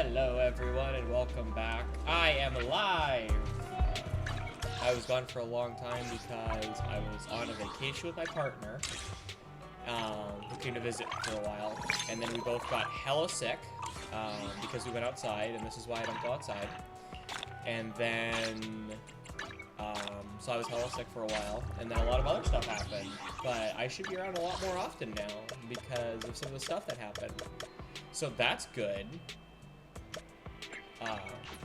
Hello everyone and welcome back. I am alive! I was gone for a long time because I was on a vacation with my partner, who came to visit for a while, and then we both got hella sick, because we went outside, and this is why I don't go outside. And then, so I was hella sick for a while, and then a lot of other stuff happened. But I should be around a lot more often now because of some of the stuff that happened. So that's good.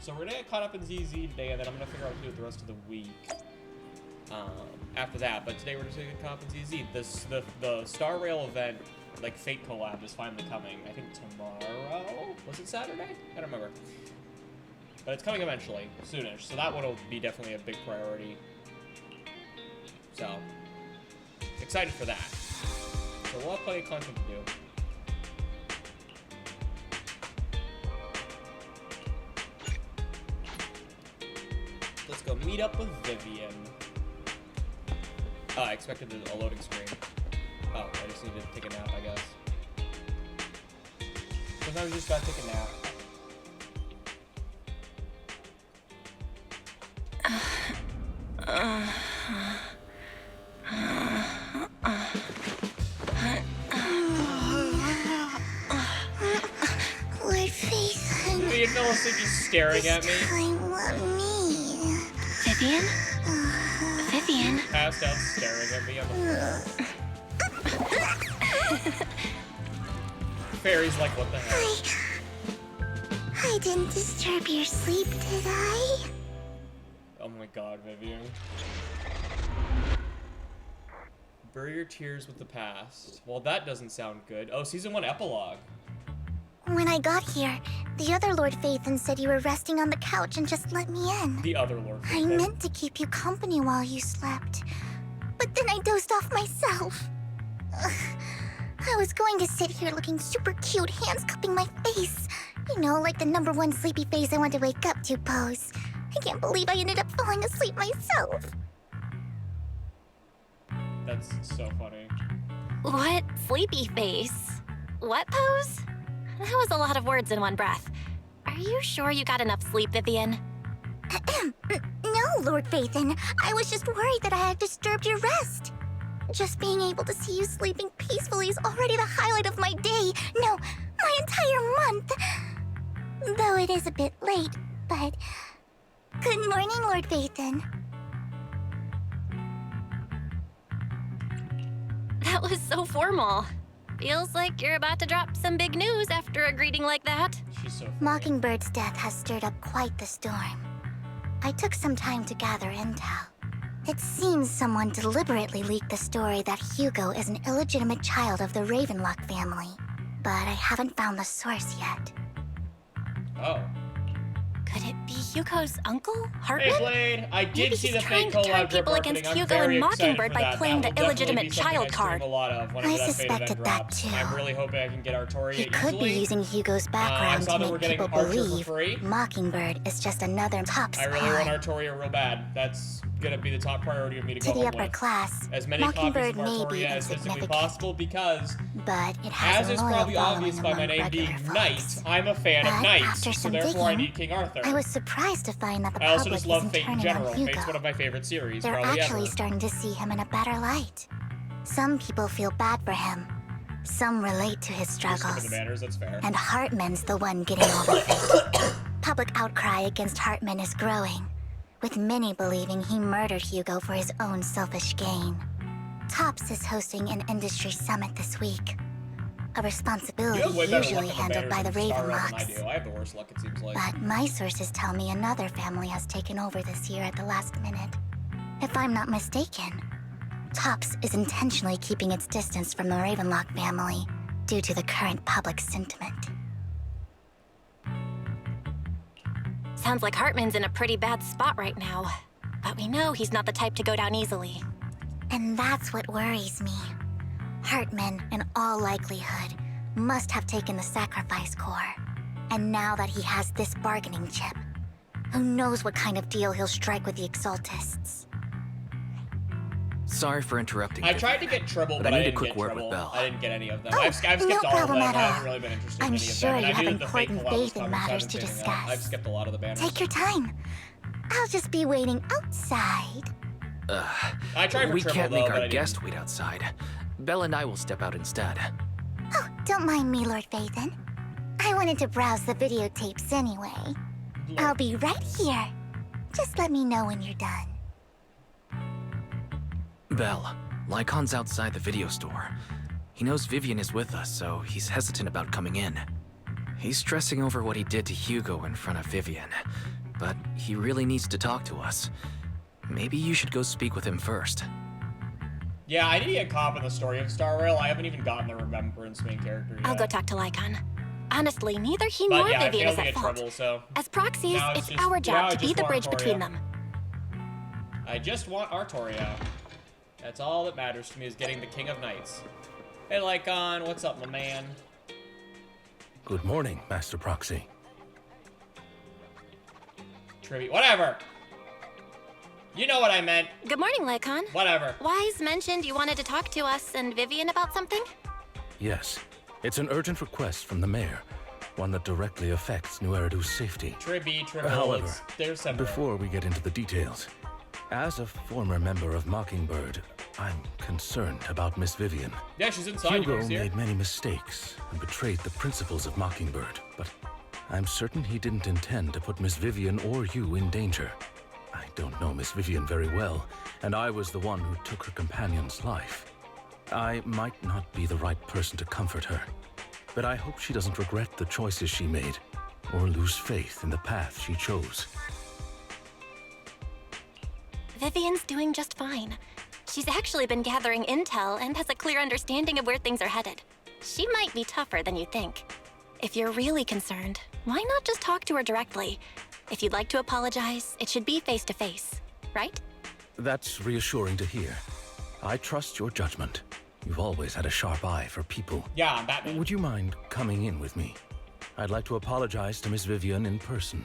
So we're gonna get caught up in ZZ today, and then I'm gonna figure out what to do with the rest of the week. After that, but today we're just gonna get caught up in ZZ. The Star Rail event, like Fate collab, is finally coming. I think tomorrow? Was it Saturday? I don't remember. But it's coming eventually, soonish. So that one will be definitely a big priority. So excited for that. So we'll have plenty of content to do. Let's go meet up with Vivian. Oh, I expected a loading screen. Oh, I just need to take a nap, I guess. Sometimes you just gotta take a nap. Lord Faith. Vivian fell asleep just staring at me. Time, what me? Vivian? Vivian? Passed out staring at me on the floor. Fairy's like, what the hell? I didn't disturb your sleep, did I? Oh my god, Vivian. Bury your tears with the past. Well, that doesn't sound good. Oh, season 1 epilogue. When I got here, the other Lord Phaethon said you were resting on the couch and just let me in. The other Lord I Phaethon. meant to keep you company while you slept, but then I dozed off myself. Ugh. I was going to sit here looking super cute, hands cupping my face. You know, like the #1 sleepy face I want to wake up to pose. I can't believe I ended up falling asleep myself. That's so funny. What sleepy face? What pose? That was a lot of words in one breath. Are you sure you got enough sleep, Vivian? No, Lord Phaethon. I was just worried that I had disturbed your rest. Just being able to see you sleeping peacefully is already the highlight of my day. No, my entire month. Though it is a bit late, but... Good morning, Lord Phaethon. That was so formal. Feels like you're about to drop some big news after a greeting like that. She's so funny. Mockingbird's death has stirred up quite the storm. I took some time to gather intel. It seems someone deliberately leaked the story that Hugo is an illegitimate child of the Ravenlock family, but I haven't found the source yet. Oh. Could it be Hugo's uncle, Hartman? Hey, Blade! I did Maybe see he's the trying fake to turn collab people drip against marketing. I'm Hugo very and excited Mockingbird for by that. playing That the will definitely illegitimate be something child I stream card. a lot of whenever I that beta suspected event that drops. too. I'm really hoping I can get Artoria He could be easily. using Hugo's background saw to that we're make getting people Archer for believe free. Mockingbird is just another Top's I really want pawn. Artoria real bad. That's gonna be the top priority of me to To go the home upper with. class, As many copies of Mockingbird may be Artoria as physically insignificant, possible because, but it as has a is loyal probably following obvious by my among name being regular Knight, folks. I'm a fan of But Knights, after so some therefore I digging, need King Arthur. I was surprised to find that the I also public just love isn't Fate in turning general. on Hugo. Fate's one of my favorite series, They're probably actually ever. starting to see him in a better light. Some people feel bad for him. Some relate to his Just give it struggles. the manners, that's fair. And Hartman's the one getting over Fate. Public outcry against Hartman is growing, with many believing he murdered Hugo for his own selfish gain. Tops is hosting an industry summit this week. A responsibility You have way better usually luck on the handled by the banners in Star Realm than I Ravenlocks. do. I have the worst luck, it seems like. But my sources tell me another family has taken over this year at the last minute. If I'm not mistaken, Tops is intentionally keeping its distance from the Ravenlock family due to the current public sentiment. Sounds like Hartman's in a pretty bad spot right now. But we know he's not the type to go down easily. And that's what worries me. Hartman, in all likelihood, must have taken the sacrifice core. And now that he has this bargaining chip, who knows what kind of deal he'll strike with the Exaltists. Sorry for interrupting. I Vivian, tried to get Tribble, but but I I need a didn't quick get word Tribble. with Belle. I didn't get any of them. Oh, I've skipped no all of them. problem I at haven't all. really been interested I'm in any of sure them. And you I have knew the fake important collabs faith in coming, so matters I've to been doing that. discuss. I've skipped a lot of the banners. Take your time. I'll just be waiting outside. I tried for We Tribble, can't though, make but I our didn't. guest wait outside. Belle and I will step out instead. Oh, don't mind me, Lord Phaethon. I wanted to browse the videotapes anyway. I'll be right here. Just let me know when you're done. Belle, Lycon's outside the video store. He knows Vivian is with us, so he's hesitant about coming in. He's stressing over what he did to Hugo in front of Vivian, but he really needs to talk to us. Maybe you should go speak with him first. Yeah, I need to get caught up in the story of Star Rail. I haven't even gotten the Remembrance main character yet. I'll go talk to Lycon. Honestly, neither he But nor yeah, I Vivian failed is to at get fault. Tribble, so... As proxies, Now it's just- our now I job to be just the want bridge between Artoria. them. I just want Artoria. That's all that matters to me, is getting the King of Knights. Hey, Lycon, what's up, my man? Good morning, Master Proxy. Tribute, whatever! You know what I meant. Good morning, Lycon. Whatever. Wise mentioned you wanted to talk to us and Vivian about something? Yes, it's an urgent request from the mayor, one that directly affects New Eridu's safety. Tribble, However, they're similar. Before we get into the details, as a former member of Mockingbird, I'm concerned about Miss Vivian. Yeah, she's inside. Hugo You can see her. made many mistakes and betrayed the principles of Mockingbird, but I'm certain he didn't intend to put Miss Vivian or you in danger. I don't know Miss Vivian very well, and I was the one who took her companion's life. I might not be the right person to comfort her, but I hope she doesn't regret the choices she made or lose faith in the path she chose. Vivian's doing just fine. She's actually been gathering intel and has a clear understanding of where things are headed. She might be tougher than you think. If you're really concerned, why not just talk to her directly? If you'd like to apologize, it should be face to face, right? That's reassuring to hear. I trust your judgment. You've always had a sharp eye for people. Yeah, I'm Batman. Would you mind coming in with me? I'd like to apologize to Miss Vivian in person.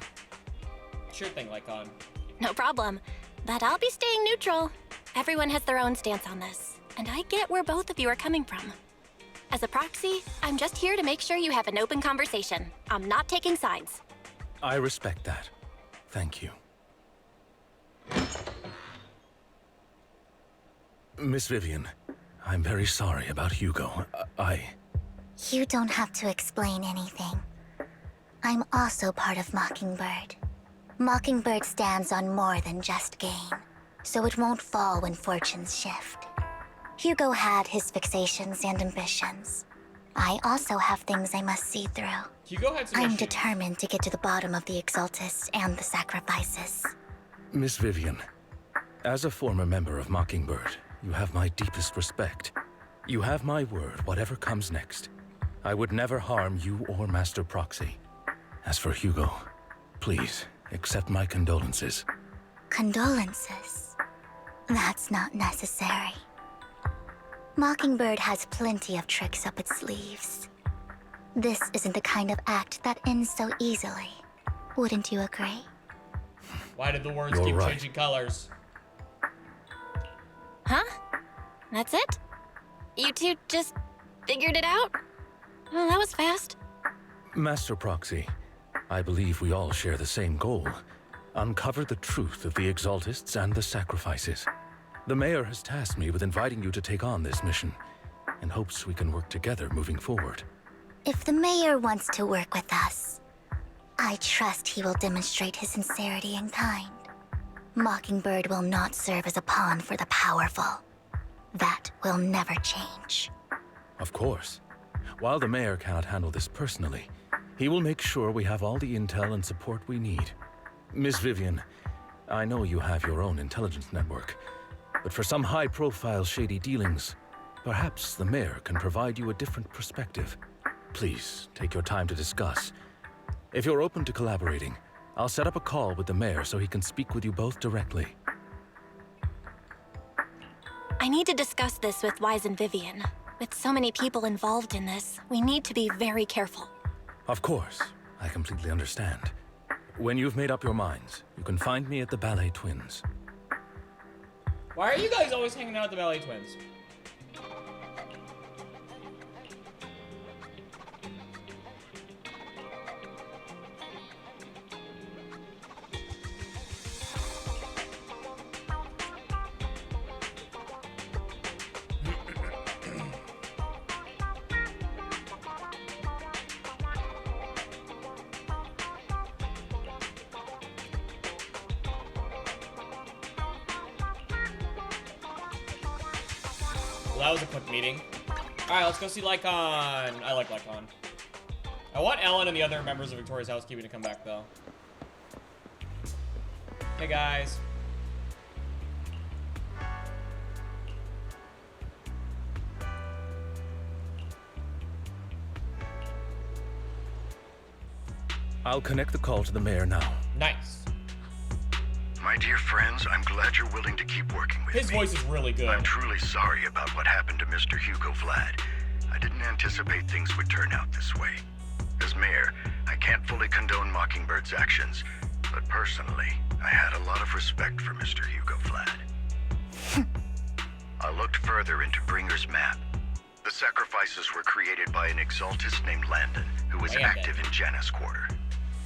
Sure thing, Lycon. No problem. But I'll be staying neutral. Everyone has their own stance on this, and I get where both of you are coming from. As a proxy, I'm just here to make sure you have an open conversation. I'm not taking sides. I respect that. Thank you. Miss Vivian, I'm very sorry about Hugo. You don't have to explain anything. I'm also part of Mockingbird. Mockingbird stands on more than just gain, so it won't fall when fortunes shift. Hugo had his fixations and ambitions. I also have things I must see through. Hugo had some I'm issues. determined to get to the bottom of the Exaltists and the sacrifices. Miss Vivian, as a former member of Mockingbird, you have my deepest respect. You have my word, whatever comes next. I would never harm you or Master Proxy. As for Hugo, please accept my condolences. Condolences? That's not necessary. Mockingbird has plenty of tricks up its sleeves. This isn't the kind of act that ends so easily. Wouldn't you agree? Why did the words You're keep right. changing colors? Huh? That's it? You two just figured it out? Well, that was fast. Master Proxy, I believe we all share the same goal. Uncover the truth of the Exaltists and the sacrifices. The mayor has tasked me with inviting you to take on this mission, in hopes we can work together moving forward. If the mayor wants to work with us, I trust he will demonstrate his sincerity and kind. Mockingbird will not serve as a pawn for the powerful. That will never change. Of course. While the mayor cannot handle this personally, he will make sure we have all the intel and support we need. Miss Vivian, I know you have your own intelligence network, but for some high-profile shady dealings, perhaps the mayor can provide you a different perspective. Please, take your time to discuss. If you're open to collaborating, I'll set up a call with the mayor so he can speak with you both directly. I need to discuss this with Wise and Vivian. With so many people involved in this, we need to be very careful. Of course, I completely understand. When you've made up your minds, you can find me at the Ballet Twins. Why are you guys always hanging out with the Ballet Twins? Well, that was a quick meeting. Alright, let's go see Lycon. I like Lycon. I want Ellen and the other members of Victoria's housekeeping to come back, though. Hey, guys. I'll connect the call to the mayor now. Nice. My dear friends, I'm glad you're willing to keep working with me. His voice is really good. I'm truly sorry about what happened to Mr. Hugo Vlad. I didn't anticipate things would turn out this way. As mayor, I can't fully condone Mockingbird's actions, but personally, I had a lot of respect for Mr. Hugo Vlad. I looked further into Bringer's map. The sacrifices were created by an exaltist named Landon, who was active in Janus Quarter.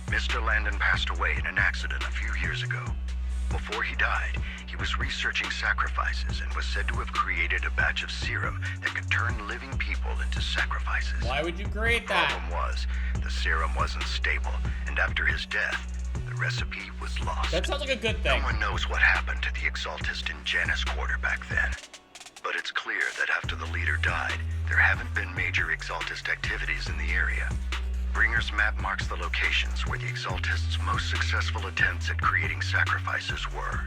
Mr. Landon passed away in an accident a few years ago. Before he died, he was researching sacrifices and was said to have created a batch of serum that could turn living people into sacrifices. Why would you create that? The problem was, the serum wasn't stable, and after his death, the recipe was lost. That sounds like a good thing. No one knows what happened to the exaltist in Janus Quarter back then. But it's clear that after the leader died, there haven't been major exaltist activities in the area. Bringer's map marks the locations where the exaltists' most successful attempts at creating sacrifices were.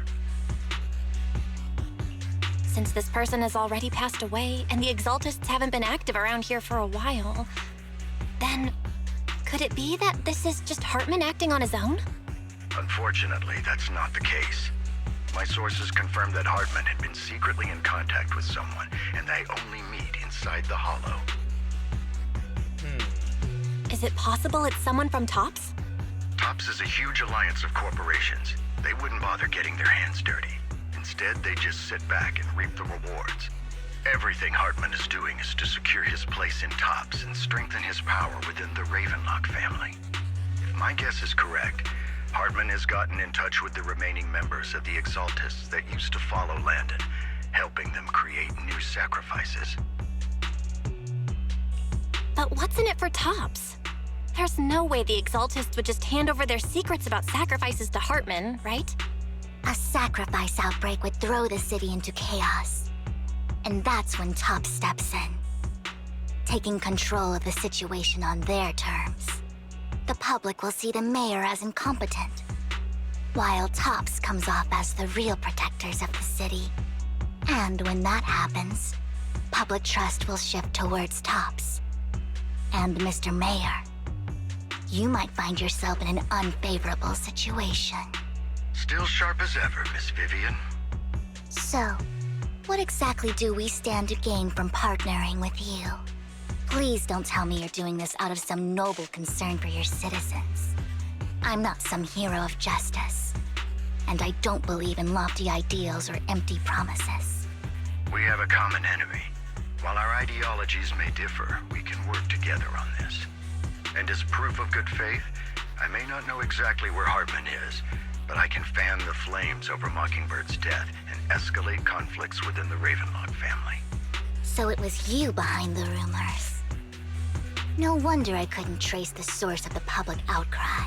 Since this person has already passed away, and the exaltists haven't been active around here for a while, then could it be that this is just Hartman acting on his own? Unfortunately, that's not the case. My sources confirmed that Hartman had been secretly in contact with someone, and they only meet inside the Hollow. Is it possible it's someone from TOPS? TOPS is a huge alliance of corporations. They wouldn't bother getting their hands dirty. Instead, they just sit back and reap the rewards. Everything Hartman is doing is to secure his place in TOPS and strengthen his power within the Ravenlock family. If my guess is correct, Hartman has gotten in touch with the remaining members of the Exaltists that used to follow Landon, helping them create new sacrifices. But what's in it for TOPS? There's no way the Exaltists would just hand over their secrets about sacrifices to Hartman, right? A sacrifice outbreak would throw the city into chaos. And that's when TOPS steps in, taking control of the situation on their terms. The public will see the mayor as incompetent, while TOPS comes off as the real protectors of the city. And when that happens, public trust will shift towards TOPS. And Mr. Mayor, you might find yourself in an unfavorable situation. Still sharp as ever, Miss Vivian. So, what exactly do we stand to gain from partnering with you? Please don't tell me you're doing this out of some noble concern for your citizens. I'm not some hero of justice, and I don't believe in lofty ideals or empty promises. We have a common enemy. While our ideologies may differ, we can work together on this. And as proof of good faith, I may not know exactly where Hartman is, but I can fan the flames over Mockingbird's death and escalate conflicts within the Ravenlock family. So it was you behind the rumors. No wonder I couldn't trace the source of the public outcry.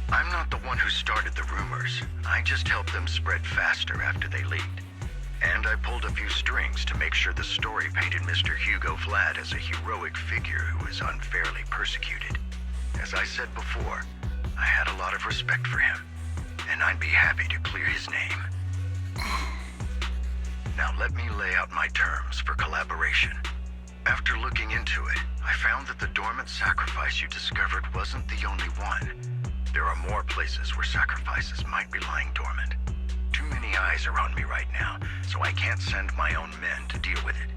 I'm not the one who started the rumors. I just helped them spread faster after they leaked. And I pulled a few strings to make sure the story painted Mr. Hugo Vlad as a heroic figure who was unfairly persecuted. As I said before, I had a lot of respect for him, and I'd be happy to clear his name. Now let me lay out my terms for collaboration. After looking into it, I found that the dormant sacrifice you discovered wasn't the only one. There are more places where sacrifices might be lying dormant. Too many eyes are on me right now, so I can't send my own men to deal with it.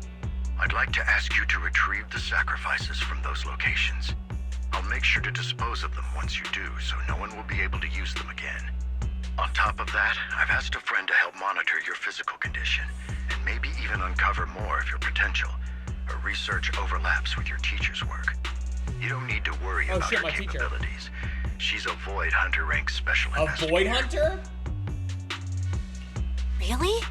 I'd like to ask you to retrieve the sacrifices from those locations. I'll make sure to dispose of them once you do, so no one will be able to use them again. On top of that, I've asked a friend to help monitor your physical condition, and maybe even uncover more of your potential. Her research overlaps with your teacher's work. You don't need to worry about shit, her my teacher. capabilities. She's a Void Hunter rank special A Void Hunter? Really?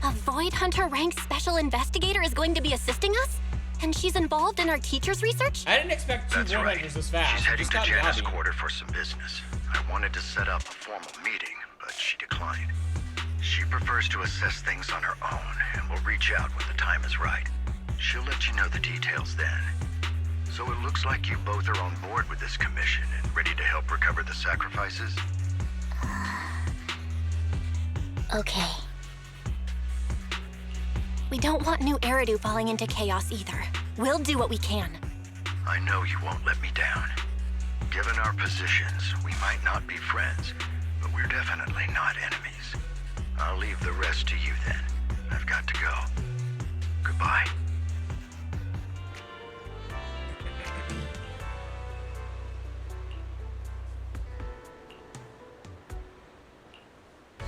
A Void Hunter ranked special investigator is going to be assisting us? And she's involved in our teacher's research? I didn't expect 2 That's Void right. Hunters this fast. She's heading Just to got me Janus hobby. Quarter for some business. I wanted to set up a formal meeting, but she declined. She prefers to assess things on her own, and will reach out when the time is right. She'll let you know the details then. So it looks like you both are on board with this commission and ready to help recover the sacrifices? Okay. We don't want new Eridu falling into chaos either. We'll do what we can. I know you won't let me down. Given our positions, we might not be friends, but we're definitely not enemies. I'll leave the rest to you then. I've got to go. Goodbye.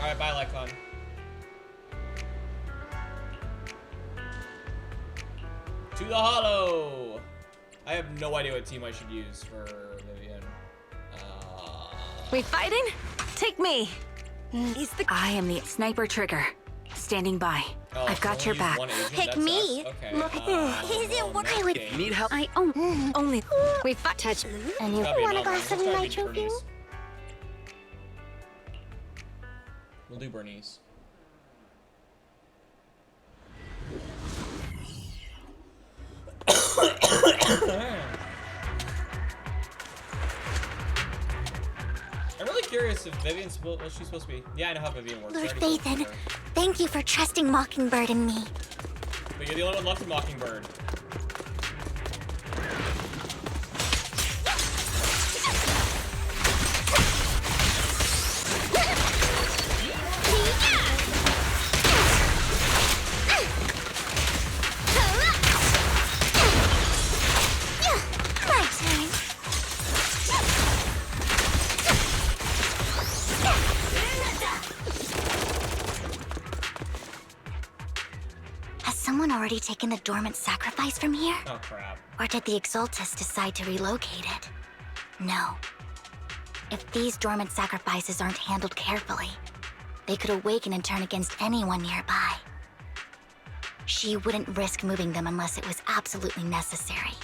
Alright, bye, Lycon. To the Hollow! I have no idea what team I should use for Vivian. We fighting? Take me. I am the sniper trigger. Standing by. Oh, I've got your use back. one agent? Pick That me. sucks. Okay. Look, isn't what I would- okay. Need help? I only we fight. Touch. And you Gotta be want a another glass one. of It's gotta my be trophy? Bernice. We'll do Bernice. I'm really curious if Vivian's what she's supposed to be. Yeah, I know how Vivian works. I Lord already spoke to Phaethon, her. thank you for trusting Mockingbird and me. But you're the only one left in Mockingbird. My turn. Has someone already taken the dormant sacrifice from here? Oh crap. Or did the Exaltus decide to relocate it? No. If these dormant sacrifices aren't handled carefully, they could awaken and turn against anyone nearby. She wouldn't risk moving them unless it was absolutely necessary.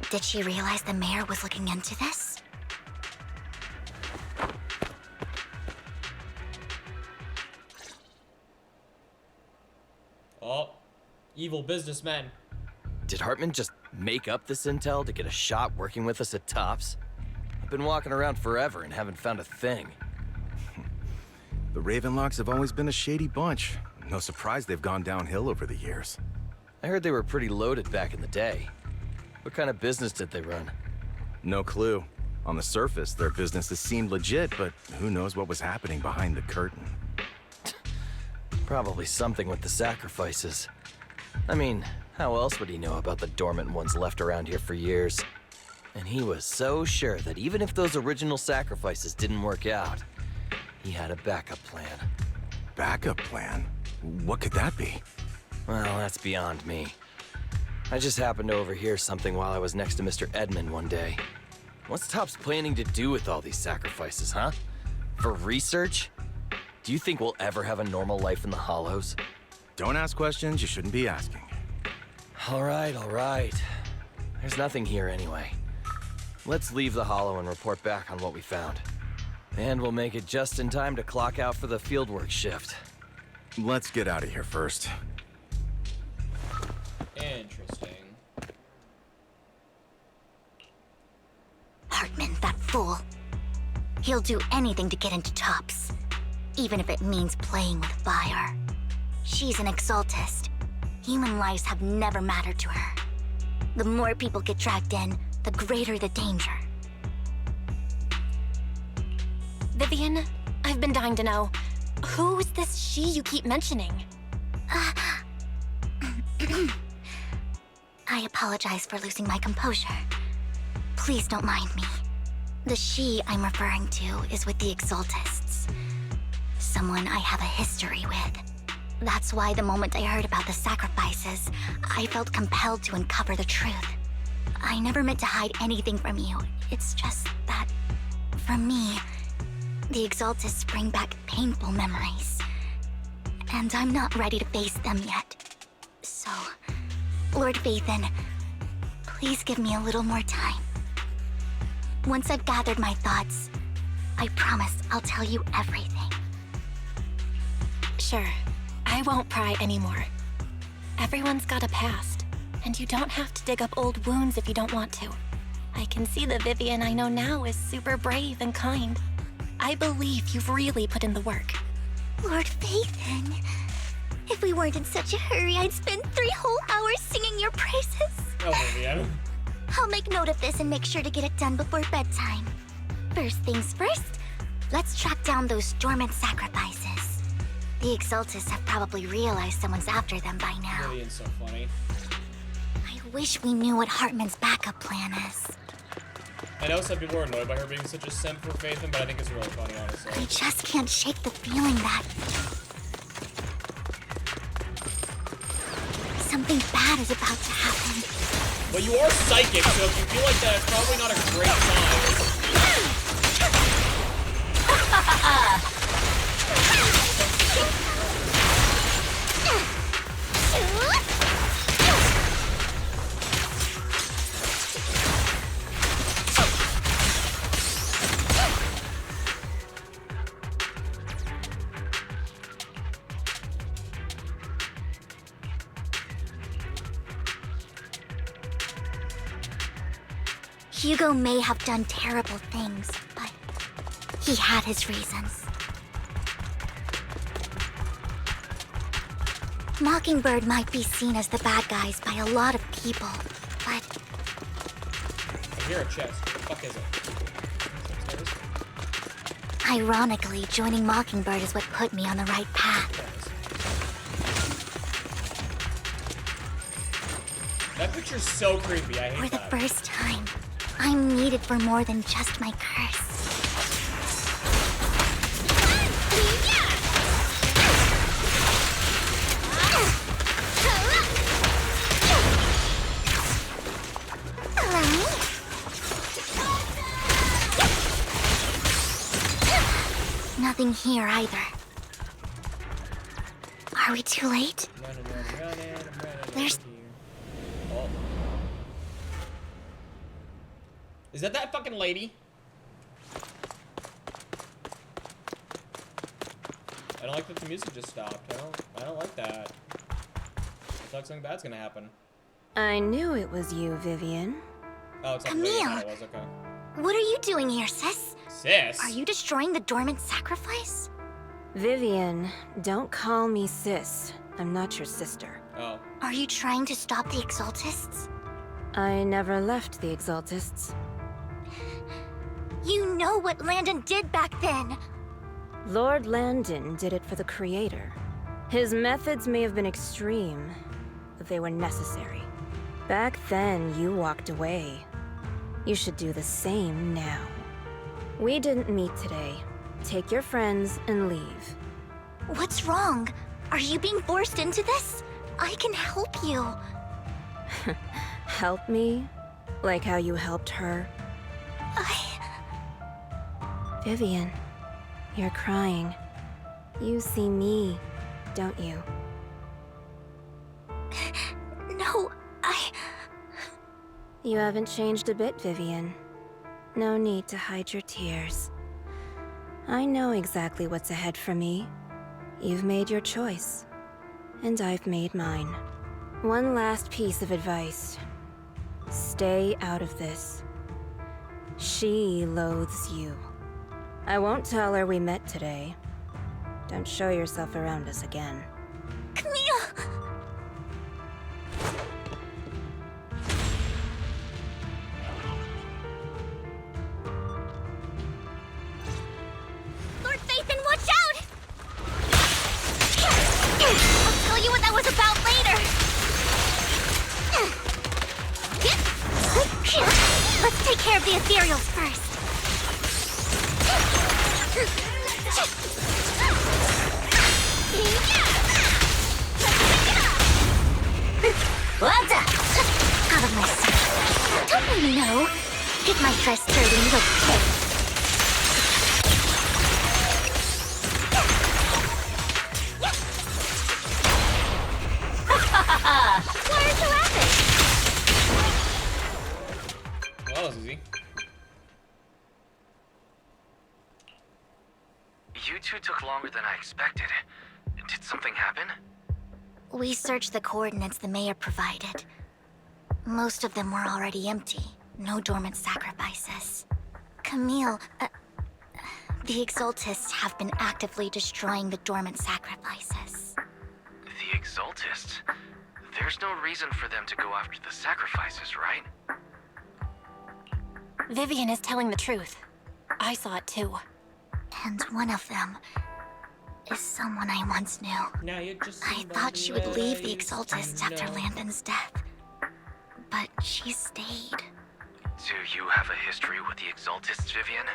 Did she realize the mayor was looking into this? Oh, evil businessmen. Did Hartman just make up this intel to get a shot working with us at Tops? I've been walking around forever and haven't found a thing. The Ravenlocks have always been a shady bunch. No surprise they've gone downhill over the years. I heard they were pretty loaded back in the day. What kind of business did they run? No clue. On the surface, their businesses seemed legit, but who knows what was happening behind the curtain. Probably something with the sacrifices. I mean, how else would he know about the dormant ones left around here for years? And he was so sure that even if those original sacrifices didn't work out, he had a backup plan. Backup plan? What could that be? Well, that's beyond me. I just happened to overhear something while I was next to Mr. Edmund one day. What's Topps planning to do with all these sacrifices, huh? For research? Do you think we'll ever have a normal life in the Hollows? Don't ask questions you shouldn't be asking. All right. There's nothing here anyway. Let's leave the Hollow and report back on what we found. And we'll make it just in time to clock out for the fieldwork shift. Let's get out of here first. Interesting. Hartman, that fool. He'll do anything to get into Tops, even if it means playing with fire. She's an Exaltist. Human lives have never mattered to her. The more people get dragged in, the greater the danger. Vivian, I've been dying to know. Who's this she you keep mentioning? I apologize for losing my composure. Please don't mind me. The she I'm referring to is with the Exaltists. Someone I have a history with. That's why the moment I heard about the sacrifices, I felt compelled to uncover the truth. I never meant to hide anything from you. It's just that, for me, the Exaltists bring back painful memories. And I'm not ready to face them yet. So, Lord Vathan, please give me a little more time. Once I've gathered my thoughts, I promise I'll tell you everything. Sure. I won't pry anymore. Everyone's got a past, and you don't have to dig up old wounds if you don't want to. I can see the Vivian I know now is super brave and kind. I believe you've really put in the work. Lord Vathan, if we weren't in such a hurry, I'd spend 3 whole hours singing your praises. Oh, Vivian. I'll make note of this and make sure to get it done before bedtime. First things first, let's track down those dormant sacrifices. The Exaltists have probably realized someone's after them by now. Vivian's so funny. I wish we knew what Hartman's backup plan is. I know some people are annoyed by her being such a simp for Phaethon, but I think it's really funny, honestly. I just can't shake the feeling that something bad is about to happen. But you are psychic, so if you feel like that, it's probably not a great sign. Hugo may have done terrible things, but he had his reasons. Mockingbird might be seen as the bad guys by a lot of people, but I hear a chest. What the fuck is it? It's upstairs? ironically, joining Mockingbird is what put me on the right path. That picture's so creepy. I hate For the that. first time, I'm needed for more than just my curse. Nothing here either. Are we too late? Running, I'm running There's- over here. Oh. Is that fucking lady? I don't like that the music just stopped. I don't like that. Looks like something bad's gonna happen. I knew it was you, Vivian. Oh, it's not the lady I Camille. thought it was. Okay. What are you doing here, sis? Sis. Are you destroying the dormant sacrifice? Vivian, don't call me sis. I'm not your sister. Oh. Are you trying to stop the Exaltists? I never left the Exaltists. You know what Landon did back then! Lord Landon did it for the Creator. His methods may have been extreme, but they were necessary. Back then, you walked away. You should do the same now. We didn't meet today. Take your friends and leave. What's wrong? Are you being forced into this? I can help you. Help me? Like how you helped her? Vivian, you're crying. You see me, don't you? No, You haven't changed a bit, Vivian. No need to hide your tears. I know exactly what's ahead for me. You've made your choice, and I've made mine. One last piece of advice. Stay out of this. She loathes you. I won't tell her we met today. Don't show yourself around us again. Camille! Lord Phaethon, watch out! I'll tell you what that was about later. Let's take care of the ethereals first. frustrating little pig. Why are you laughing? Well, that was easy. You two took longer than I expected. Did something happen? We searched the coordinates the mayor provided. Most of them were already empty. No dormant sacrifices. Camille, the Exaltists have been actively destroying the dormant sacrifices. The Exaltists? There's no reason for them to go after the sacrifices, right? Vivian is telling the truth. I saw it too. And one of them is someone I once knew. Now you're just I thought she would leave the Exaltists after Landon's death. But she stayed. Do you have a history with the Exaltists, Vivian?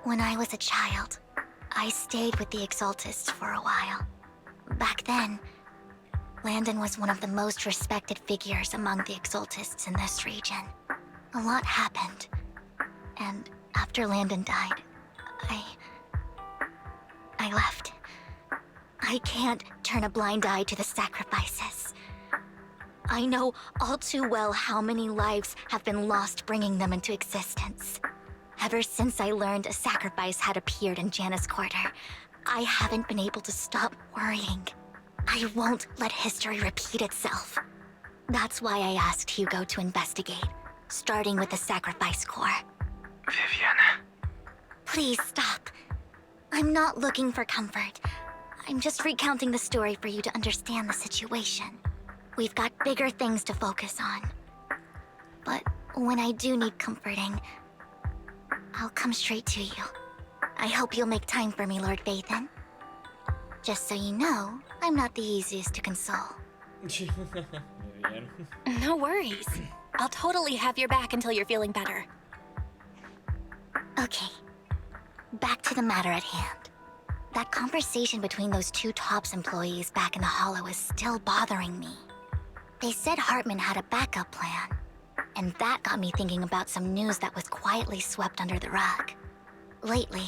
When I was a child, I stayed with the Exaltists for a while. Back then, Landon was one of the most respected figures among the Exaltists in this region. A lot happened. And after Landon died, I left. I can't turn a blind eye to the sacrifices. I know all too well how many lives have been lost bringing them into existence. Ever since I learned a sacrifice had appeared in Janus Quarter, I haven't been able to stop worrying. I won't let history repeat itself. That's why I asked Hugo to investigate, starting with the Sacrifice Corps. Vivian. Please stop. I'm not looking for comfort. I'm just recounting the story for you to understand the situation. We've got bigger things to focus on. But when I do need comforting, I'll come straight to you. I hope you'll make time for me, Lord Vathan. Just so you know, I'm not the easiest to console. Vivian. No worries. I'll totally have your back until you're feeling better. Okay, back to the matter at hand. That conversation between those two TOPS employees back in the Hollow is still bothering me. They said Hartman had a backup plan, and that got me thinking about some news that was quietly swept under the rug. Lately,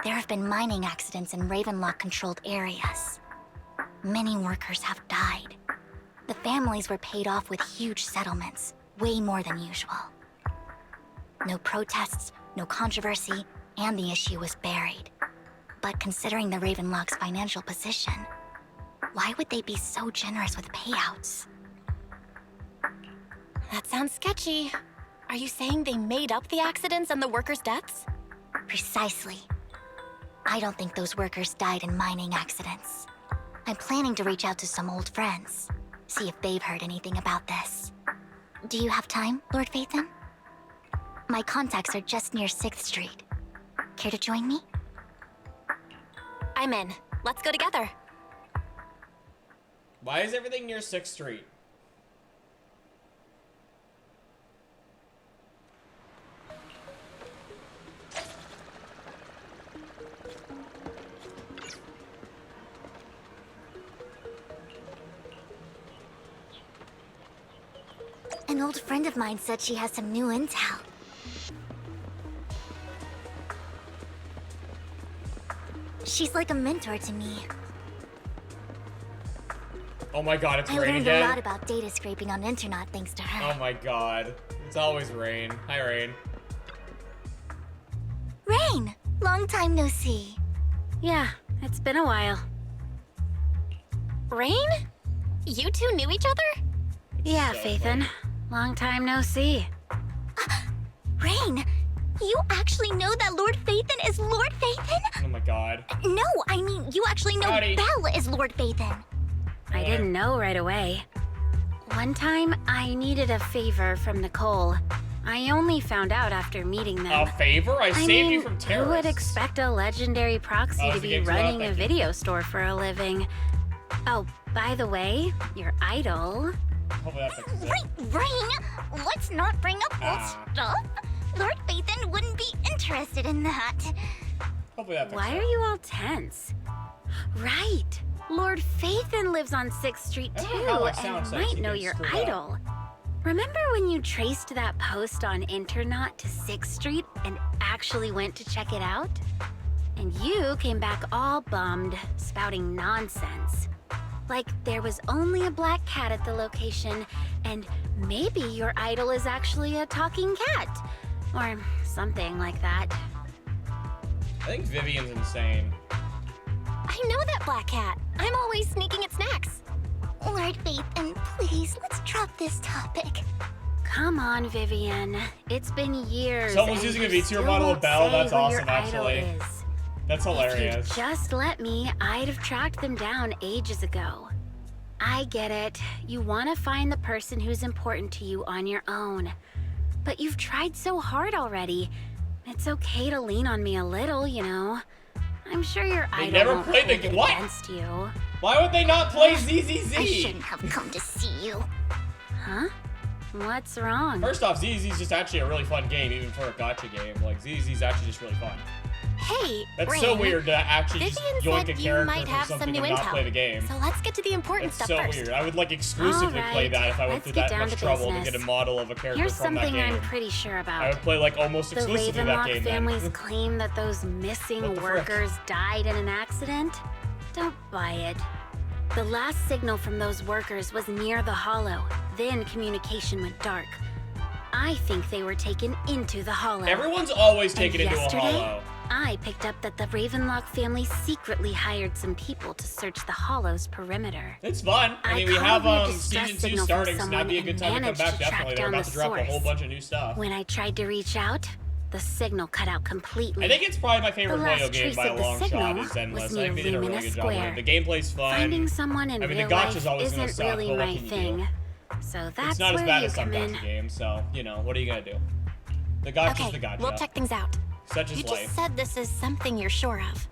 there have been mining accidents in Ravenlock-controlled areas. Many workers have died. The families were paid off with huge settlements, way more than usual. No protests, no controversy, and the issue was buried. But considering the Ravenlock's financial position, why would they be so generous with payouts? That sounds sketchy. Are you saying they made up the accidents and the workers' deaths? Precisely. I don't think those workers died in mining accidents. I'm planning to reach out to some old friends, see if they've heard anything about this. Do you have time, Lord Vathan? My contacts are just near 6th Street. Care to join me? I'm in. Let's go together. Why is everything near 6th Street? An old friend of mine said she has some new intel. She's like a mentor to me. Oh my god, it's I Rain learned again? a lot about data scraping on the internet thanks to her. Oh my god. It's always Rain. Hi, Rain. Rain! Long time no see. Yeah, it's been a while. Rain? You two knew each other? Yeah, So Phaethon. Long time no see. Rain! You actually know that Lord Vathan is Lord Vathan? Oh my god. No, I mean, you actually know Howdy. Belle is Lord Vathan. I didn't know right away. One time, I needed a favor from Nicole. I only found out after meeting them. A favor? I saved mean, you from terrorists. who would expect a legendary proxy Oh, to it's be against the law, running a thank you. video store for a living? Oh, by the way, your idol. Hopefully that fixes it. Rain! Let's not bring up old Ah. stuff. Lord Vathan wouldn't be interested in that. Hopefully that fixes Why it. are you all tense? Right. Lord Phaethon lives on 6th Street I too, don't know how it and sounds might like know you your can screw it up. idol. Remember when you traced that post on Internaut to 6th Street and actually went to check it out? And you came back all bummed, spouting nonsense. Like there was only a black cat at the location, and maybe your idol is actually a talking cat. Or something like that. I think Vivian's insane. I know that black cat. I'm always sneaking at snacks. Lord Phaethon, please, let's drop this topic. Come on, Vivian. It's been years. Someone's and using a you VTuber still model won't of Belle? say That's who awesome, your idol actually. is. That's hilarious. If you'd just let me, I'd have tracked them down ages ago. I get it. You want to find the person who's important to you on your own. But you've tried so hard already. It's okay to lean on me a little, you know. I'm sure your idol never won't played the hold it what? against you. Why would they not play ZZZ? I shouldn't have come to see you. Huh? What's wrong? First off, ZZ's just actually a really fun game, even for a gacha game. Like, ZZ's actually just really fun. Hey, That's Rain. so weird to actually Vivian just yoink a said you character might from have some something new and not intel. play the game. So let's get to the important It's stuff so first. weird. I would like exclusively play Alright, that if I went let's through get that down much to trouble to business. get a model of a character Here's from that something game. I'm pretty sure I about. would play like almost The exclusively that Ravenlock game then. family's claim that those missing What the frick? workers died in an accident? Don't buy it. The last signal from those workers was near the hollow. Then communication went dark. I think they were taken into the hollow. Everyone's always And taken into a yesterday, hollow. I picked up that the Ravenlock family secretly hired some people to search the hollow's perimeter. It's fun. I I mean, we caught have a weird distress season 2 signal from starting, so that'd someone be a good and time to come managed back. to track Definitely, they're down about the to drop a whole source. bunch of new stuff. When I tried to reach out, the signal cut out completely. I think it's probably my favorite The last Hoyo game trace by a of the long shot signal is Zenless. was I think near they did a really Lumina good job with Square. it. The gameplay's fun. Finding someone in I mean, real the gotcha's life always gonna isn't suck, really but what my can you do? thing. So that's It's not as where bad you as some come in. gacha games, so, you know, what are you gonna do? The gotcha's Okay, the gotcha. we'll check things out. Such You is just life. said this is something you're sure of.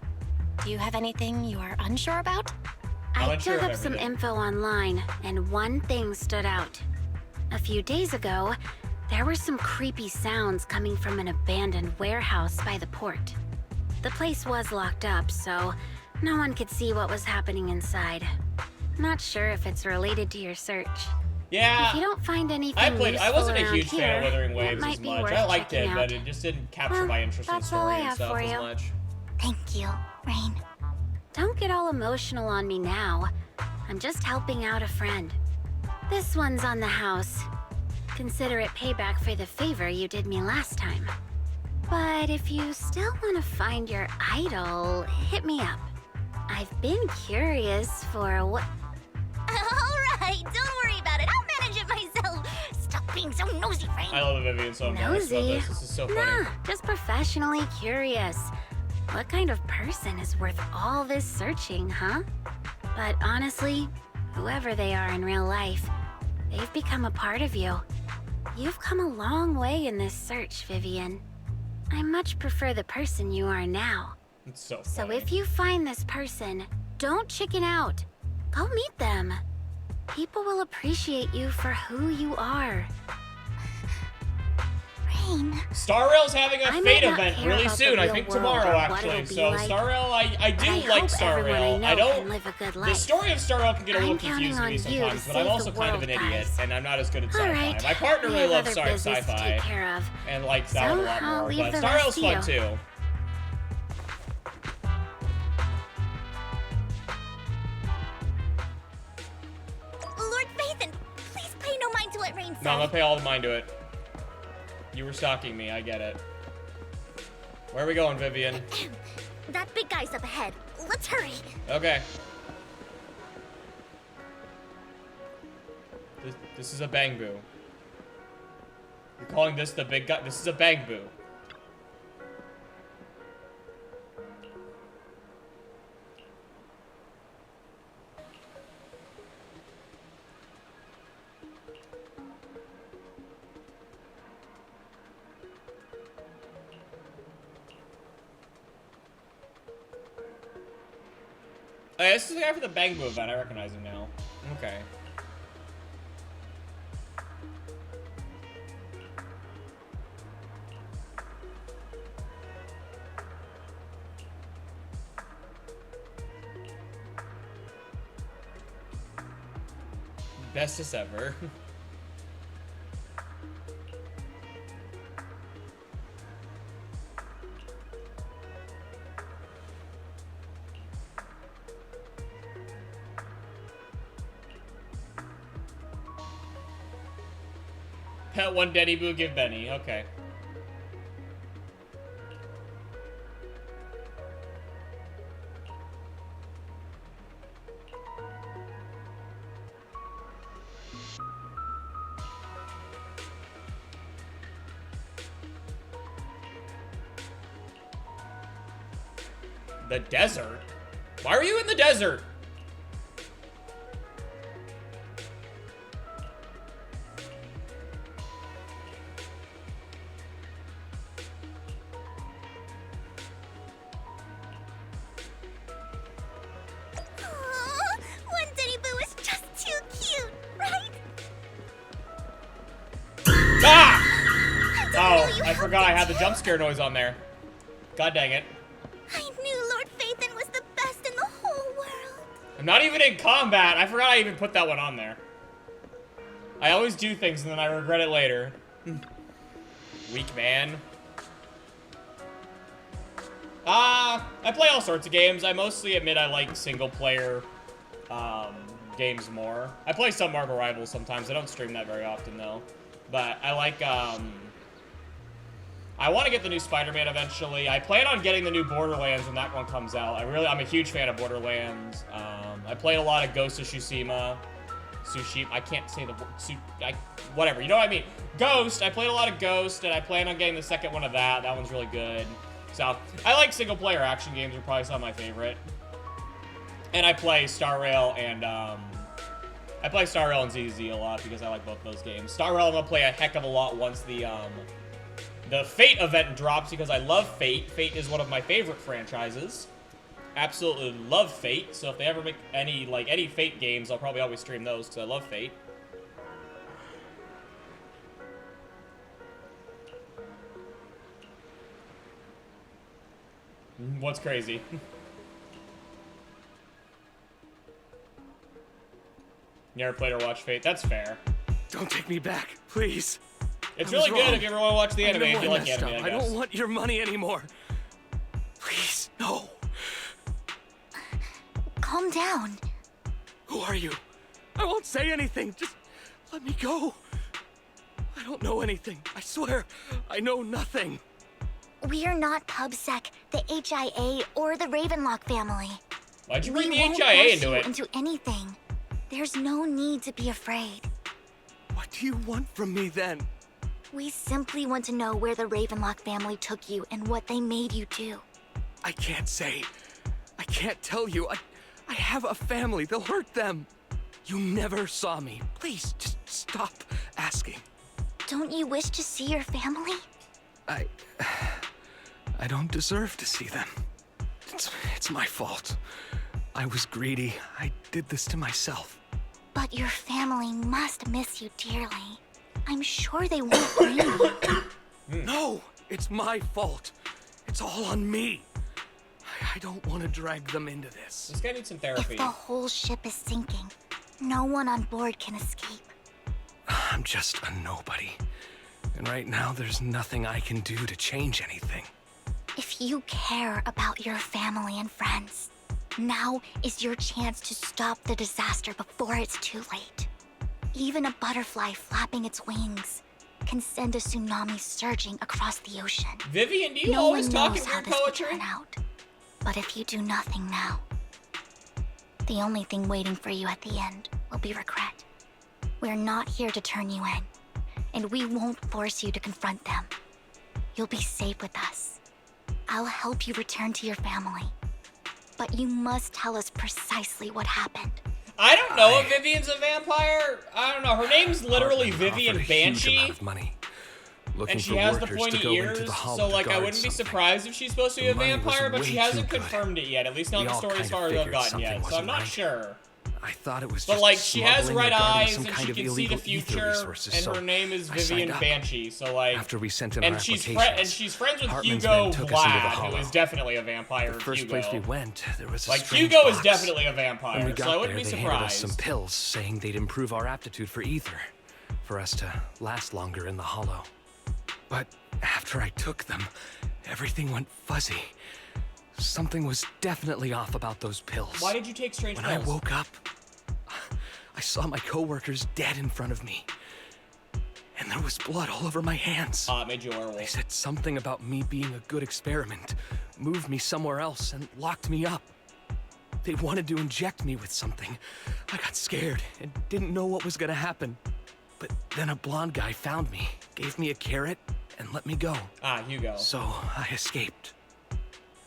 Do you have anything you are unsure about? I'm I unsure dug of up some everything. info online, and one thing stood out. A few days ago, there were some creepy sounds coming from an abandoned warehouse by the port. The place was locked up, so no one could see what was happening inside. Not sure if it's related to your search. Yeah, If you don't find anything I useful wasn't a around huge fan of here, Wuthering it Waves might as be much. worth I liked it, checking but out. it just didn't capture Well, my interest in the that's all I story and have stuff for as you. much. Thank you, Rain. Don't get all emotional on me now. I'm just helping out a friend. This one's on the house. Consider it payback for the favor you did me last time. But if you still want to find your idol, hit me up. I've been curious for what... Alright, don't worry about it. I'll manage it myself. Stop being so nosy, Rain. I love the Vivian so much. This is so funny. Nah, just professionally curious. What kind of person is worth all this searching, huh? But honestly, whoever they are in real life, they've become a part of you. You've come a long way in this search, Vivian. I much prefer the person you are now. It's so funny. So if you find this person, don't chicken out. Go meet them. People will appreciate you for who you are. Rain. Star Rail's having a I fate might not event care really about the soon. I real think world tomorrow, or what actually. it'll be So like, Star Rail, I but do I like hope Star everyone Rail. I know I don't. can live a good The life. story of Star Rail can get a little I'm confusing to counting me on you to sometimes, but I'm save also the kind of world, an idiot, guys. and I'm not as good at All sci-fi. right, My partner we really have loves other business to sci-fi take care of. and likes that one a lot So I'll more, leave but the Star rest Rail's to fun you. too. Lord Phaethon, please pay no mind to what Rain said. No, I'm gonna pay all the mind to it. You were stalking me, I get it. Where are we going, Vivian? That big guy's up ahead. Let's hurry. Okay. This is a bang boo. You're calling this the big guy? This is a bang boo. Oh, yeah, this is the guy for the bang boo event. I recognize him now. Okay. Bestest ever. One Denny Boo, give Benny. Okay. The desert? Why are you in the desert? Aw, One Denny Boo is just too cute, right? Ah! I didn't know Oh, you I had forgot I the had the tail. jump scare noise on there. God dang it. I knew Lord Phaethon was the best in the whole world. I'm not even in combat. I forgot I even put that one on there. I always do things and then I regret it later. Weak man. I play all sorts of games. I mostly admit I like single player games more. I play some Marvel Rivals sometimes. I don't stream that very often though. But I like I want to get the new Spider-Man eventually. I plan on getting the new Borderlands when that one comes out. I'm a huge fan of Borderlands. I played a lot of Ghost of Tsushima. I can't say the word. Whatever, you know what I mean. Ghost. I played a lot of Ghost, and I plan on getting the second one of that. That one's really good. So I like single-player action games. Are probably some of my favorite. And I play Star Rail and ZZ a lot because I like both those games. Star Rail I'm gonna play a heck of a lot once the Fate event drops because I love Fate. Fate is one of my favorite franchises. Absolutely love Fate. So if they ever make any Fate games, I'll probably always stream those because I love Fate. What's crazy? You never played or watched Fate? That's fair. Don't take me back, please. It's I was really good wrong. if you ever want to watch the anime. I know If you I like messed anime, up. I I guess. don't want your money anymore. Please, no. Calm down. Who are you? I won't say anything. Just let me go. I don't know anything. I swear, I know nothing. We are not PubSec, the HIA, or the Ravenlock family. Why'd you bring We the won't HIA force into you it? into anything. There's no need to be afraid. What do you want from me then? We simply want to know where the Ravenlock family took you and what they made you do. I can't say. I can't tell you. I have a family. They'll hurt them. You never saw me. Please, just stop asking. Don't you wish to see your family? I don't deserve to see them. It's my fault. I was greedy. I did this to myself. But your family must miss you dearly. I'm sure they won't blame you. No, it's my fault. It's all on me. I don't want to drag them into this. This guy needs some If therapy. the whole ship is sinking, no one on board can escape. I'm just a nobody. And right now, there's nothing I can do to change anything. If you care about your family and friends, now is your chance to stop the disaster before it's too late. Even a butterfly flapping its wings can send a tsunami surging across the ocean. Vivian, do you No always one talk knows in how weird this will poetry? turn out. But if you do nothing now, the only thing waiting for you at the end will be regret. We're not here to turn you in, and we won't force you to confront them. You'll be safe with us. I'll help you return to your family. But you must tell us precisely what happened. I don't know if Vivian's a vampire. I don't know. Her name's literally Hartman Vivian offered a huge Banshee. amount of money, looking And she for has the workers to pointy go into ears, the hall so to like I guard wouldn't be something. surprised if she's supposed to be a The money was vampire, but way she too hasn't good. confirmed it yet. At least not We in the all story as kind of far as I've figured gotten something yet. So I'm wasn't not right. sure. I thought it was But just like she has smuggling or red guarding eyes some and kind she of can see the illegal ether future, resources, and so her name is I signed Vivian up. Banshee. So like, After we sent in our and she's applications, friends with Hartman's Hugo men took us into the Vlad, who hollow. is definitely a vampire. The first Hugo. place we went, there was a Like strange Hugo is box. definitely a When we vampire, got so I wouldn't there, be they handed us surprised. some pills saying they'd improve our aptitude for ether, for us to last longer in the hollow. But after I took them, everything went fuzzy. Something was definitely off about those pills. Why did you take strange When pills? I woke up, I saw my coworkers dead in front of me. and there was blood all over my hands. It made you a They werewolf. said something about me being a good experiment, moved me somewhere else, and locked me up. They wanted to inject me with something. I got scared and didn't know what was gonna happen. But then a blonde guy found me, gave me a carrot, and let me go. Hugo. So I escaped.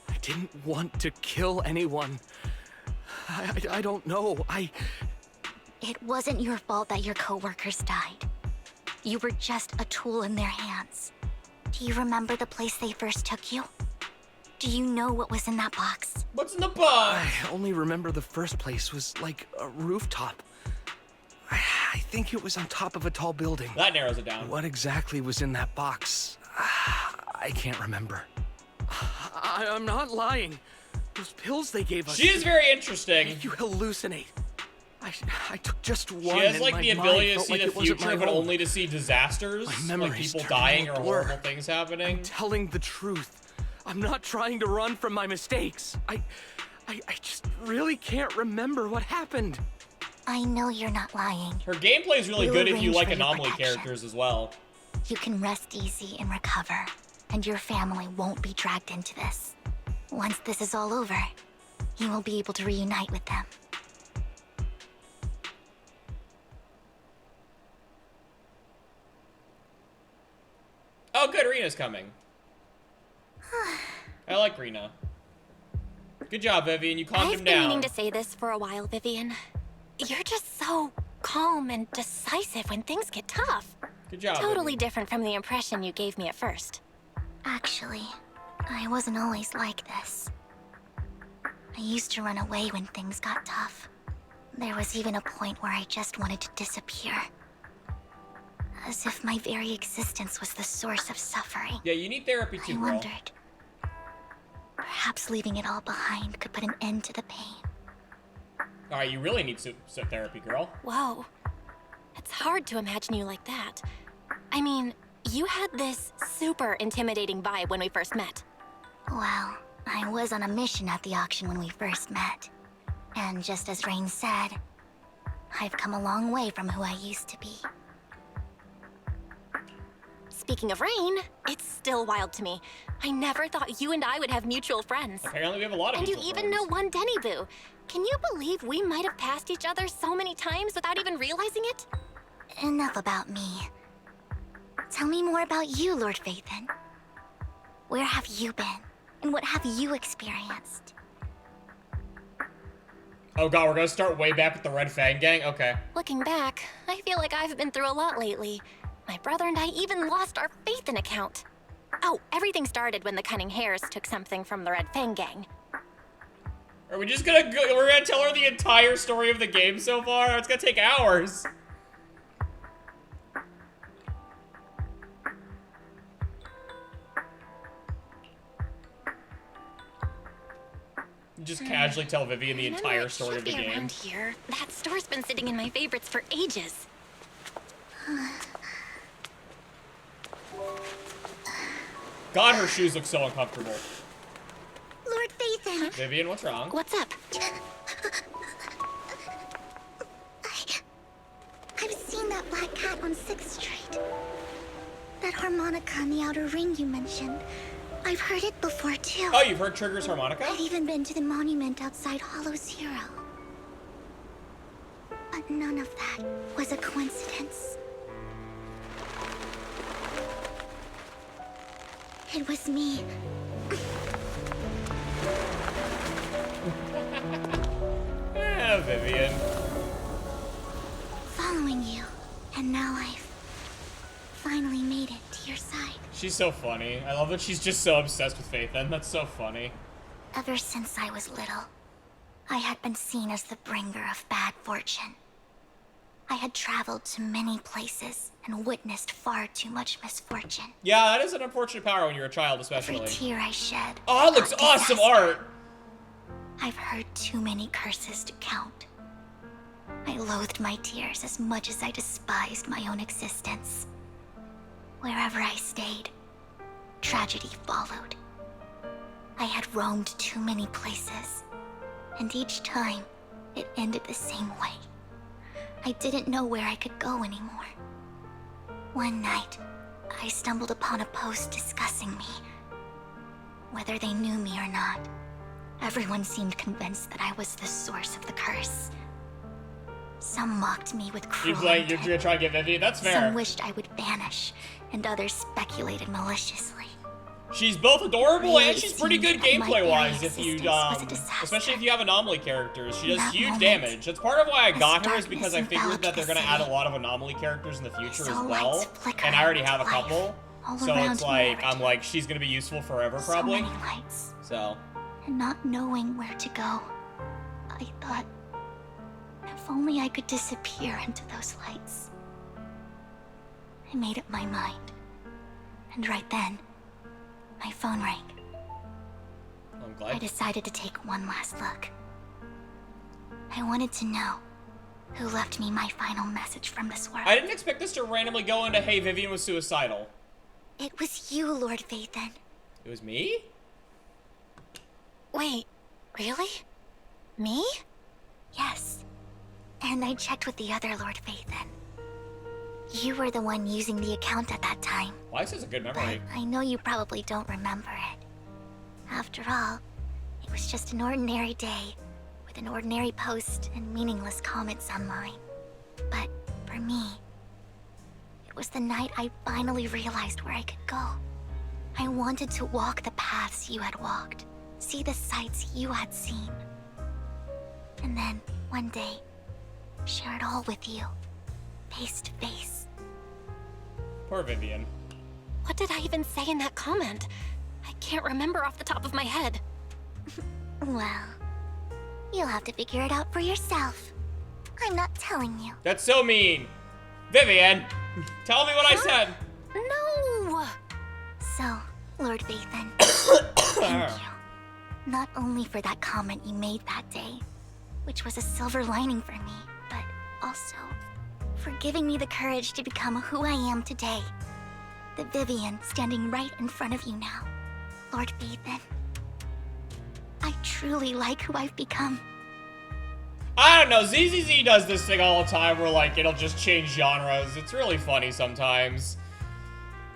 I didn't want to kill anyone. I don't know. It wasn't your fault that your coworkers died. You were just a tool in their hands. Do you remember the place they first took you? Do you know what was in that box? What's in the box? I only remember the first place was like a rooftop. I think it was on top of a tall building. That narrows it down. What exactly was in that box? I can't remember. I'm not lying. Those pills they gave us. She is very interesting. Make you hallucinate. I took just one. She has and like my the mind ability to felt see like the it wasn't future, my but home. only to see disasters, My like memories people turn dying into a or blur. horrible things happening. I'm telling the truth. I'm not trying to run from my mistakes. I just really can't remember what happened. I know you're not lying. Her gameplay is really We'll good if you arrange like for your anomaly protection. characters as well. You can rest easy and recover, and your family won't be dragged into this. Once this is all over, you will be able to reunite with them. Oh, good, Rena's coming. I like Rena. Good job, Vivian. You calmed I've him been down. meaning to say this for a while, Vivian. You're just so calm and decisive when things get tough. Good job. Totally Vivian. different from the impression you gave me at first. Actually, I wasn't always like this. I used to run away when things got tough. There was even a point where I just wanted to disappear. As if my very existence was the source of suffering. Yeah, you need therapy I too, girl. wondered. Perhaps leaving it all behind could put an end to the pain. Alright, you really need some therapy, girl. Whoa. It's hard to imagine you like that. I mean, you had this super intimidating vibe when we first met. Well, I was on a mission at the auction when we first met. And just as Rain said, I've come a long way from who I used to be. Speaking of Rain, it's still wild to me. I never thought you and I would have mutual friends. Apparently we have a lot of And you mutual even know friends. one Denny Boo. Can you believe we might have passed each other so many times without even realizing it? Enough about me. Tell me more about you, Lord Phaethon. Where have you been? And what have you experienced? Oh god, we're gonna start way back with the Red Fang Gang? Okay. Looking back, I feel like I've been through a lot lately. My brother and I even lost our Phaethon account. Oh, everything started when the Cunning Hares took something from the Red Fang Gang. Are we just gonna go, we're gonna tell her the entire story of the game so far? It's gonna take hours. Just casually tell Vivian the I know entire it story should of the be game. around here. That store's been sitting in my favorites for ages. God, her shoes look so uncomfortable. Lord Phaethon! Vivian, what's wrong? What's up? I've seen that black cat on 6th Street. That harmonica in the outer ring you mentioned. I've heard it before, too. Oh, you've heard Trigger's harmonica? I've even been to the monument outside Hollow Zero. But none of that was a coincidence. It was me. Yeah, Vivian. Following you. And now I've finally made it to your side. She's so funny. I love that she's just so obsessed with Phaethon. That's so funny. Ever since I was little, I had been seen as the bringer of bad fortune. I had traveled to many places and witnessed far too much misfortune. Yeah, that is an unfortunate power when you're a child, especially. Every tear I shed. Oh, that looks brought awesome disaster. art! I've heard too many curses to count. I loathed my tears as much as I despised my own existence. Wherever I stayed, tragedy followed. I had roamed too many places, and each time, it ended the same way. I didn't know where I could go anymore. One night, I stumbled upon a post discussing me. Whether they knew me or not, everyone seemed convinced that I was the source of the curse. Some mocked me with cruel You're gonna try to get Vivian? That's fair. Some wished I would vanish, and others speculated maliciously. She's both adorable Really and she's pretty seemed good that my very gameplay-wise if you, existence was a disaster. especially if you have anomaly characters. She does that huge moment, damage. That's part of why I as got her, is because I darkness figured that they're gonna enveloped add the a lot of anomaly characters in the future saw as well. lights flicker And I already have a into life couple. all So around it's me like, every I'm time. like, she's gonna be useful forever, So probably. many lights, So, and not knowing where to go, I thought, if only I could disappear into those lights. I made up my mind, and right then, my phone rang. I'm I glad. decided to take one last look. I wanted to know who left me my final message from this world. I didn't expect this to randomly go into, hey, Vivian was suicidal. It was you, Lord Vathan. It was me? Wait, really? Me? Yes. And I checked with the other Lord Vathan. You were the one using the account at that time. Why is this a good But memory? I know you probably don't remember it. After all, it was just an ordinary day, with an ordinary post and meaningless comments online. But for me, it was the night I finally realized where I could go. I wanted to walk the paths you had walked, see the sights you had seen. And then, one day, share it all with you, face to face. Poor Vivian. What did I even say in that comment? I can't remember off the top of my head. Well, you'll have to figure it out for yourself. I'm not telling you. That's so mean. Vivian, tell me what I said. No! So, Lord Vathan, thank you. Not only for that comment you made that day, which was a silver lining for me, but also for giving me the courage to become who I am today. The Vivian standing right in front of you now. Lord Vathan, I truly like who I've become. I don't know, ZZZ does this thing all the time where, like, it'll just change genres. It's really funny sometimes.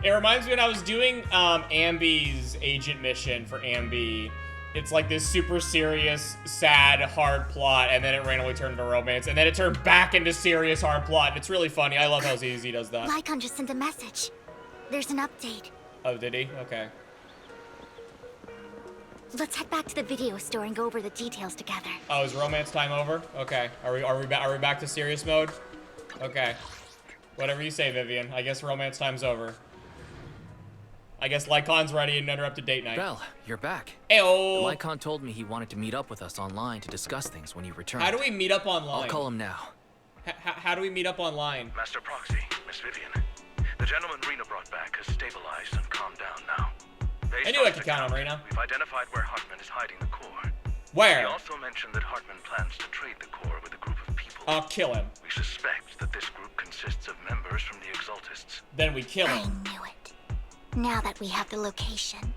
It reminds me when I was doing Ambi's agent mission for Ambi. It's like this super serious, sad, hard plot, and then it randomly turned into romance, and then it turned back into serious, hard plot, and it's really funny. I love how ZZZ does that. Lycon just sent a message. There's an update. Oh, did he? Okay. Let's head back to the video store and go over the details together. Oh, is romance time over? Okay. Are we back to serious mode? Okay. Whatever you say, Vivian. I guess romance time's over. I guess Lycon's ready and uninterrupted date night. Belle, you're back. Ayo! Lycon told me he wanted to meet up with us online to discuss things when you return. How do we meet up online? I'll call him now. How do we meet up online? Master Proxy, Miss Vivian. The gentleman Rena brought back has stabilized and calmed down now. Based I knew I on could his count on account, Rena. We've identified where Hartman is hiding the core. He Where? also mentioned that Hartman plans to trade the core with a group of people. I'll kill him. We suspect that this group consists of members from the Exaltists. Then we kill I him. knew it. Now that we have the location,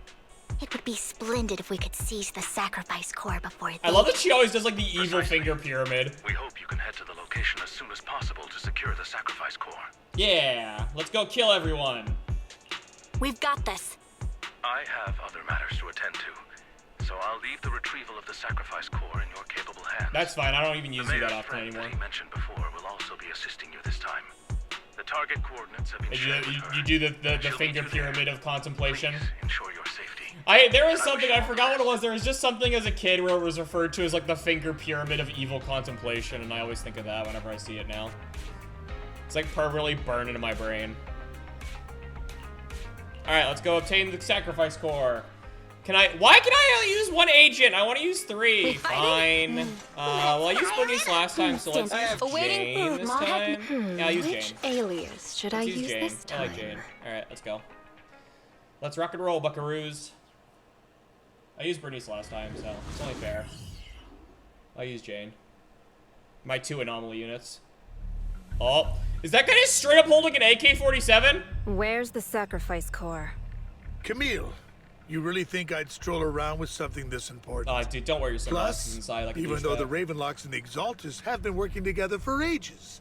it would be splendid if we could seize the sacrifice core before they... I love that she always does like the evil finger pyramid. We hope you can head to the location as soon as possible to secure the sacrifice core. Yeah, let's go kill everyone. We've got this. I have other matters to attend to, so I'll leave the retrieval of the sacrifice core in your capable hands. That's fine. I don't even The use you that mayor's often friend anymore. that he mentioned before will also be assisting you this time. The target coordinates have been shared with her. You do the She'll finger meet you there. pyramid of contemplation. Please ensure your safety. There was something, I forgot what it was. There was just something as a kid where it was referred to as like the finger pyramid of evil contemplation, and I always think of that whenever I see it now. It's like permanently burned into my brain. Alright, let's go obtain the sacrifice core. Why can I only use one agent? I want to use 3. Fine. Well, I used Bernice last time, so let's use Jane this time. Yeah, I'll use Jane. Which alias should I Let's use Jane. this time? I like Jane. Alright, let's go. Let's rock and roll, buckaroos. I used Bernice last time, so it's only fair. I'll use Jane. My 2 anomaly units. Oh, is that guy just straight up holding an AK-47? Where's the sacrifice core? Camille, you really think I'd stroll around with something this important? Dude, don't wear your sunglasses Plus, inside like a even though the douchebag. Ravenlocks and the Exaltists have been working together for ages,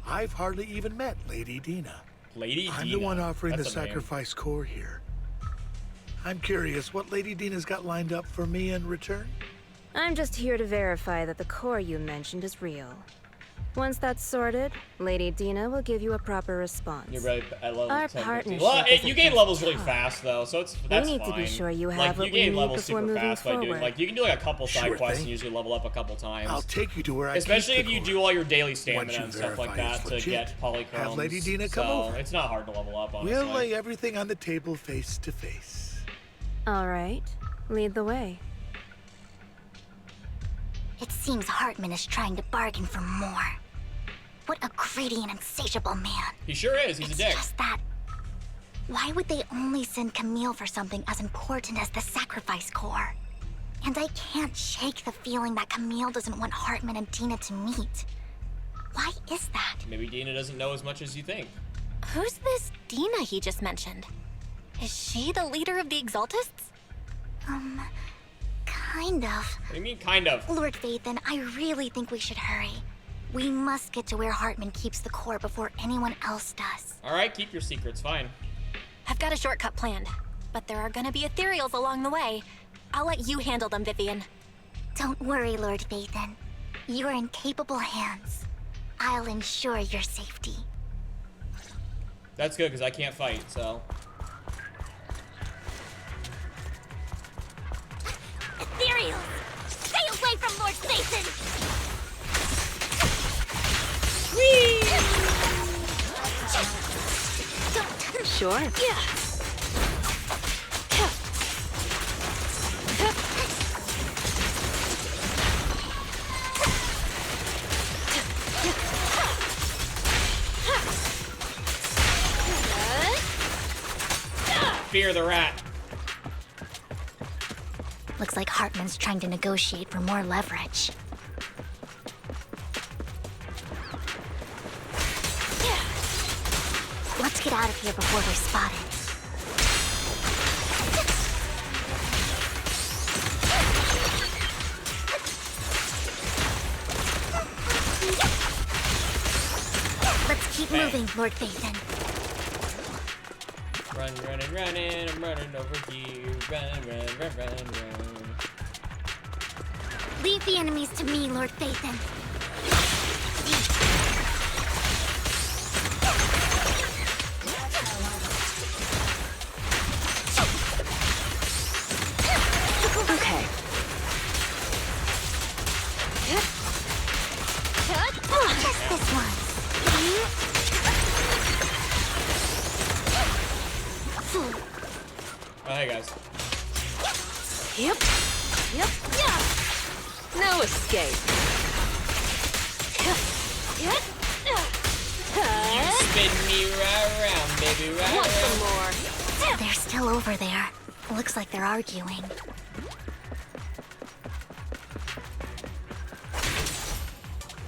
I've hardly even met Lady Dina. Lady I'm Dina. the one offering the That's a name. sacrifice core here. I'm curious what Lady Dina's got lined up for me in return? I'm just here to verify that the core you mentioned is real. Once that's sorted, Lady Dina will give you a proper response. You're right at level Our 10, partnership 15. Well, isn't you gain just levels really talk. fast though, so that's We need fine. to be sure you have like, what you we gain need levels before super moving fast by doing forward. like you can do like a couple side Sure quests thing. and usually level up a couple times. I'll take you to where I Especially keep if the you core. do all your daily Once stamina you and stuff like verify that it's to legit, get polychromes. have Lady Dina come so over. it's not hard to level up, honestly. We'll lay everything on the table face to face. All right, lead the way. It seems Hartman is trying to bargain for more. What a greedy and insatiable man. He sure is. He's It's a dick. just that. Why would they only send Camille for something as important as the sacrifice core? And I can't shake the feeling that Camille doesn't want Hartman and Dina to meet. Why is that? Maybe Dina doesn't know as much as you think. Who's this Dina he just mentioned? Is she the leader of the Exaltists? Kind of. What do you mean, kind of? Lord Vathan, I really think we should hurry. We must get to where Hartman keeps the core before anyone else does. All right, keep your secrets. Fine. I've got a shortcut planned, but there are gonna be ethereals along the way. I'll let you handle them, Vivian. Don't worry, Lord Vathan. You're in capable hands. I'll ensure your safety. That's good because I can't fight. So. Ethereal! Stay away from Lord Vathan! Sure. Yeah. Fear the rat. Looks like Hartman's trying to negotiate for more leverage. Let's get out of here before we're spotted. Let's keep moving, Lord Vathan. Run, running, running. I'm running over here. Run. Leave the enemies to me, Lord Vathan. Okay. Just this one. Oh, hey guys. Yep. Yeah. No escape. You spin me right around, baby, right Want around. some more? They're still over there. Looks like they're arguing.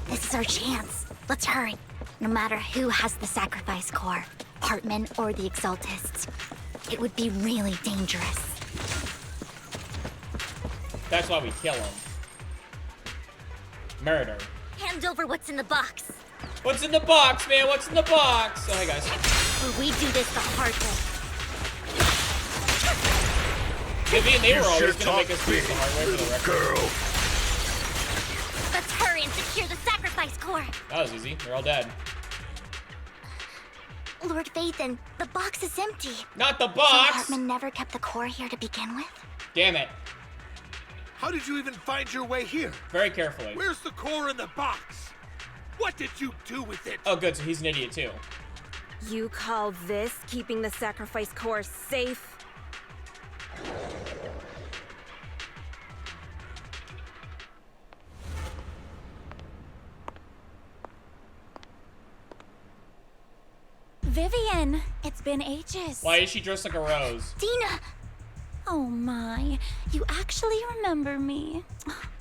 This is our chance. Let's hurry. No matter who has the sacrifice core, Hartman or the Exaltists, it would be really dangerous. That's why we kill him. Murder. Hand over what's in the box. What's in the box, man? What's in the box? Oh, hey guys. Or we do this the hard way. Vivian, they were You always sure gonna make talk us do it the hard way for the record. Girl. Let's hurry and secure the sacrifice core. That was easy. They're all dead. Lord Vathan, the box is empty. Not the So box! Hartman never kept the core here to begin with? Damn it. How did you even find your way here? Very carefully. Where's the core in the box? What did you do with it? Oh, good. So he's an idiot too. You call this keeping the sacrifice core safe? Vivian, it's been ages. Why is she dressed like a rose? Dina! Oh my, you actually remember me.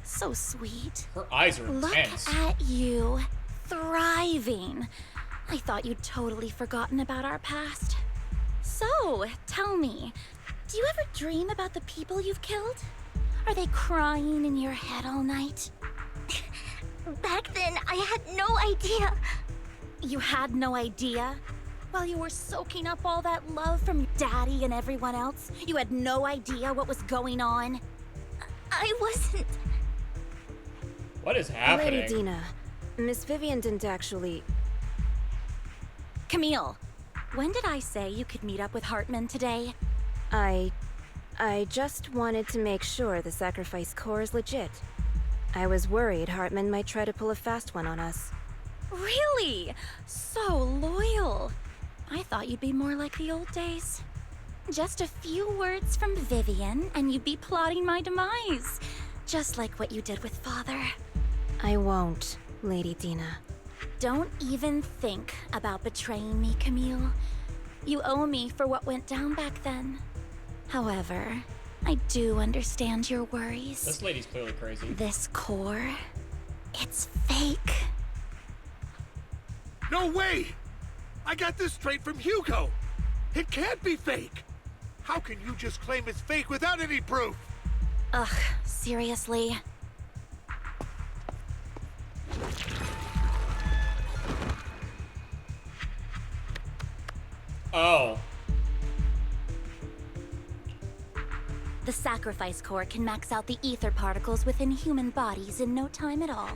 So sweet. Her eyes are Look intense. at you, thriving. I thought you'd totally forgotten about our past. So, tell me, do you ever dream about the people you've killed? Are they crying in your head all night? Back then, I had no idea. You had no idea? While you were soaking up all that love from Daddy and everyone else, you had no idea what was going on. I wasn't... What is happening? Lady Dina, Miss Vivian didn't actually... Camille, when did I say you could meet up with Hartman today? I just wanted to make sure the sacrifice core is legit. I was worried Hartman might try to pull a fast one on us. Really? So loyal. I thought you'd be more like the old days. Just a few words from Vivian, and you'd be plotting my demise. Just like what you did with Father. I won't, Lady Dina. Don't even think about betraying me, Camille. You owe me for what went down back then. However, I do understand your worries. This lady's clearly crazy. This core, it's fake. No way! I got this straight from Hugo! It can't be fake! How can you just claim it's fake without any proof? Ugh, seriously? Oh. The sacrifice core can max out the ether particles within human bodies in no time at all.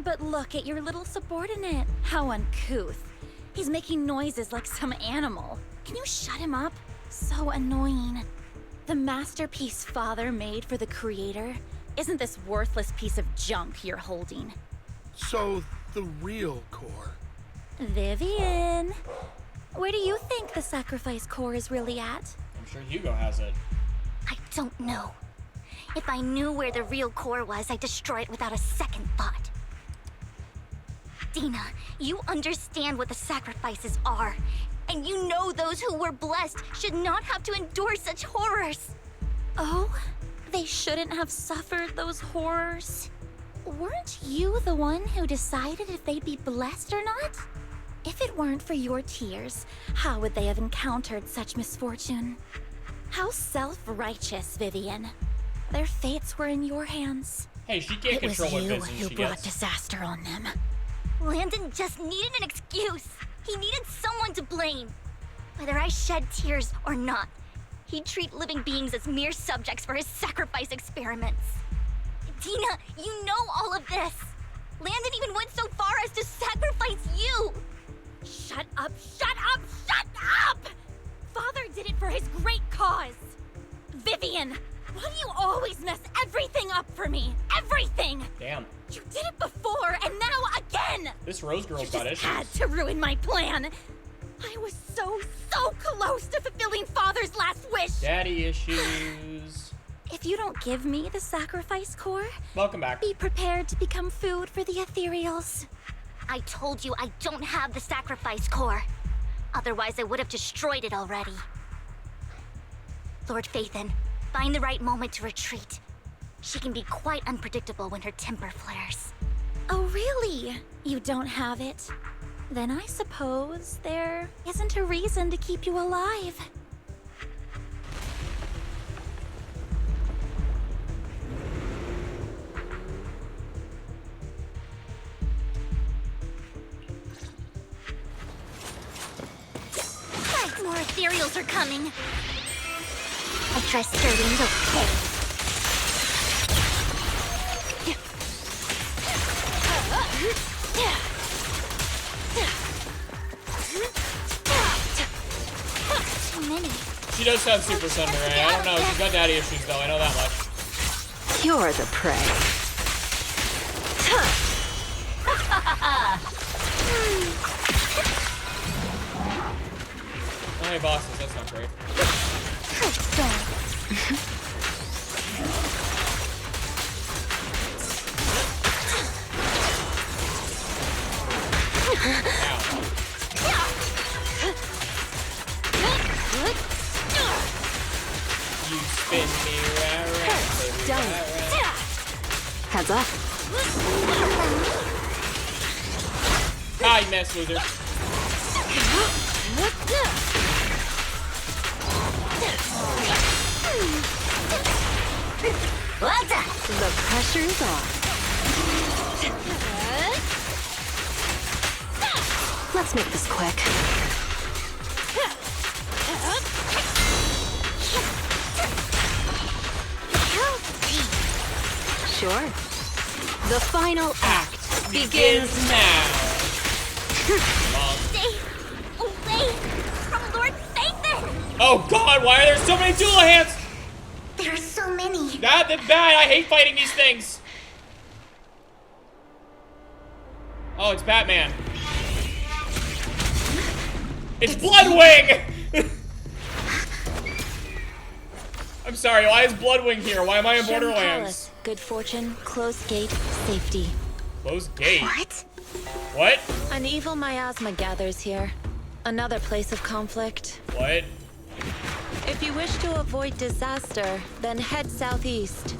But look at your little subordinate. How uncouth. He's making noises like some animal. Can you shut him up? So annoying. The masterpiece Father made for the Creator isn't this worthless piece of junk you're holding. So, the real core. Vivian, where do you think the sacrifice core is really at? I'm sure Hugo has it. I don't know. If I knew where the real core was, I'd destroy it without a second thought. Dina, you understand what the sacrifices are. And you know those who were blessed should not have to endure such horrors. Oh? They shouldn't have suffered those horrors? Weren't you the one who decided if they'd be blessed or not? If it weren't for your tears, how would they have encountered such misfortune? How self-righteous, Vivian. Their fates were in your hands. Hey, she can't control what It was business you she who brought gets. disaster on them. Landon just needed an excuse. He needed someone to blame. Whether I shed tears or not, he'd treat living beings as mere subjects for his sacrifice experiments. Dina, you know all of this. Landon even went so far as to sacrifice you. Shut up, shut up, shut up! Father did it for his great cause. Vivian, why do you always mess everything up for me? Everything! Damn. You did it before, and now again! This Rose girl's You got just issues. had to ruin my plan. I was so close to fulfilling Father's last wish. Daddy issues. If you don't give me the sacrifice core, Welcome back. be prepared to become food for the ethereals. I told you I don't have the sacrifice core. Otherwise, I would have destroyed it already. Lord Phaethon, find the right moment to retreat. She can be quite unpredictable when her temper flares. Oh, really? You don't have it? Then I suppose there isn't a reason to keep you alive. More ethereals are coming. I trust Sterling's okay. Too many. She does sound super Sunray. I don't know. She's got daddy issues, though. I know that much. You're the prey. Oh, hey, bosses. That's not great. You spin me round, baby, Done. round. Heads up. Ah, you missed, loser. The pressure's on. Let's make this quick. Sure. The final act begins now. Stay away from Lord Phaethon! Oh god, why are there so many Doolahans? There are so many. That's bad. I hate fighting these things. Oh, it's Batman. It's Bloodwing! I'm sorry, why is Bloodwing here? Why am I in Borderlands? Good fortune, closed gate, safety. Closed gate? What? What? An evil miasma gathers here. Another place of conflict. What? If you wish to avoid disaster, then head southeast.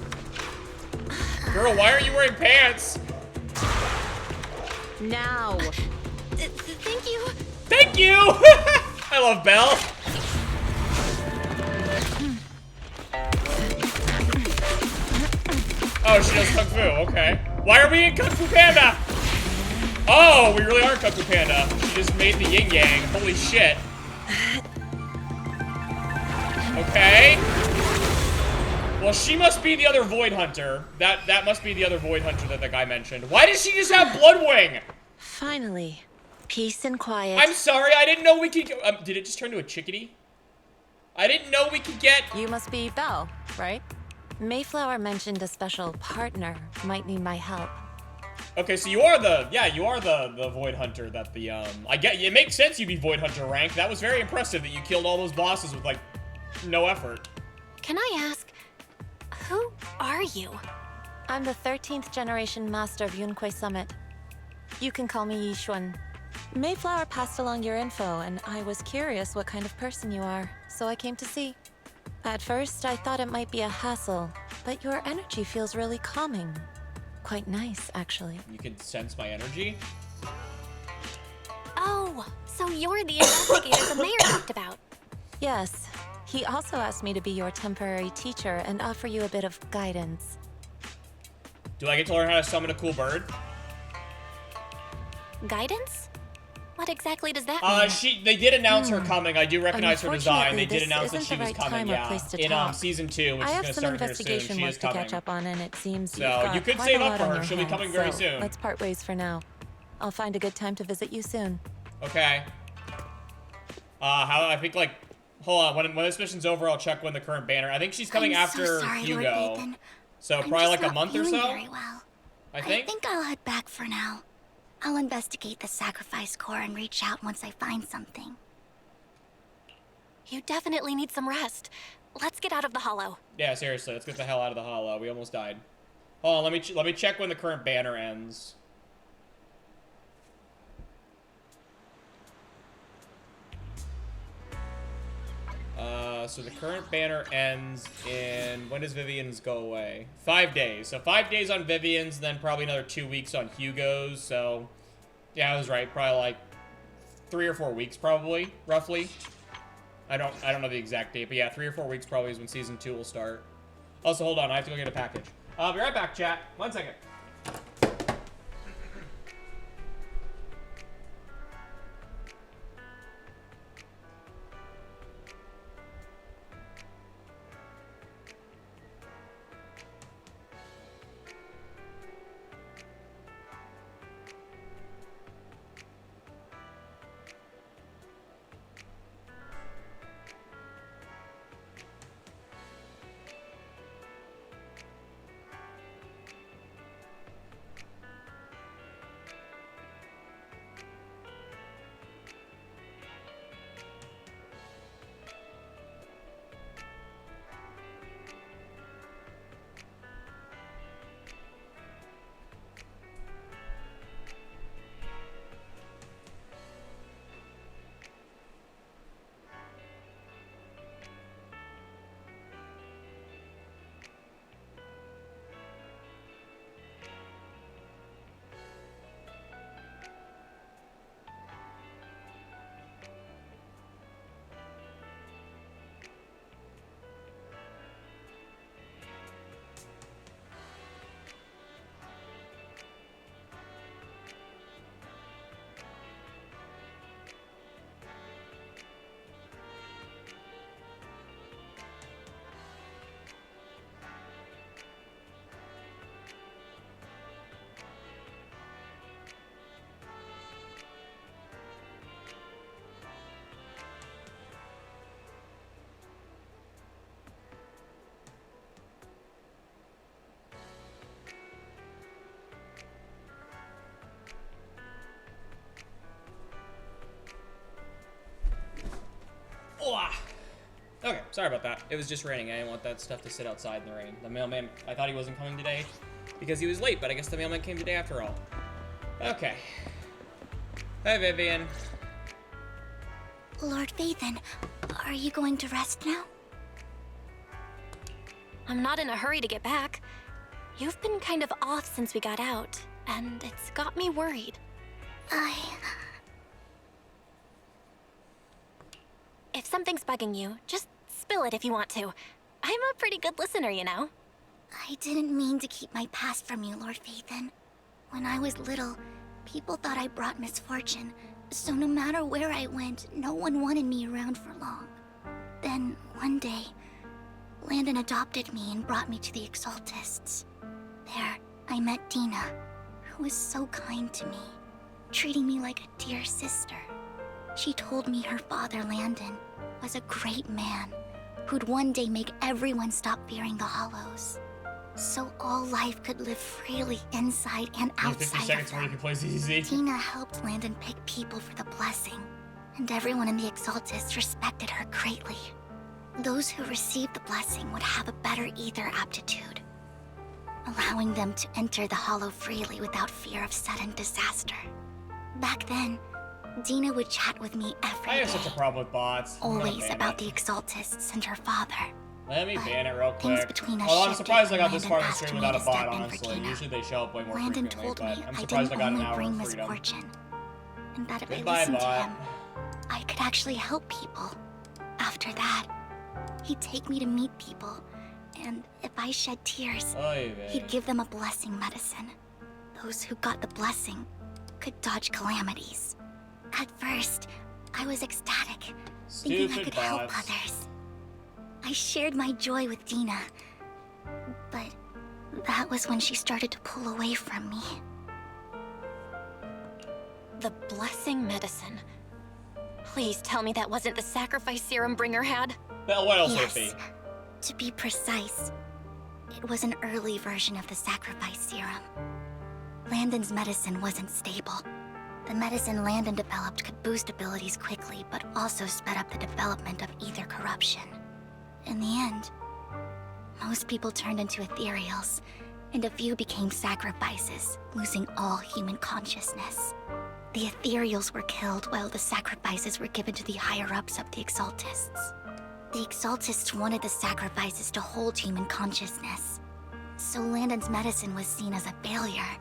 Girl, why are you wearing pants? Now. Thank you. Thank you! I love Belle. Oh, she does Kung Fu, okay. Why are we in Kung Fu Panda? Oh, we really are Kung Fu Panda. She just made the yin yang. Holy shit. Okay. Well, she must be the other Void Hunter. That must be the other Void Hunter that the guy mentioned. Why does she just have Bloodwing? Finally, peace and quiet. I'm sorry, I didn't know we could did it just turn to a chickadee? I didn't know we could get... You must be Belle, right? Mayflower mentioned a special partner might need my help. Okay, so you are the Void Hunter that the, I get, it makes sense you'd be Void Hunter rank. That was very impressive that you killed all those bosses with, like, no effort. Can I ask, who are you? I'm the 13th generation master of Yunque Summit. You can call me Yixuan. Mayflower passed along your info, and I was curious what kind of person you are, so I came to see. At first, I thought it might be a hassle, but your energy feels really calming. Quite nice, actually. You can sense my energy? Oh, so you're the investigator the mayor talked about. Yes. He also asked me to be your temporary teacher and offer you a bit of guidance. Do I get to learn how to summon a cool bird? Guidance? What exactly does that mean? They did announce her coming. I do recognize her design. They did this announce that isn't she the was right coming, time or yeah. place to In talk. season 2, which I is have gonna some start here soon. investigation She work is to coming. catch up on, and it seems So, you've got you could quite save a up lot for on her. your She'll be hands, coming very so soon. Let's part ways for now. I'll find a good time to visit you soon. Okay. I think, like, hold on. When this mission's over, I'll check when the current banner. I think she's coming I'm so after sorry, Hugo. Lord Phaethon. So I'm probably just like a not month or feeling so. very well. I think. I'll head back for now. I'll investigate the sacrifice core and reach out once I find something. You definitely need some rest. Let's get out of the hollow. Yeah, seriously, let's get the hell out of the hollow. We almost died. Hold on, let me check when the current banner ends. So the current banner ends in... When does Vivian's go away? 5 days. So 5 days on Vivian's, then probably another 2 weeks on Hugo's. So, yeah, I was right. Probably like 3 or 4 weeks, probably, roughly. I don't know the exact date, but yeah, 3 or 4 weeks probably is when Season 2 will start. Also, hold on, I have to go get a package. I'll be right back, chat. 1 second. Sorry about that. It was just raining. I didn't want that stuff to sit outside in the rain. The mailman, I thought he wasn't coming today because he was late, but I guess the mailman came today after all. Okay. Hey, Vivian. Lord Vathan, are you going to rest now? I'm not in a hurry to get back. You've been kind of off since we got out, and it's got me worried. If something's bugging you, just spill it if you want to. I'm a pretty good listener, you know. I didn't mean to keep my past from you, Lord Vathan. When I was little, people thought I brought misfortune, so no matter where I went, no one wanted me around for long. Then, one day, Landon adopted me and brought me to the Exaltists. There, I met Dina, who was so kind to me, treating me like a dear sister. She told me her father, Landon, was a great man who'd one day make everyone stop fearing the Hollows, so all life could live freely inside and outside of them. Dina helped Landon pick people for the blessing, and everyone in the Exaltists respected her greatly. Those who received the blessing would have a better ether aptitude, allowing them to enter the Hollow freely without fear of sudden disaster. Back then, Dina would chat with me every day. I have such a problem with bots. Always about the Exaltists and her father. Let me ban it real quick. Things between us I'm surprised I got shifted this far in when the stream Landon without a asked bot, me to step in for honestly. Dina. Usually they show up way more Landon frequently, told me but I'm I surprised I didn't got an only hour bring of freedom. misfortune, and that if I Goodbye, listened to bot. him, I could actually help people. After that, he'd take me to meet people, and if I shed tears, he'd give them a blessing medicine. Those who got the blessing could dodge calamities. At first, I was ecstatic, thinking I could help others. I shared my joy with Dina, but that was when she started to pull away from me. The blessing medicine. Please tell me that wasn't the sacrifice serum Bringer had. Well, what else would Yes. it be? To be precise, it was an early version of the sacrifice serum. Landon's medicine wasn't stable. The medicine Landon developed could boost abilities quickly, but also sped up the development of ether corruption. In the end, most people turned into ethereals, and a few became sacrifices, losing all human consciousness. The ethereals were killed while the sacrifices were given to the higher-ups of the Exaltists. The Exaltists wanted the sacrifices to hold human consciousness, so Landon's medicine was seen as a failure,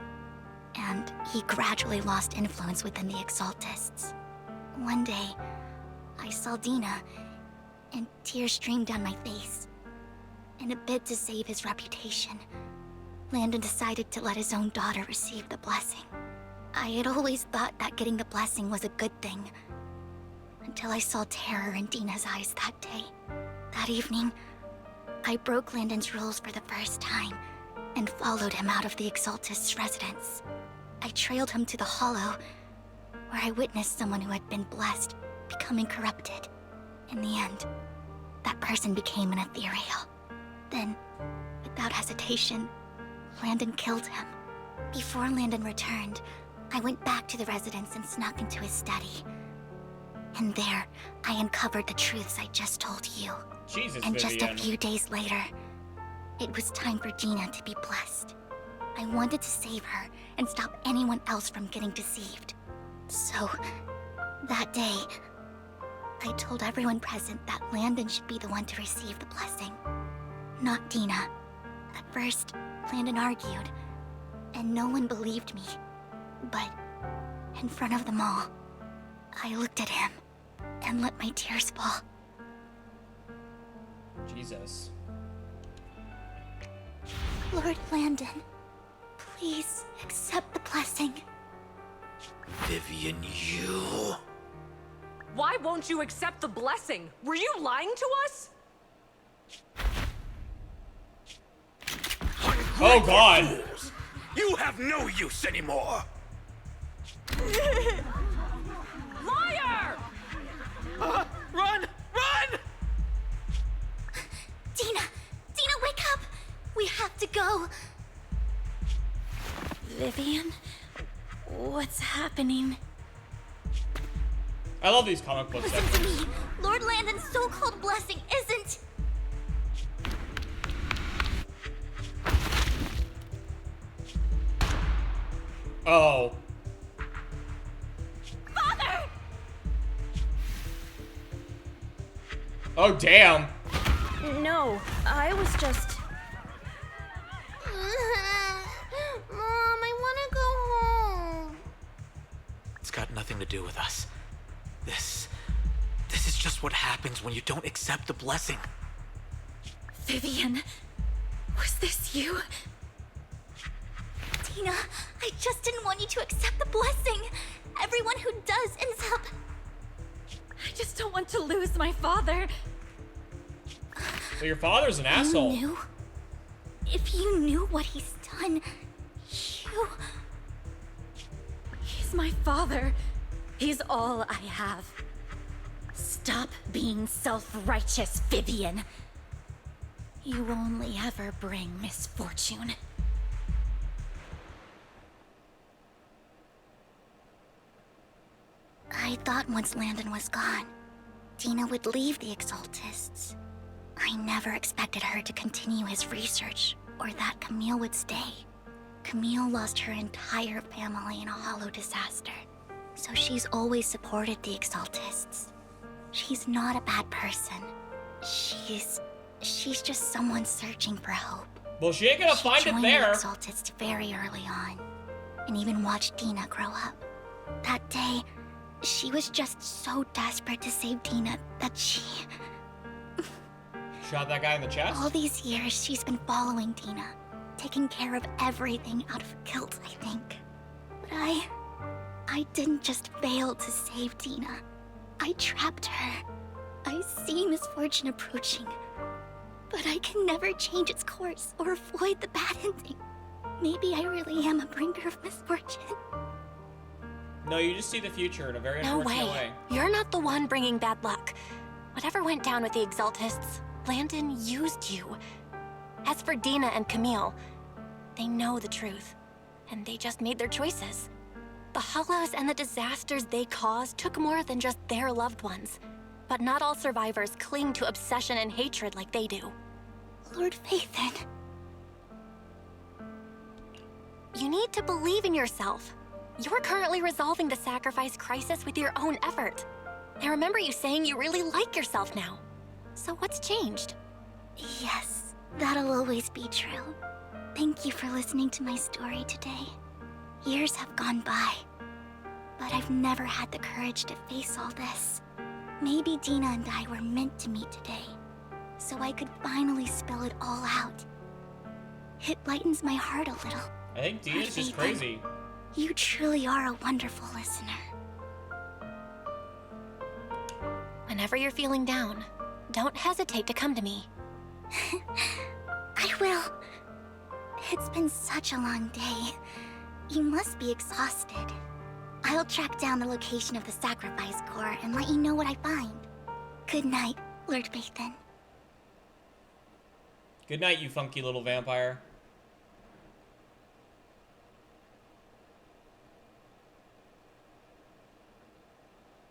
and he gradually lost influence within the Exaltists. One day, I saw Dina, and tears streamed down my face. In a bid to save his reputation, Landon decided to let his own daughter receive the blessing. I had always thought that getting the blessing was a good thing, until I saw terror in Dina's eyes that day. That evening, I broke Landon's rules for the first time, and followed him out of the Exaltist's residence. I trailed him to the Hollow, where I witnessed someone who had been blessed becoming corrupted. In the end, that person became an ethereal. Then, without hesitation, Landon killed him. Before Landon returned, I went back to the residence and snuck into his study. And there, I uncovered the truths I just told you. Jesus, and just a Vivian. few days later, it was time for Dina to be blessed. I wanted to save her and stop anyone else from getting deceived. So, that day, I told everyone present that Landon should be the one to receive the blessing, not Dina. At first, Landon argued, and no one believed me. But, in front of them all, I looked at him and let my tears fall. Jesus. Lord Landon, please accept the blessing. Vivian, you... Why won't you accept the blessing? Were you lying to us? Oh God! Fools. You have no use anymore! Liar! Run! Run! Dina! Dina, wake up! We have to go! Vivian? What's happening? I love these comic book Listen to sections. me. Lord Landon's so-called blessing isn't... Oh. Father! Oh, damn. No, I was just... Mom, I want to go home. It's got nothing to do with us. This is just what happens when you don't accept the blessing. Vivian, was this you? Tina, I just didn't want you to accept the blessing. Everyone who does ends up... I just don't want to lose my father. Well, your father's an asshole. You knew? If you knew what he's done, you... He's my father. He's all I have. Stop being self-righteous, Vivian. You only ever bring misfortune. I thought once Landon was gone, Tina would leave the Exaltists. I never expected her to continue his research, or that Camille would stay. Camille lost her entire family in a hollow disaster, so she's always supported the Exaltists. She's not a bad person. She's just someone searching for hope. Well, she ain't gonna find it there. She joined the Exaltists very early on, and even watched Dina grow up. That day, she was just so desperate to save Dina that she... Shot that guy in the chest? All these years, she's been following Dina, taking care of everything out of guilt, I think. But I didn't just fail to save Dina. I trapped her. I see misfortune approaching, but I can never change its course or avoid the bad ending. Maybe I really am a bringer of misfortune. No, you just see the future in a very No unfortunate way. way. You're not the one bringing bad luck. Whatever went down with the Exaltists, Landon used you. As for Dina and Camille, they know the truth, and they just made their choices. The Hollows and the disasters they caused took more than just their loved ones. But not all survivors cling to obsession and hatred like they do. Lord Phaethon. You need to believe in yourself. You're currently resolving the sacrifice crisis with your own effort. I remember you saying you really like yourself now. So what's changed? Yes, that'll always be true. Thank you for listening to my story today. Years have gone by, but I've never had the courage to face all this. Maybe Dina and I were meant to meet today, so I could finally spill it all out. It lightens my heart a little. I think Dina's just crazy. You truly are a wonderful listener. Whenever you're feeling down, don't hesitate to come to me. I will. It's been such a long day. You must be exhausted. I'll track down the location of the sacrifice core and let you know what I find. Good night, Lord Phaethon. Good night, you funky little vampire.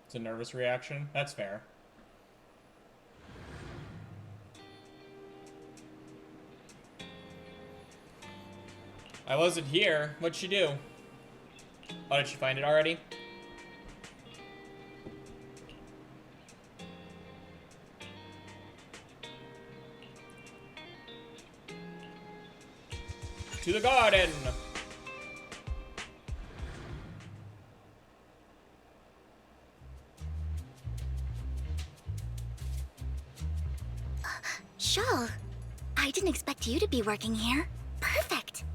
It's a nervous reaction. That's fair. I wasn't here. What'd she do? Oh, did she find it already? To the garden! Shawl, I didn't expect you to be working here. Perfect.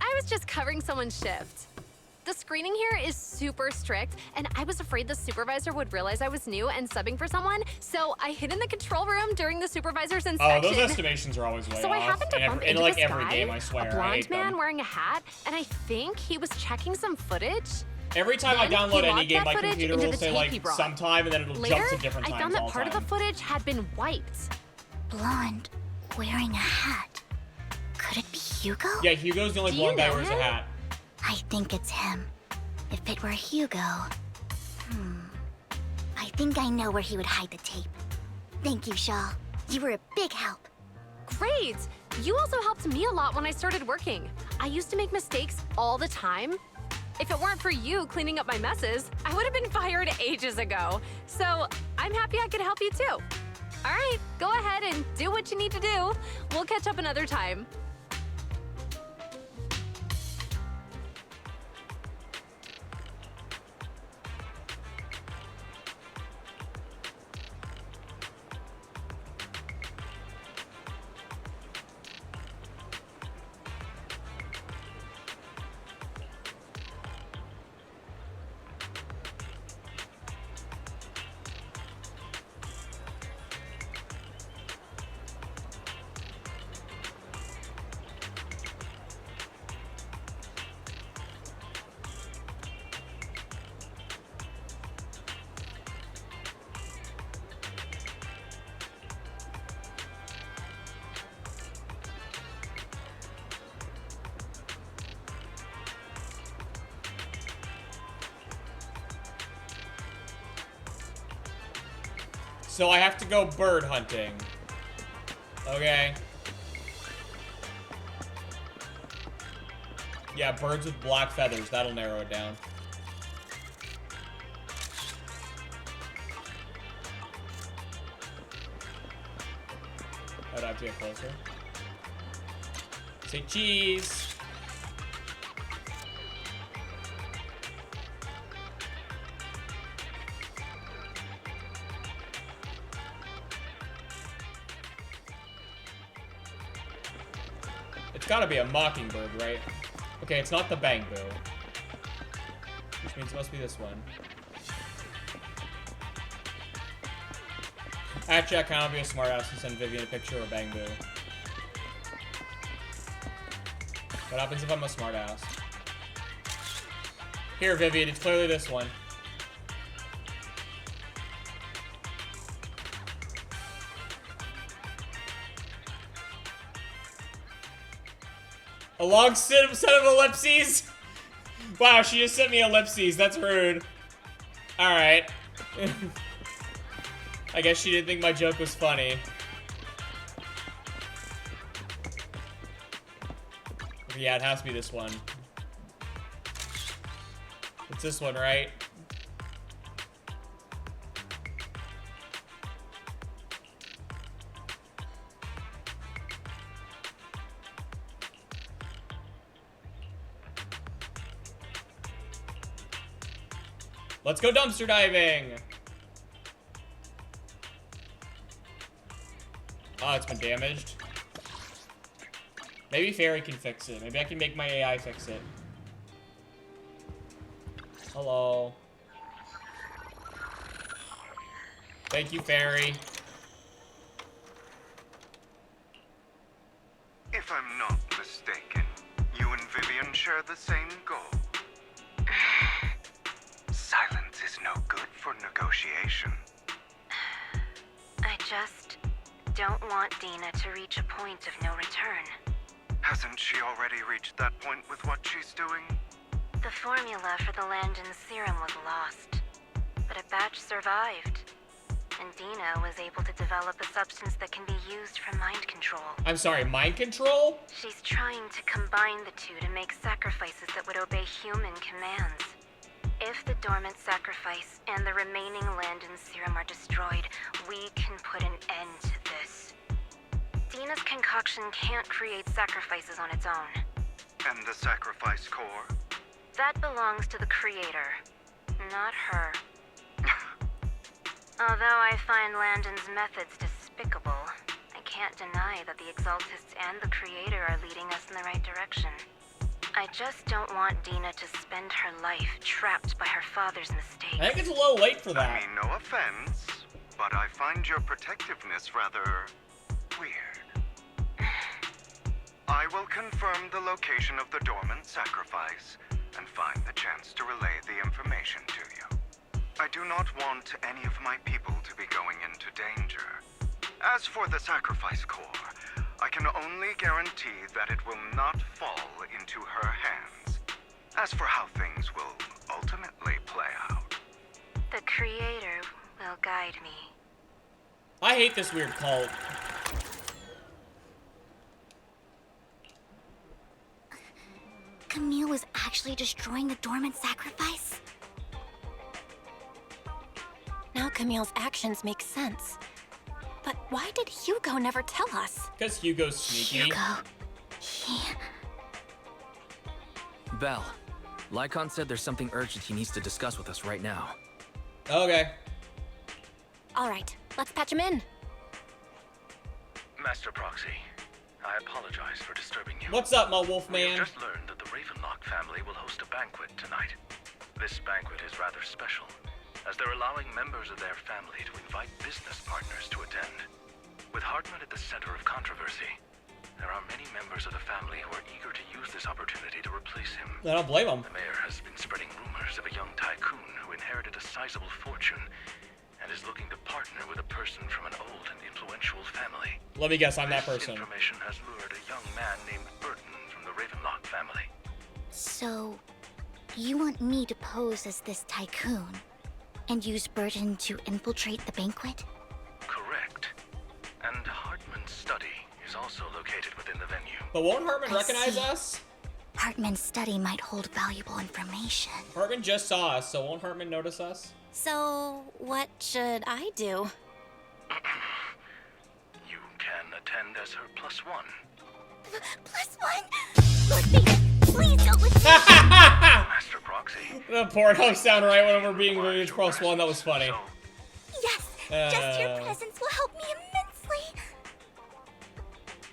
I was just covering someone's shift. The screening here is super strict, and I was afraid the supervisor would realize I was new and subbing for someone, so I hid in the control room during the supervisor's inspection. Oh, those estimations are always way So off. I happened to bump in into like this every guy, game, I swear. a I blonde hate man them. wearing a hat, and I think he was checking some footage. Every time I Then download he any logged game, that my footage computer into will the say tape like he brought. sometime, and then it'll Later, jump to different I times found that all part the of time. the footage had been wiped. Blonde, wearing a hat. Could it be Hugo? Yeah, Hugo's the only Do blonde you guy know who wears a him? hat. I think it's him. If it were Hugo... I think I know where he would hide the tape. Thank you, Shaw. You were a big help. Great! You also helped me a lot when I started working. I used to make mistakes all the time. If it weren't for you cleaning up my messes, I would have been fired ages ago. So I'm happy I could help you too. All right, go ahead and do what you need to do. We'll catch up another time. So I have to go bird hunting. Okay. Yeah, birds with black feathers. That'll narrow it down. I'd have to get closer. Say cheese. It's gotta be a mockingbird, right? Okay, it's not the bangbu. Which means it must be this one. Actually, I can't be a smartass and send Vivian a picture of a bangbu. What happens if I'm a smartass? Here, Vivian, it's clearly this one. A long set of ellipses? Wow, she just sent me ellipses. That's rude. Alright. I guess she didn't think my joke was funny. Yeah, it has to be this one. It's this one, right? Let's go dumpster diving! Oh, it's been damaged. Maybe Fairy can fix it. Maybe I can make my AI fix it. Hello. Thank you, Fairy. If I'm not mistaken, you and Vivian share the same goal. Silence is no good for negotiation. I just don't want Dina to reach a point of no return. Hasn't she already reached that point with what she's doing? The formula for the Landon serum was lost, but a batch survived. And Dina was able to develop a substance that can be used for mind control. I'm sorry, mind control? She's trying to combine the two to make sacrifices that would obey human commands. If the dormant sacrifice and the remaining Landon serum are destroyed, we can put an end to this. Dina's concoction can't create sacrifices on its own. And the sacrifice core? That belongs to the creator, not her. Although I find Landon's methods despicable, I can't deny that the Exaltists and the creator are leading us in the right direction. I just don't want Dina to spend her life trapped by her father's mistakes. I think it's a little late for that. I mean, no offense, but I find your protectiveness rather weird. I will confirm the location of the dormant sacrifice and find the chance to relay the information to you. I do not want any of my people to be going into danger. As for the sacrifice core, I can only guarantee that it will not fall into her hands. As for how things will ultimately play out, The creator will hate this weird cult. Camille was actually destroying the dormant sacrifice? Now Camille's actions make sense. But why did Hugo never tell us? Because Hugo's sneaky. Belle, Lycon said there's something urgent he needs to discuss with us right now. Okay. All right, let's patch him in. Master Proxy, I apologize for disturbing you. What's up, my wolf man? We've just learned that the Ravenlock family will host a banquet tonight. This banquet is rather special, as they're allowing members of their family to invite business partners to attend. With Hartman at the center of controversy, there are many members of the family who are eager to use this opportunity to replace him. I don't blame him. The mayor has been spreading rumors of a young tycoon who inherited a sizable fortune and is looking to partner with a person from an old and influential family. Let me guess, I'm that This person. information has lured a young man named Burton from the Ravenlock family. So, you want me to pose as this tycoon and use Burton to infiltrate the banquet? Correct. And Hartman's study is also located within the venue. But won't Hartman I recognize see. us? Hartman's study might hold valuable information. Hartman just saw us, so won't Hartman notice us? So, what should I do? You can attend as her +1. +1? Look, Phoenix, please go with me. Master Proxy. The porno sound right when we're being Vivian's +1. That was funny. Yes, just your presence will help me immensely.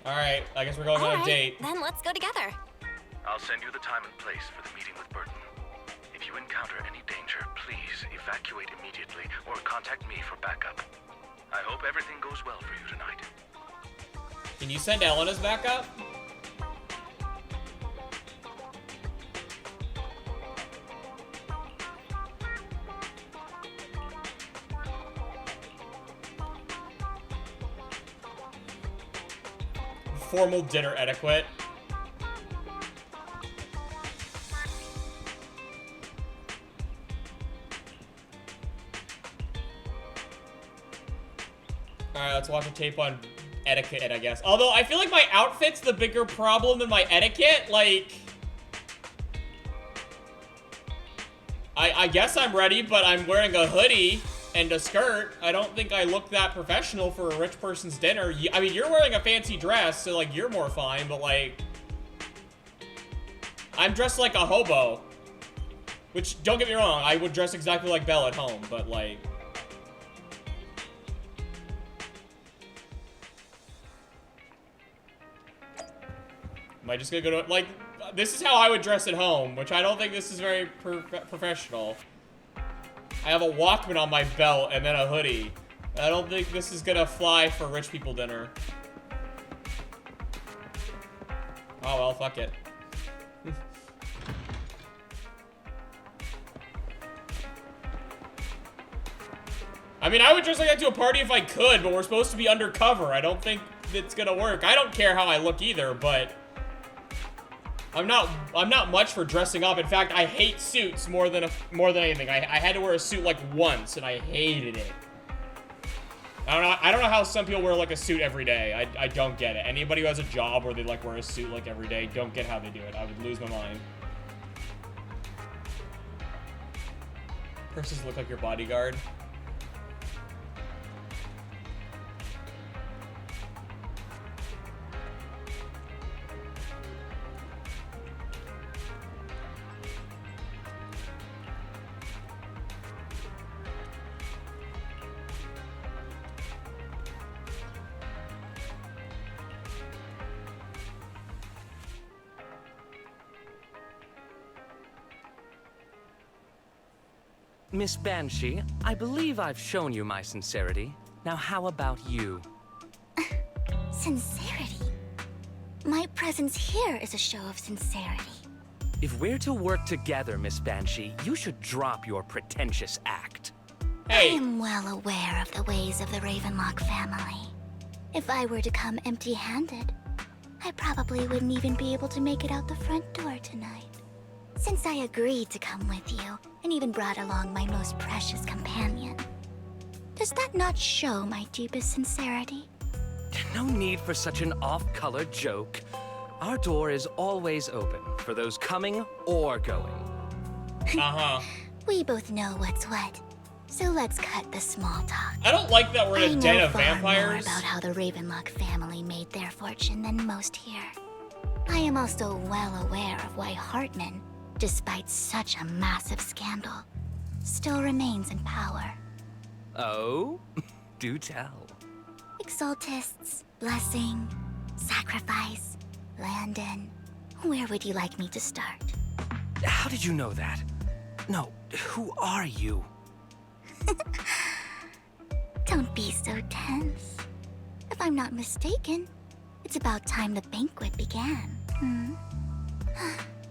Alright, I guess we're going All on a right, date. then let's go together. I'll send you the time and place for the meeting with Burton. If you encounter any danger, please evacuate immediately or contact me for backup. I hope everything goes well for you tonight. Can you send Ellen as backup? Formal dinner etiquette. Alright, let's watch a tape on etiquette, I guess. Although, I feel like my outfit's the bigger problem than my etiquette. Like, I guess I'm ready, but I'm wearing a hoodie and a skirt. I don't think I look that professional for a rich person's dinner. I mean, you're wearing a fancy dress, so, like, you're more fine, but, like, I'm dressed like a hobo. Which, don't get me wrong, I would dress exactly like Belle at home, but, like... Am I just gonna go to, like, this is how I would dress at home, which I don't think this is very professional. I have a Walkman on my belt and then a hoodie. I don't think this is gonna fly for rich people dinner. Oh well, fuck it. I mean, I would dress like that to a party if I could, but we're supposed to be undercover. I don't think it's gonna work. I don't care how I look either, but I'm not much for dressing up. In fact, I hate suits more than anything. I had to wear a suit like once, and I hated it. I don't know how some people wear like a suit every day. I don't get it. Anybody who has a job where they like wear a suit like every day, don't get how they do it. I would lose my mind. Purses look like your bodyguard. Miss Banshee, I believe I've shown you my sincerity. Now how about you? Sincerity? My presence here is a show of sincerity. If we're to work together, Miss Banshee, you should drop your pretentious act. I am well aware of the ways of the Ravenlock family. If I were to come empty-handed, I probably wouldn't even be able to make it out the front door tonight. Since I agreed to come with you, and even brought along my most precious companion, Does that not show my deepest sincerity? No need for such an off-color joke. Our door is always open for those coming or going. Uh-huh. We both know what's what. So let's cut the small talk. I don't like that we're in a den of I know far more vampires. about how the Ravenlock family made their fortune than most here. I am also well aware of why Hartman, despite such a massive scandal, still remains in power. Oh? Do tell. Exaltists, blessing, sacrifice, Landon. Where would you like me to start? How did you know that? No, who are you? Don't be so tense. If I'm not mistaken, it's about time the banquet began.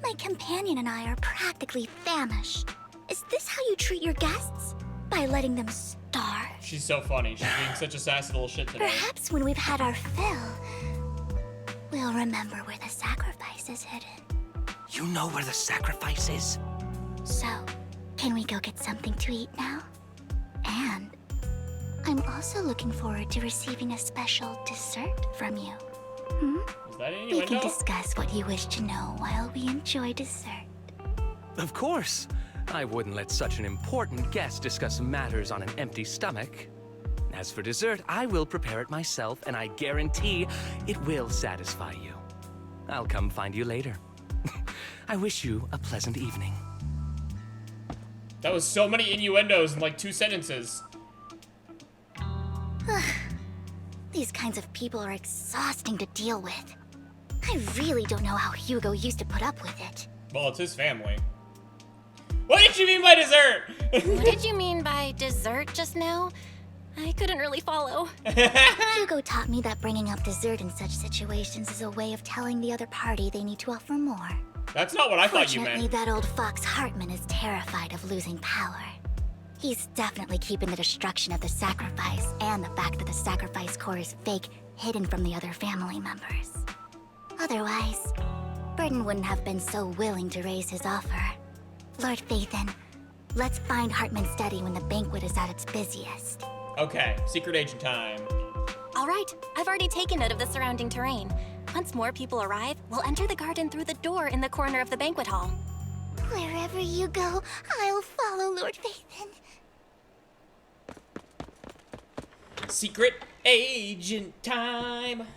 My companion and I are practically famished. Is this how you treat your guests? By letting them starve? She's so funny. She's being such a sassy little shit today. Perhaps when we've had our fill, we'll remember where the sacrifice is hidden. You know where the sacrifice is? So, can we go get something to eat now? And I'm also looking forward to receiving a special dessert from you. Is that We can innuendo? discuss what you wish to know while we enjoy dessert. Of course. I wouldn't let such an important guest discuss matters on an empty stomach. As for dessert, I will prepare it myself, and I guarantee it will satisfy you. I'll come find you later. I wish you a pleasant evening. That was so many innuendos in like 2 sentences. These kinds of people are exhausting to deal with. I really don't know how Hugo used to put up with it. Well, it's his family. What did you mean by dessert? What did you mean by dessert just now? I couldn't really follow. Hugo taught me that bringing up dessert in such situations is a way of telling the other party they need to offer more. That's not what I thought you Fortunately, meant. that old fox Hartman is terrified of losing power. He's definitely keeping the destruction of the sacrifice and the fact that the sacrifice core is fake hidden from the other family members. Otherwise, Burton wouldn't have been so willing to raise his offer. Lord Phaethon, let's find Hartman's study when the banquet is at its busiest. Okay, secret agent time. All right, I've already taken note of the surrounding terrain. Once more people arrive, we'll enter the garden through the door in the corner of the banquet hall. Wherever you go, I'll follow, Lord Phaethon. Secret agent time.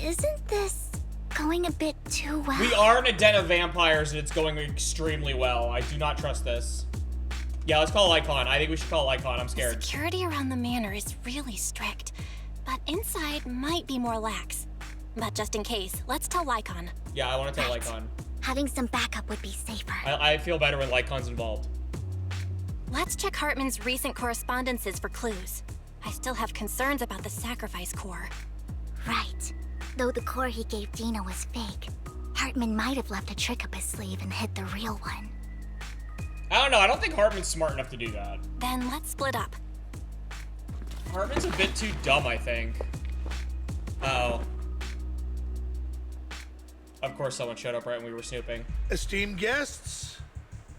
Isn't this going a bit too well? We are in a den of vampires and it's going extremely well. I do not trust this. Yeah, let's call Lycon. I think we should call Lycon. I'm scared. Security around the manor is really strict, but inside might be more lax. But just in case, let's tell Lycon. Yeah, I want to tell Lycon. Having some backup would be safer. I feel better when Lycon's involved. Let's check Hartman's recent correspondences for clues. I still have concerns about the sacrifice core. Right. Though the core he gave Dina was fake, Hartman might have left a trick up his sleeve and hid the real one. I don't know. I don't think Hartman's smart enough to do that. Then let's split up. Hartman's a bit too dumb, I think. Uh-oh. Of course someone showed up right when we were snooping. Esteemed guests,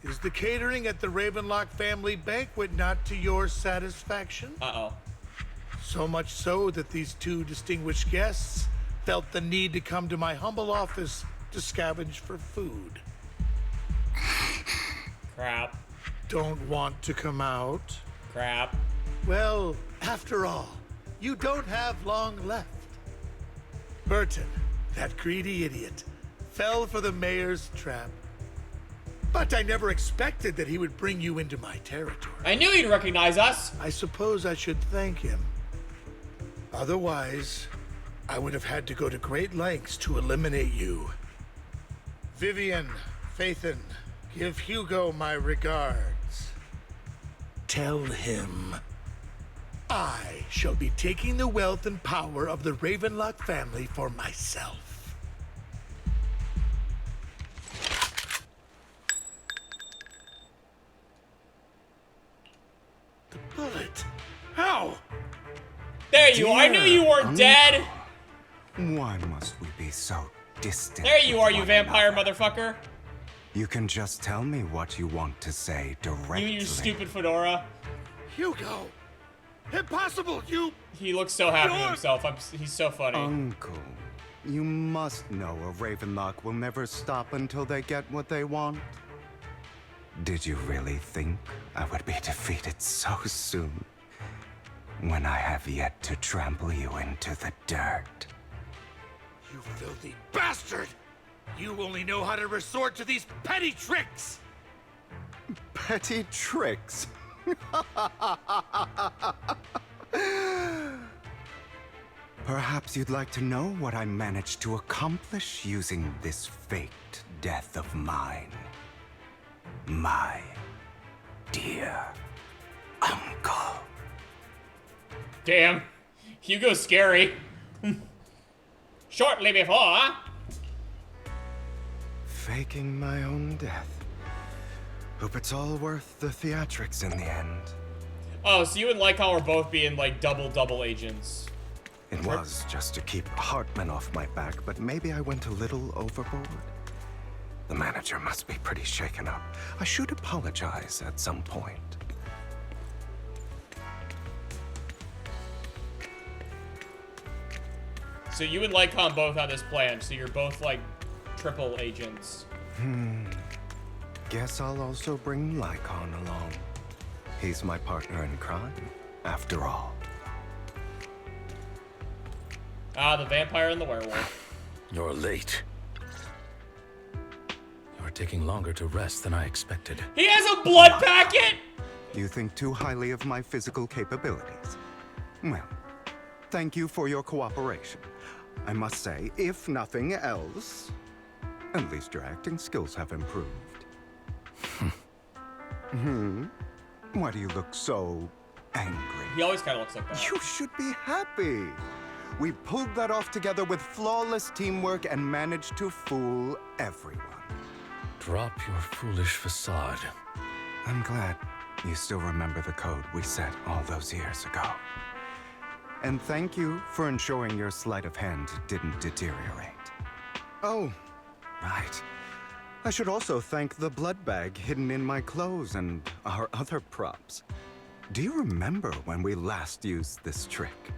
is the catering at the Ravenlock family banquet not to your satisfaction? Uh-oh. So much so that these two distinguished guests felt the need to come to my humble office to scavenge for food. Crap. Don't want to come out? Crap. Well, after all, you don't have long left. Burton, that greedy idiot, fell for the mayor's trap. But I never expected that he would bring you into my territory. I knew he'd recognize us. I suppose I should thank him. Otherwise, I would have had to go to great lengths to eliminate you. Vivian, Phaethon, give Hugo my regards. Tell him I shall be taking the wealth and power of the Ravenlock family for myself. The bullet. How? There you are. I knew you weren't dead. Why must we be so distant? There you are, you vampire motherfucker. You can just tell me what you want to say directly. You and your stupid fedora. Hugo! Impossible! He looks so happy with himself. He's so funny. Uncle, you must know a Ravenlock will never stop until they get what they want. Did you really think I would be defeated so soon? When I have yet to trample you into the dirt. You filthy bastard! You only know how to resort to these petty tricks! Petty tricks? Perhaps you'd like to know what I managed to accomplish using this faked death of mine. My dear uncle. Damn. Hugo's scary. Shortly before. Faking my own death. Hope it's all worth the theatrics in the end. Oh, so you and Lycon were both being like double agents. It was just to keep Hartman off my back, but maybe I went a little overboard. The manager must be pretty shaken up. I should apologize at some point. So you and Lycon both have this plan, so you're both like triple agents. Guess I'll also bring Lycon along. He's my partner in crime, after all. Ah, the vampire and the werewolf. You're late. You're taking longer to rest than I expected. He has a blood packet! You think too highly of my physical capabilities. Well, thank you for your cooperation. I must say, if nothing else, at least your acting skills have improved. Why do you look so angry? He always kind of looks like that. You should be happy. We pulled that off together with flawless teamwork and managed to fool everyone. Drop your foolish facade. I'm glad you still remember the code we set all those years ago. And thank you for ensuring your sleight of hand didn't deteriorate. Oh, right. I should also thank the blood bag hidden in my clothes and our other props. Do you remember when we last used this trick?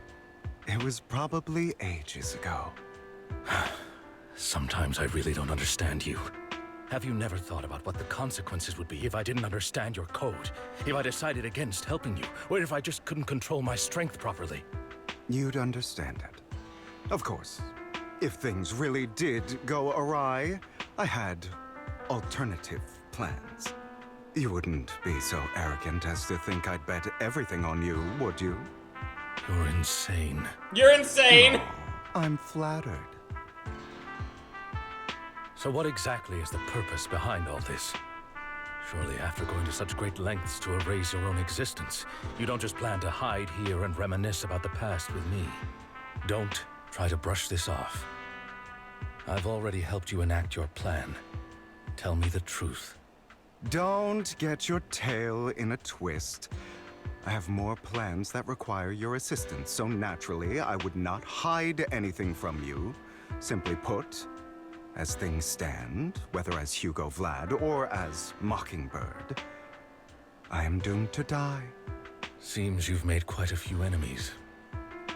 It was probably ages ago. Sometimes I really don't understand you. Have you never thought about what the consequences would be if I didn't understand your code? If I decided against helping you? Or if I just couldn't control my strength properly? You'd understand it. Of course, if things really did go awry, I had alternative plans. You wouldn't be so arrogant as to think I'd bet everything on you, would you? You're insane. You're insane! No, I'm flattered. So what exactly is the purpose behind all this? Surely after going to such great lengths to erase your own existence, you don't just plan to hide here and reminisce about the past with me. Don't try to brush this off. I've already helped you enact your plan. Tell me the truth. Don't get your tail in a twist. I have more plans that require your assistance, so naturally I would not hide anything from you. Simply put, as things stand, whether as Hugo Vlad or as Mockingbird, I am doomed to die. Seems you've made quite a few enemies.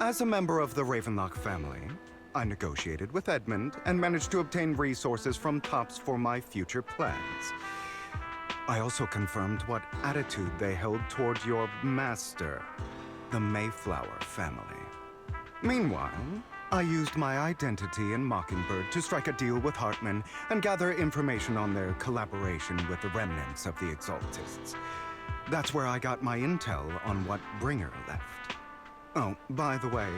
As a member of the Ravenlock family, I negotiated with Edmund and managed to obtain resources from Tops for my future plans. I also confirmed what attitude they held toward your master, the Mayflower family. Meanwhile, I used my identity in Mockingbird to strike a deal with Hartman and gather information on their collaboration with the remnants of the Exaltists. That's where I got my intel on what Bringer left. Oh, by the way,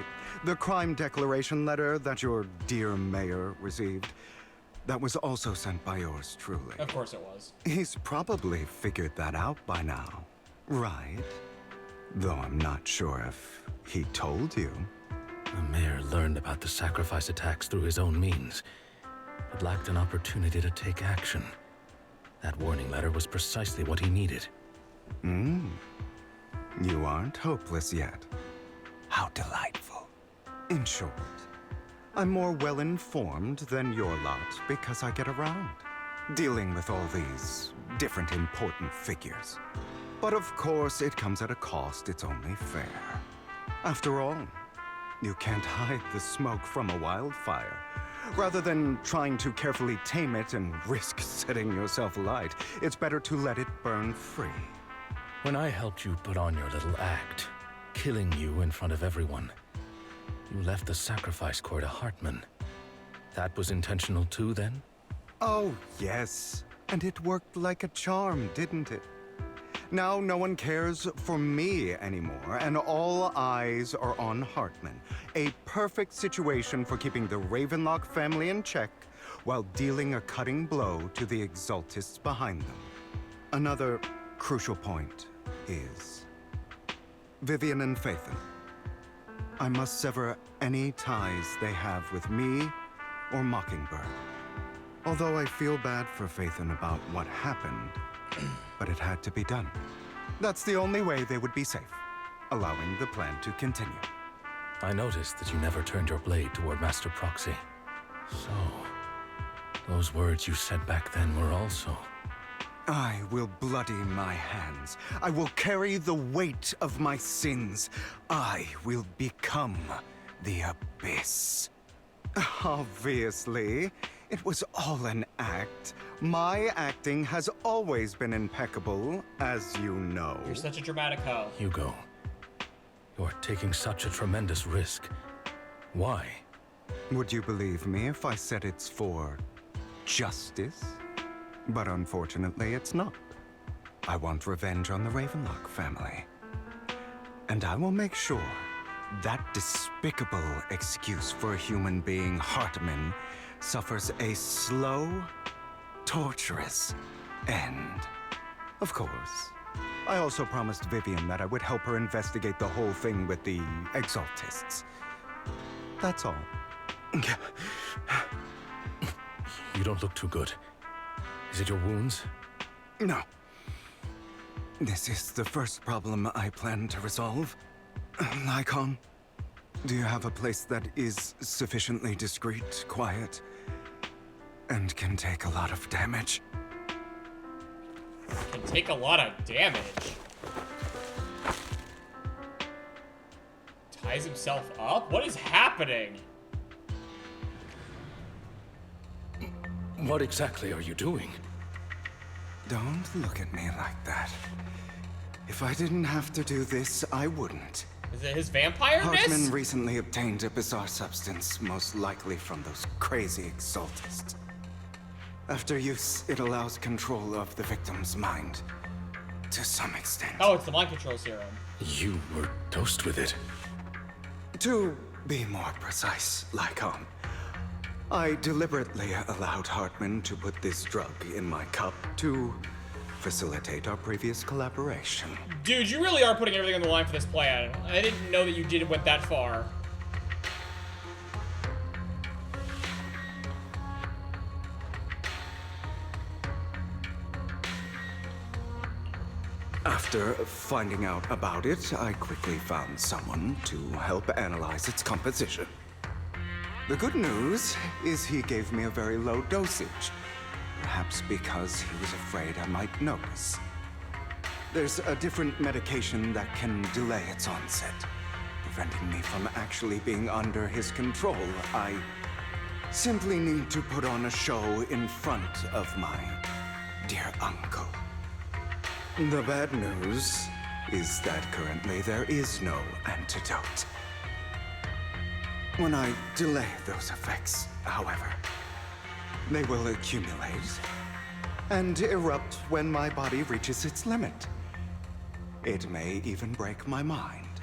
the crime declaration letter that your dear mayor received, that was also sent by yours truly. Of course it was. He's probably figured that out by now, right? Though I'm not sure if he told you. The mayor learned about the sacrifice attacks through his own means, but lacked an opportunity to take action. That warning letter was precisely what he needed. You aren't hopeless yet. How delightful. In short, I'm more well-informed than your lot because I get around. dealing with all these different important figures. But of course, it comes at a cost. It's only fair. After all, you can't hide the smoke from a wildfire. Rather than trying to carefully tame it and risk setting yourself alight, it's better to let it burn free. When I helped you put on your little act, killing you in front of everyone, you left the sacrifice core to Hartman. That was intentional too, then? Oh, yes. And it worked like a charm, didn't it? Now no one cares for me anymore, and all eyes are on Hartman. A perfect situation for keeping the Ravenlock family in check while dealing a cutting blow to the Exaltists behind them. Another crucial point is Vivian and Phaethon. I must sever any ties they have with me or Mockingbird. Although I feel bad for Phaethon about what happened, but it had to be done. That's the only way they would be safe, allowing the plan to continue. I noticed that you never turned your blade toward Master Proxy. So, those words you said back then were also... I will bloody my hands. I will carry the weight of my sins. I will become the Abyss. Obviously, it was all an act. My acting has always been impeccable, as you know. You're such a dramatic hoe. Hugo, you're taking such a tremendous risk. Why? Would you believe me if I said it's for justice? But unfortunately, it's not. I want revenge on the Ravenlock family. And I will make sure that despicable excuse for a human being, Hartman, suffers a slow, torturous end. Of course, I also promised Vivian that I would help her investigate the whole thing with the Exaltists. That's all. You don't look too good. Is it your wounds? No. This is the first problem I plan to resolve. Lycon, do you have a place that is sufficiently discreet, quiet, and can take a lot of damage? Can take a lot of damage. Ties himself up? What is happening? What exactly are you doing? Don't look at me like that. If I didn't have to do this, I wouldn't. Is it his vampire-ness? Hartman recently obtained a bizarre substance, most likely from those crazy Exaltists. After use, it allows control of the victim's mind. To some extent. Oh, it's the mind control serum. You were dosed with it. To be more precise, Lycon, I deliberately allowed Hartman to put this drug in my cup to facilitate our previous collaboration. Dude, you really are putting everything on the line for this plan. I didn't know that you went that far. After finding out about it, I quickly found someone to help analyze its composition. The good news is he gave me a very low dosage, perhaps because he was afraid I might notice. There's a different medication that can delay its onset, preventing me from actually being under his control. I simply need to put on a show in front of my dear uncle. The bad news is that currently there is no antidote. When I delay those effects, however, they will accumulate and erupt when my body reaches its limit. It may even break my mind.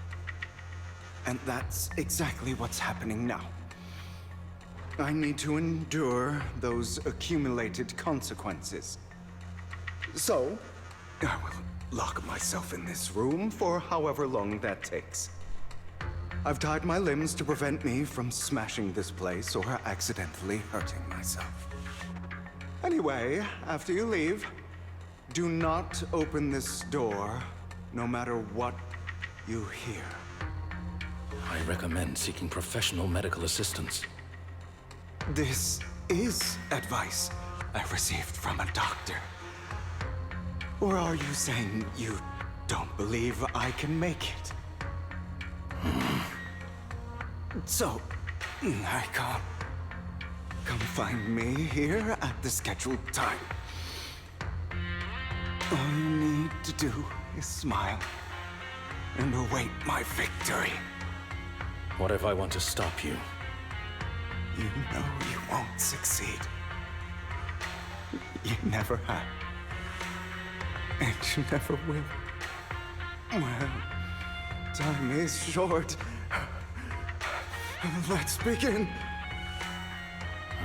And that's exactly what's happening now. I need to endure those accumulated consequences. So, I will lock myself in this room for however long that takes. I've tied my limbs to prevent me from smashing this place or accidentally hurting myself. Anyway, after you leave, do not open this door, no matter what you hear. I recommend seeking professional medical assistance. This is advice. I received from a doctor. Or are you saying you don't believe I can make it? So, Icon, come find me here at the scheduled time. All you need to do is smile and await my victory. What if I want to stop you? You know you won't succeed. You never have. And you never will. Well, time is short. Let's begin.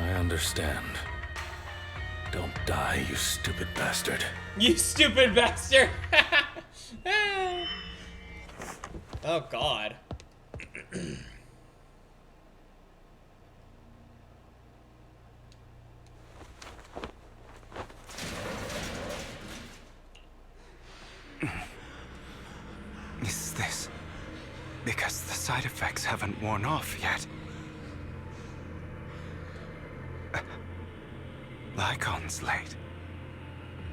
I understand. Don't die, you stupid bastard. You stupid bastard! Oh god. Is this because the side effects haven't worn off yet? Lycon's late.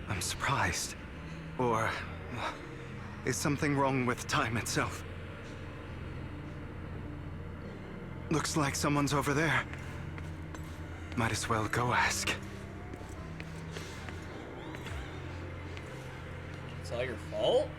I'm surprised. Or is something wrong with time itself? Looks like someone's over there. Might as well go ask. It's all your fault?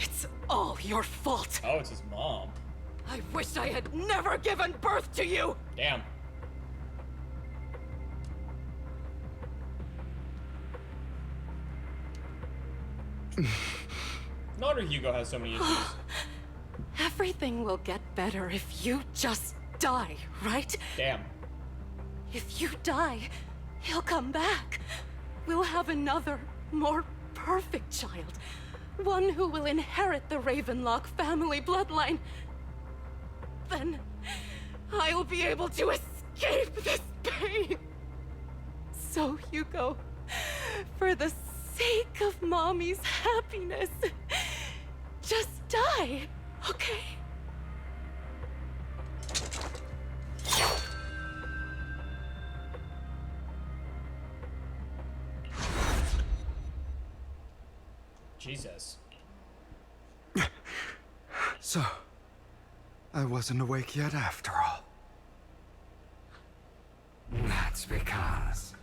It's all your fault. Oh, it's his mom. I wish I had never given birth to you. Damn. No wonder Hugo has so many issues. Everything will get better if you just die, right? Damn. If you die, he'll come back. We'll have another, more perfect child. One who will inherit the Ravenlock family bloodline. Then I'll be able to escape this pain. So, Hugo, for the sake of Mommy's happiness, just die, okay? Jesus. So, I wasn't awake yet after all. That's because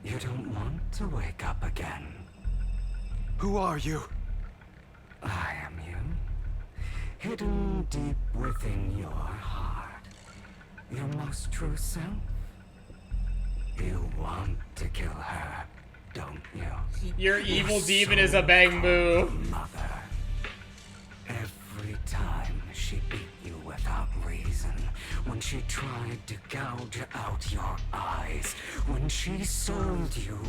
you don't want to wake up again. Who are you? I am you. Hidden deep within your heart. Your most true self. You want to kill her, don't you? Your evil demon is a bang move. Mother. Every time she beat you without reason, when she tried to gouge out your eyes, when she sold you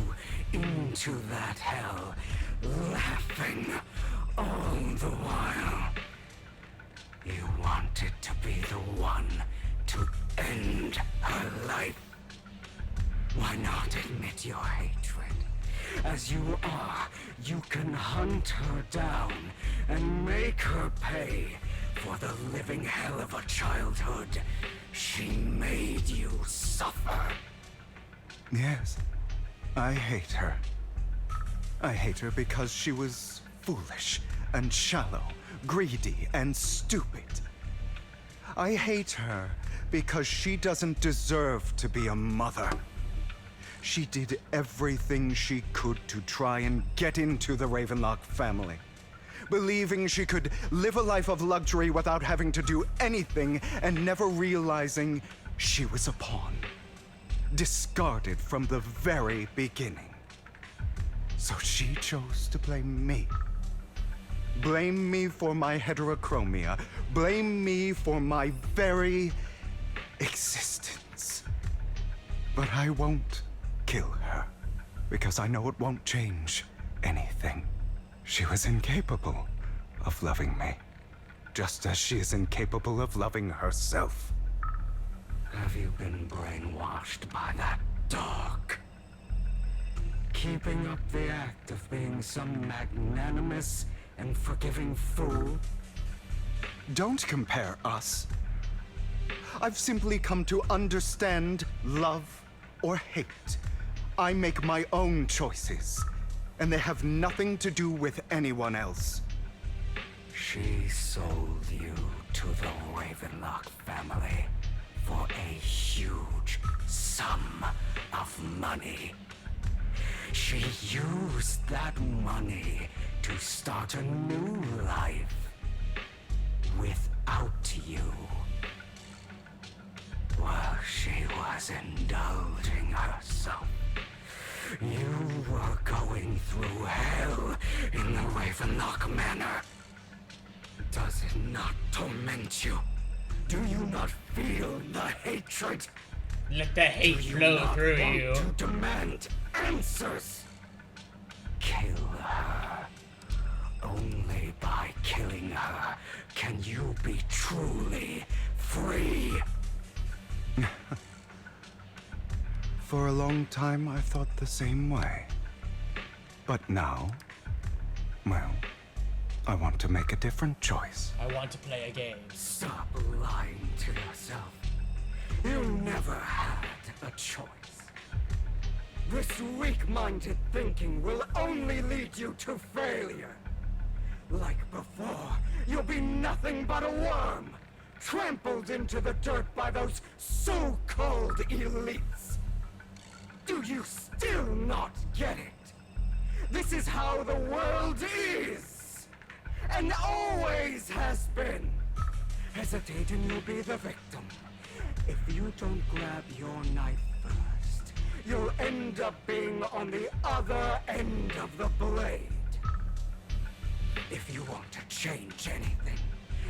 into that hell, laughing all the while. You wanted to be the one to end her life. Why not admit your hatred? As you are, you can hunt her down and make her pay for the living hell of a childhood she made you suffer. Yes, I hate her. I hate her because she was foolish and shallow, greedy and stupid. I hate her because she doesn't deserve to be a mother. She did everything she could to try and get into the Ravenlock family, believing she could live a life of luxury without having to do anything and never realizing she was a pawn, discarded from the very beginning. So she chose to blame me. Blame me for my heterochromia. Blame me for my very existence. But I won't kill her, because I know it won't change anything. She was incapable of loving me, just as she is incapable of loving herself. Have you been brainwashed by that dog? Keeping up the act of being some magnanimous and forgiving fool? Don't compare us. I've simply come to understand love or hate. I make my own choices, and they have nothing to do with anyone else. She sold you to the Ravenlock family for a huge sum of money. She used that money to start a new life without you. While she was indulging herself, you were going through hell in the Ravenlock Manor. Does it not torment you? Do you not feel the hatred? Let the hate flow through you. To demand answers. Kill her. Only by killing her can you be truly free. For a long time, I thought the same way. But now, well, I want to make a different choice. I want to play a game. Stop lying to yourself. You never had a choice. This weak-minded thinking will only lead you to failure. Like before, you'll be nothing but a worm, trampled into the dirt by those so-called elites. Do you still not get it? This is how the world is, and always has been. Hesitate and you'll be the victim. If you don't grab your knife first, you'll end up being on the other end of the blade. If you want to change anything,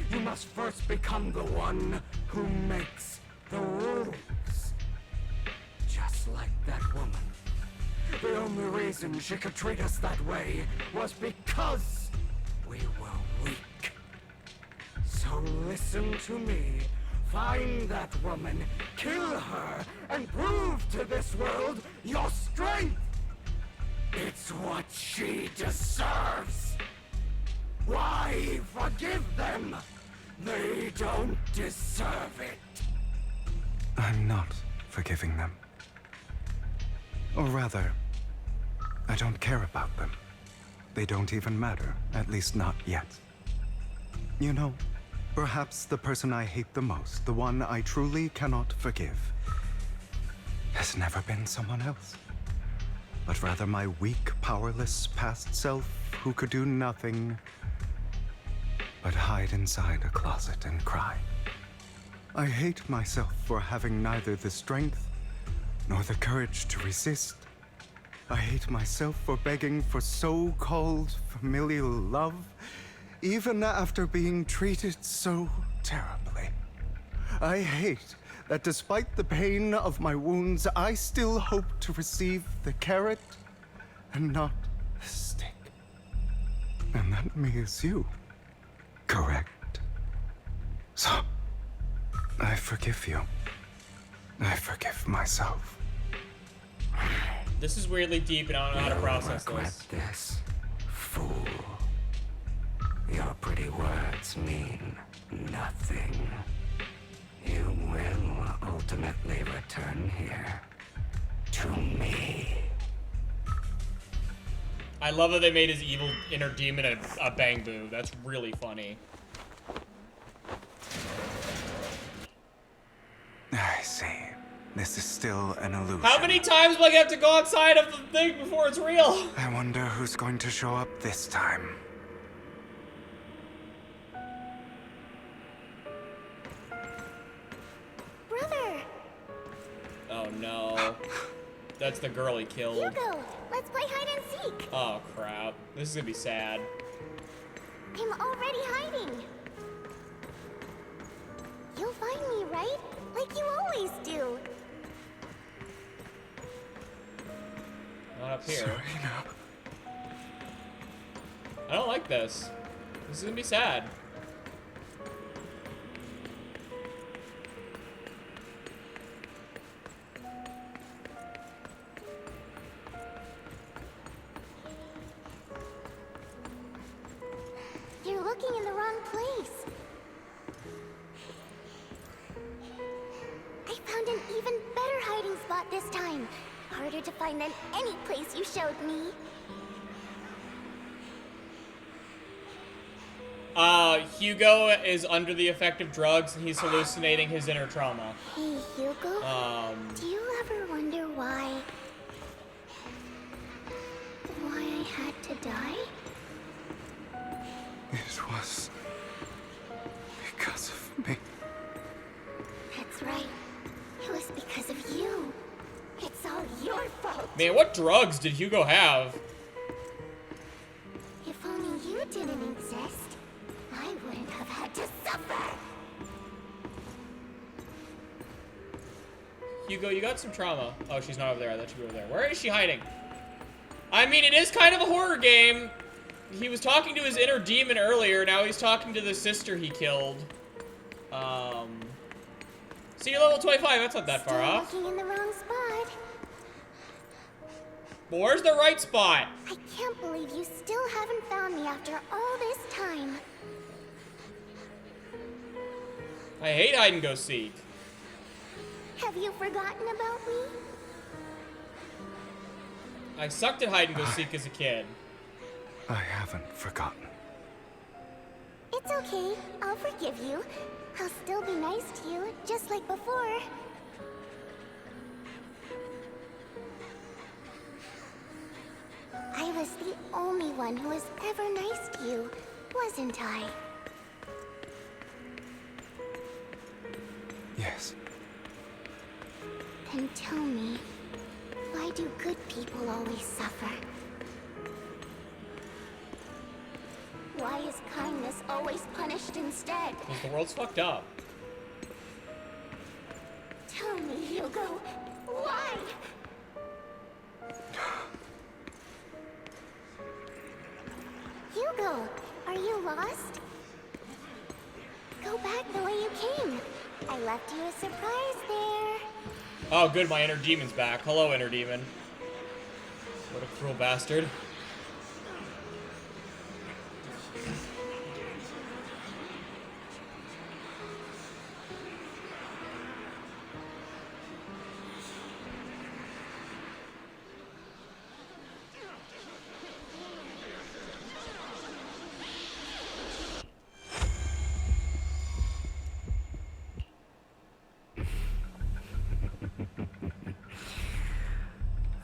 you must first become the one who makes the rules. Just like that woman. The only reason she could treat us that way was because we were weak. So listen to me. Find that woman, kill her, and prove to this world your strength. It's what she deserves. Why forgive them? They don't deserve it. I'm not forgiving them. Or rather, I don't care about them. They don't even matter, at least not yet. You know, perhaps the person I hate the most, the one I truly cannot forgive, has never been someone else, but rather my weak, powerless past self who could do nothing but hide inside a closet and cry. I hate myself for having neither the strength nor the courage to resist. I hate myself for begging for so-called familial love, even after being treated so terribly. I hate that despite the pain of my wounds, I still hope to receive the carrot and not the stick. And that me is you, correct? So, I forgive you. I forgive myself. This is weirdly deep and I don't know how to process this. Fool. Your pretty words mean nothing. You will ultimately return here to me. I love that they made his evil inner demon a bang boo. That's really funny. I see. This is still an illusion. How many times will I have to go outside of the thing before it's real? I wonder who's going to show up this time. Brother! Oh no. That's the girl he killed. Hugo, let's play hide and seek. Oh crap. This is gonna be sad. I'm already hiding. You'll find me, right? Like you always do. Not up here. I don't like this. This is gonna be sad. looking in the wrong place. I found an even better hiding spot this time. Harder to find than any place you showed me. Hugo is under the effect of drugs and he's hallucinating his inner trauma. Hey, Hugo? Do you ever wonder why I had to die? It was because of me. That's right. It was because of you. It's all your fault. Man, what drugs did Hugo have? If only you didn't exist, I wouldn't have had to suffer. Hugo, you got some trauma. Oh, she's not over there. I thought she'd be over there. Where is she hiding? I mean, it is kind of a horror game. He was talking to his inner demon earlier. Now he's talking to the sister he killed. See, you're level 25. That's not that far off. Looking in the wrong spot. But where's the right spot? I can't believe you still haven't found me after all this time. I hate hide and go seek. Have you forgotten about me? I sucked at hide and go seek as a kid. I haven't forgotten. It's okay. I'll forgive you. I'll still be nice to you, just like before. I was the only one who was ever nice to you, wasn't I? Yes. Then tell me, why do good people always suffer? Why is kindness always punished instead? Because the world's fucked up. Tell me, Hugo, why? Hugo, are you lost? Go back the way you came. I left you a surprise there. Oh, good. My inner demon's back. Hello, inner demon. What a cruel bastard.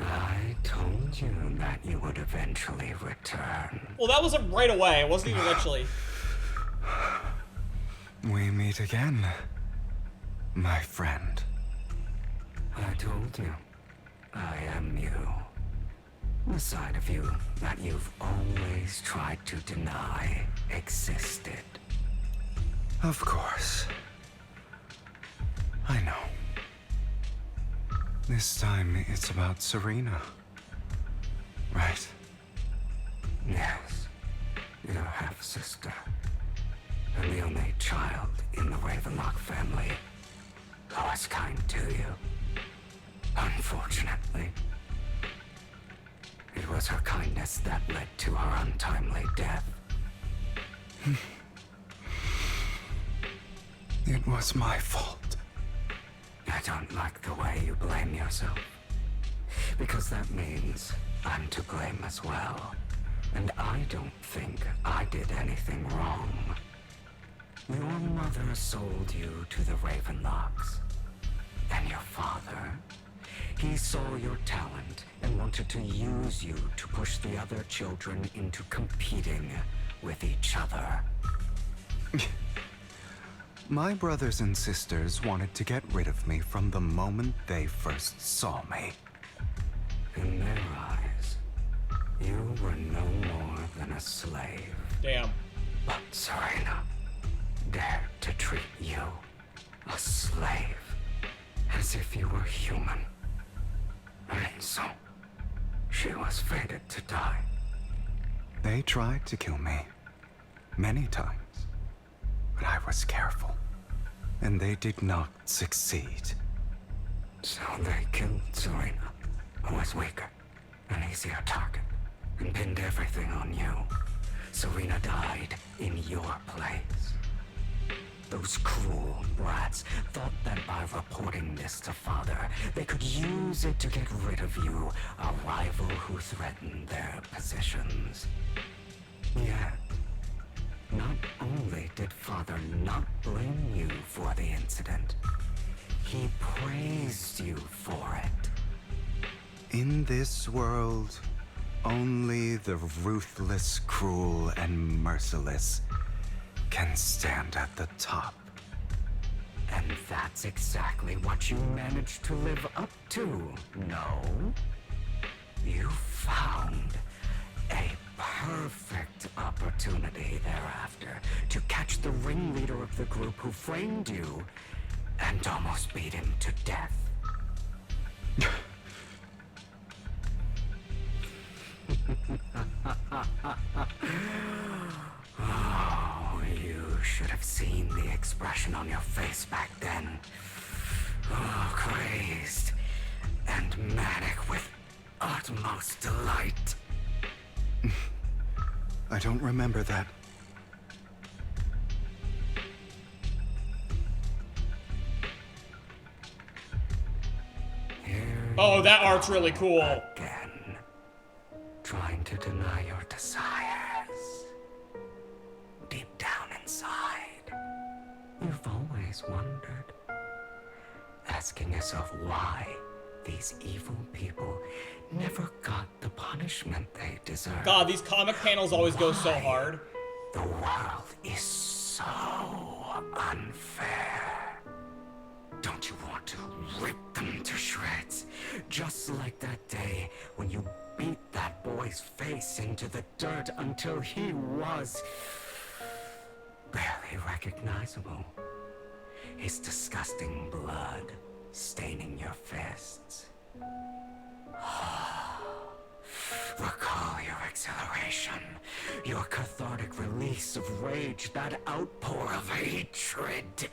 I told you that you would eventually return. Well, that wasn't right away. It wasn't even eventually. We meet again, my friend. I told you, I am you. The side of you that you've always tried to deny existed. Of course. I know. This time it's about Serena. Right? Yes, your half-sister. And the only child in the Ravenlock family who was kind to you. Unfortunately, it was her kindness that led to her untimely death. It was my fault. I don't like the way you blame yourself. Because that means I'm to blame as well. And I don't think I did anything wrong. Your mother sold you to the Ravenlocks. And your father, he saw your talent and wanted to use you to push the other children into competing with each other. My brothers and sisters wanted to get rid of me from the moment they first saw me. In their eyes, you were no more than a slave. Damn. But Serena dared to treat you, a slave, as if you were human. And so, she was fated to die. They tried to kill me many times, but I was careful, and they did not succeed. So they killed Serena, who was weaker, an easier target, and pinned everything on you. Serena died in your place. Those cruel brats thought that by reporting this to Father, they could use it to get rid of you, a rival who threatened their positions. Yet, not only did Father not blame you for the incident, he praised you for it. In this world, only the ruthless, cruel, and merciless can stand at the top. And that's exactly what you managed to live up to, no? You found a perfect opportunity thereafter to catch the ringleader of the group who framed you and almost beat him to death. Oh, you should have seen the expression on your face back then. Oh, crazed and manic with utmost delight. I don't remember that. Oh, that art's really cool. Again, trying to deny your desires. Deep down inside, you've always wondered, asking yourself why these evil people never got the punishment they deserve. God, these comic panels always go so hard. The world is so unfair. Don't you want to rip them to shreds? Just like that day when you beat that boy's face into the dirt until he was barely recognizable. His disgusting blood staining your fists. Recall your exhilaration, your cathartic release of rage, that outpour of hatred.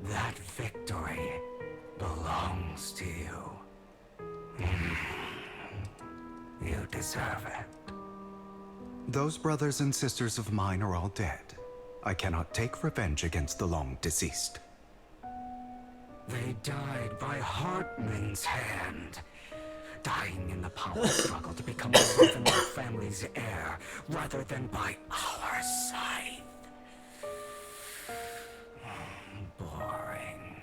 That victory belongs to you. You deserve it. Those brothers and sisters of mine are all dead. I cannot take revenge against the long deceased. They died by Hartman's hand. Dying in the power struggle to become the Ravenlock family's heir, rather than by our scythe. Boring.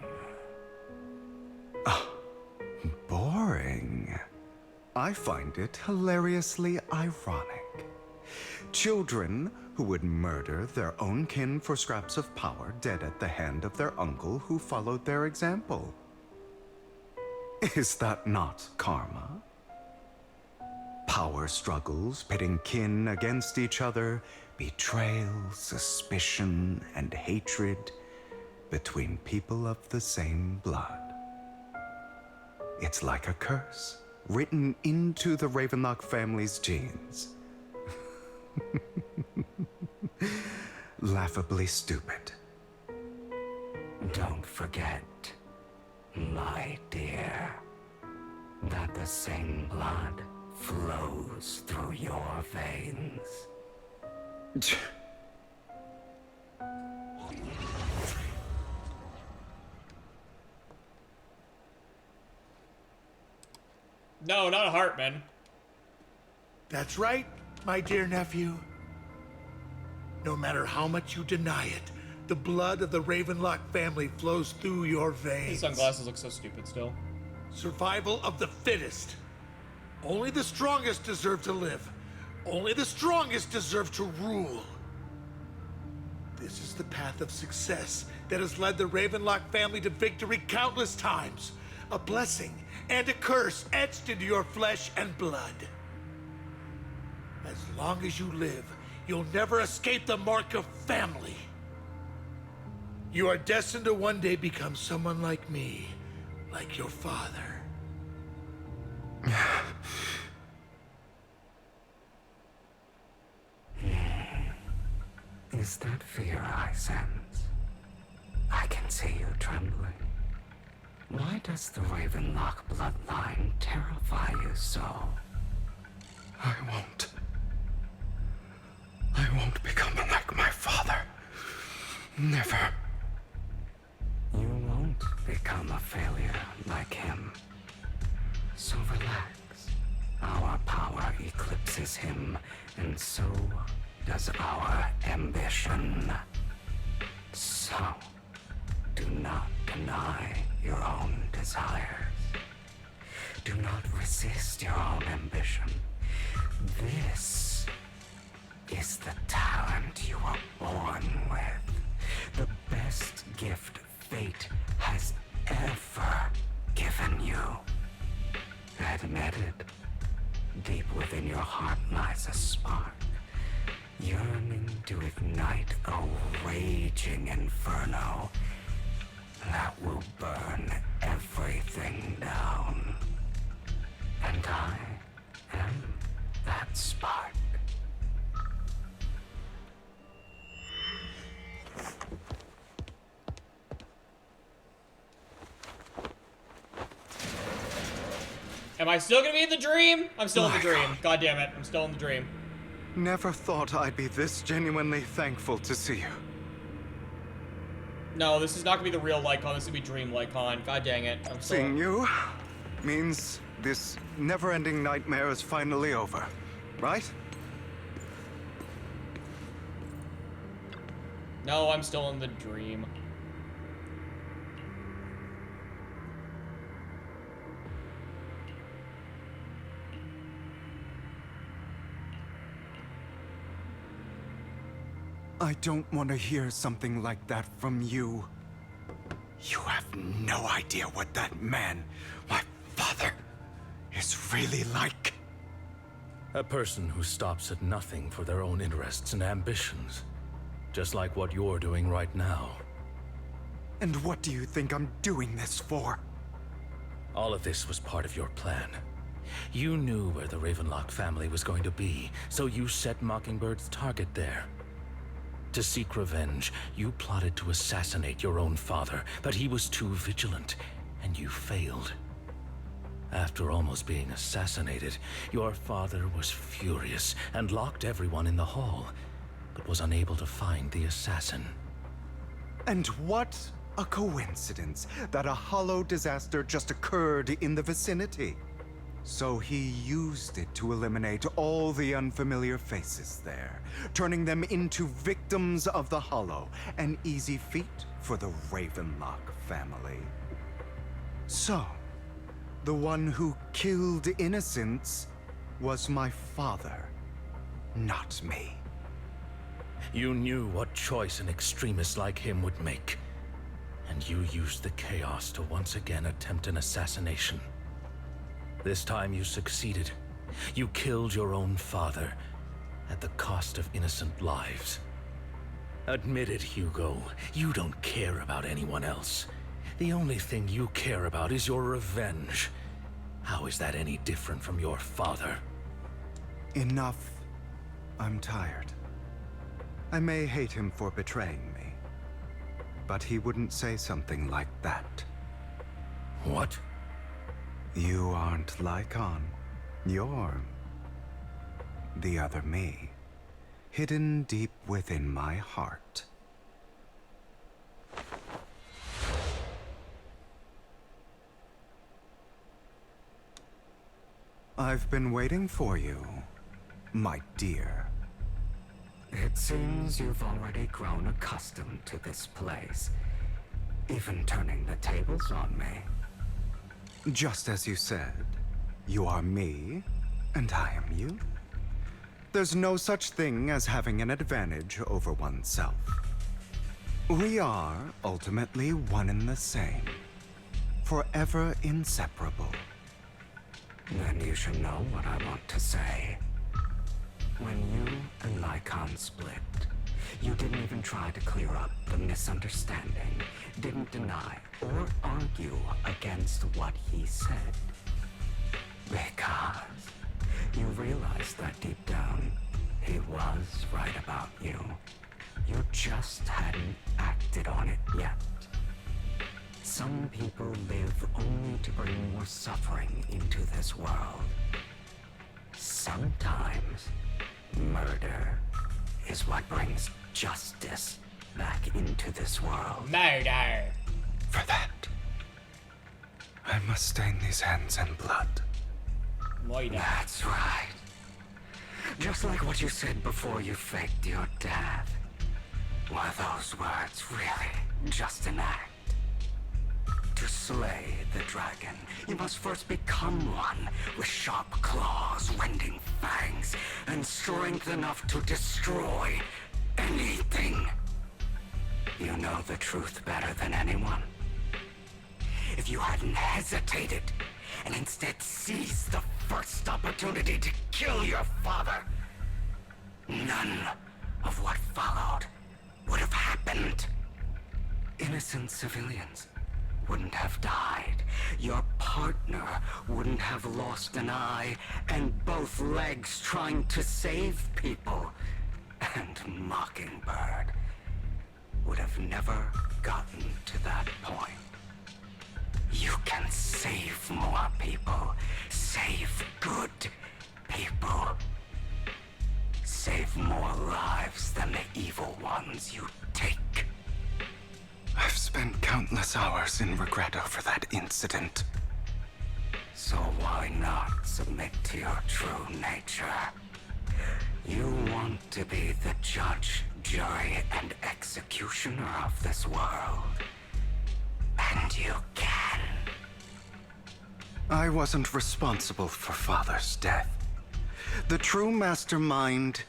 Boring. I find it hilariously ironic. Children who would murder their own kin for scraps of power, dead at the hand of their uncle who followed their example. Is that not karma? Power struggles pitting kin against each other, betrayal, suspicion, and hatred between people of the same blood. It's like a curse written into the Ravenlock family's genes. Laughably stupid. Don't forget, my dear, that the same blood flows through your veins. No, not Hartman. That's right, my dear nephew. No matter how much you deny it, the blood of the Ravenlock family flows through your veins. His sunglasses look so stupid still. Survival of the fittest. Only the strongest deserve to live. Only the strongest deserve to rule. This is the path of success that has led the Ravenlock family to victory countless times. A blessing and a curse etched into your flesh and blood. As long as you live, you'll never escape the mark of family. You are destined to one day become someone like me, like your father. Is that fear I sense? I can see you trembling. Why does the Ravenlock bloodline terrify you so? I won't. I won't become like my father. Never. You won't become a failure like him. So relax. Our power eclipses him, and so does our ambition. So, do not deny your own desires. Do not resist your own ambition. This is the talent you were born with. The best gift fate has ever given you. Admit it. Deep within your heart lies a spark, yearning to ignite a raging inferno that will burn everything down. And I am that spark. Am I still gonna be in the dream? I'm still in the dream. God damn it, I'm still in the dream. Never thought I'd be this genuinely thankful to see you. No, this is not gonna be the real Lycon, this is gonna be Dream Lycon. God dang it. I'm still... Seeing you means this never-ending nightmare is finally over, right? No, I'm still in the dream. I don't want to hear something like that from you. You have no idea what that man, my father, is really like. A person who stops at nothing for their own interests and ambitions. Just like what you're doing right now. And what do you think I'm doing this for? All of this was part of your plan. You knew where the Ravenlock family was going to be, so you set Mockingbird's target there. To seek revenge, you plotted to assassinate your own father, but he was too vigilant, and you failed. After almost being assassinated, your father was furious and locked everyone in the hall, but was unable to find the assassin. And what a coincidence that a hollow disaster just occurred in the vicinity. So he used it to eliminate all the unfamiliar faces there, turning them into victims of the Hollow, an easy feat for the Ravenlock family. So, the one who killed innocents was my father, not me. You knew what choice an extremist like him would make, and you used the chaos to once again attempt an assassination. This time you succeeded. You killed your own father, at the cost of innocent lives. Admit it, Hugo. You don't care about anyone else. The only thing you care about is your revenge. How is that any different from your father? Enough. I'm tired. I may hate him for betraying me, but he wouldn't say something like that. What? You aren't Lycon. You're the other me, hidden deep within my heart. I've been waiting for you, my dear. It seems you've already grown accustomed to this place, even turning the tables on me. Just as you said, you are me, and I am you. There's no such thing as having an advantage over oneself. We are ultimately one and the same, forever inseparable. Then you should know what I want to say. When you and Lycon split, you didn't even try to clear up the misunderstanding, didn't deny or argue against what he said. Because you realized that deep down, he was right about you. You just hadn't acted on it yet. Some people live only to bring more suffering into this world. Sometimes, murder is what brings justice back into this world. Murder. For that, I must stain these hands in blood. That's right. Just like what you said before you faked your death. Were those words really just an act? To slay the dragon, you must first become one with sharp claws, rending fangs, and strength enough to destroy anything. You know the truth better than anyone. If you hadn't hesitated and instead seized the first opportunity to kill your father, none of what followed would have happened. Innocent civilians wouldn't have died. Your partner wouldn't have lost an eye and both legs trying to save people. And Mockingbird would have never gotten to that point. You can save more people. Save good people. Save more lives than the evil ones you take. I've spent countless hours in regret over that incident. So why not submit to your true nature? You want to be the judge, jury, and executioner of this world. And you can. I wasn't responsible for Father's death. The true mastermind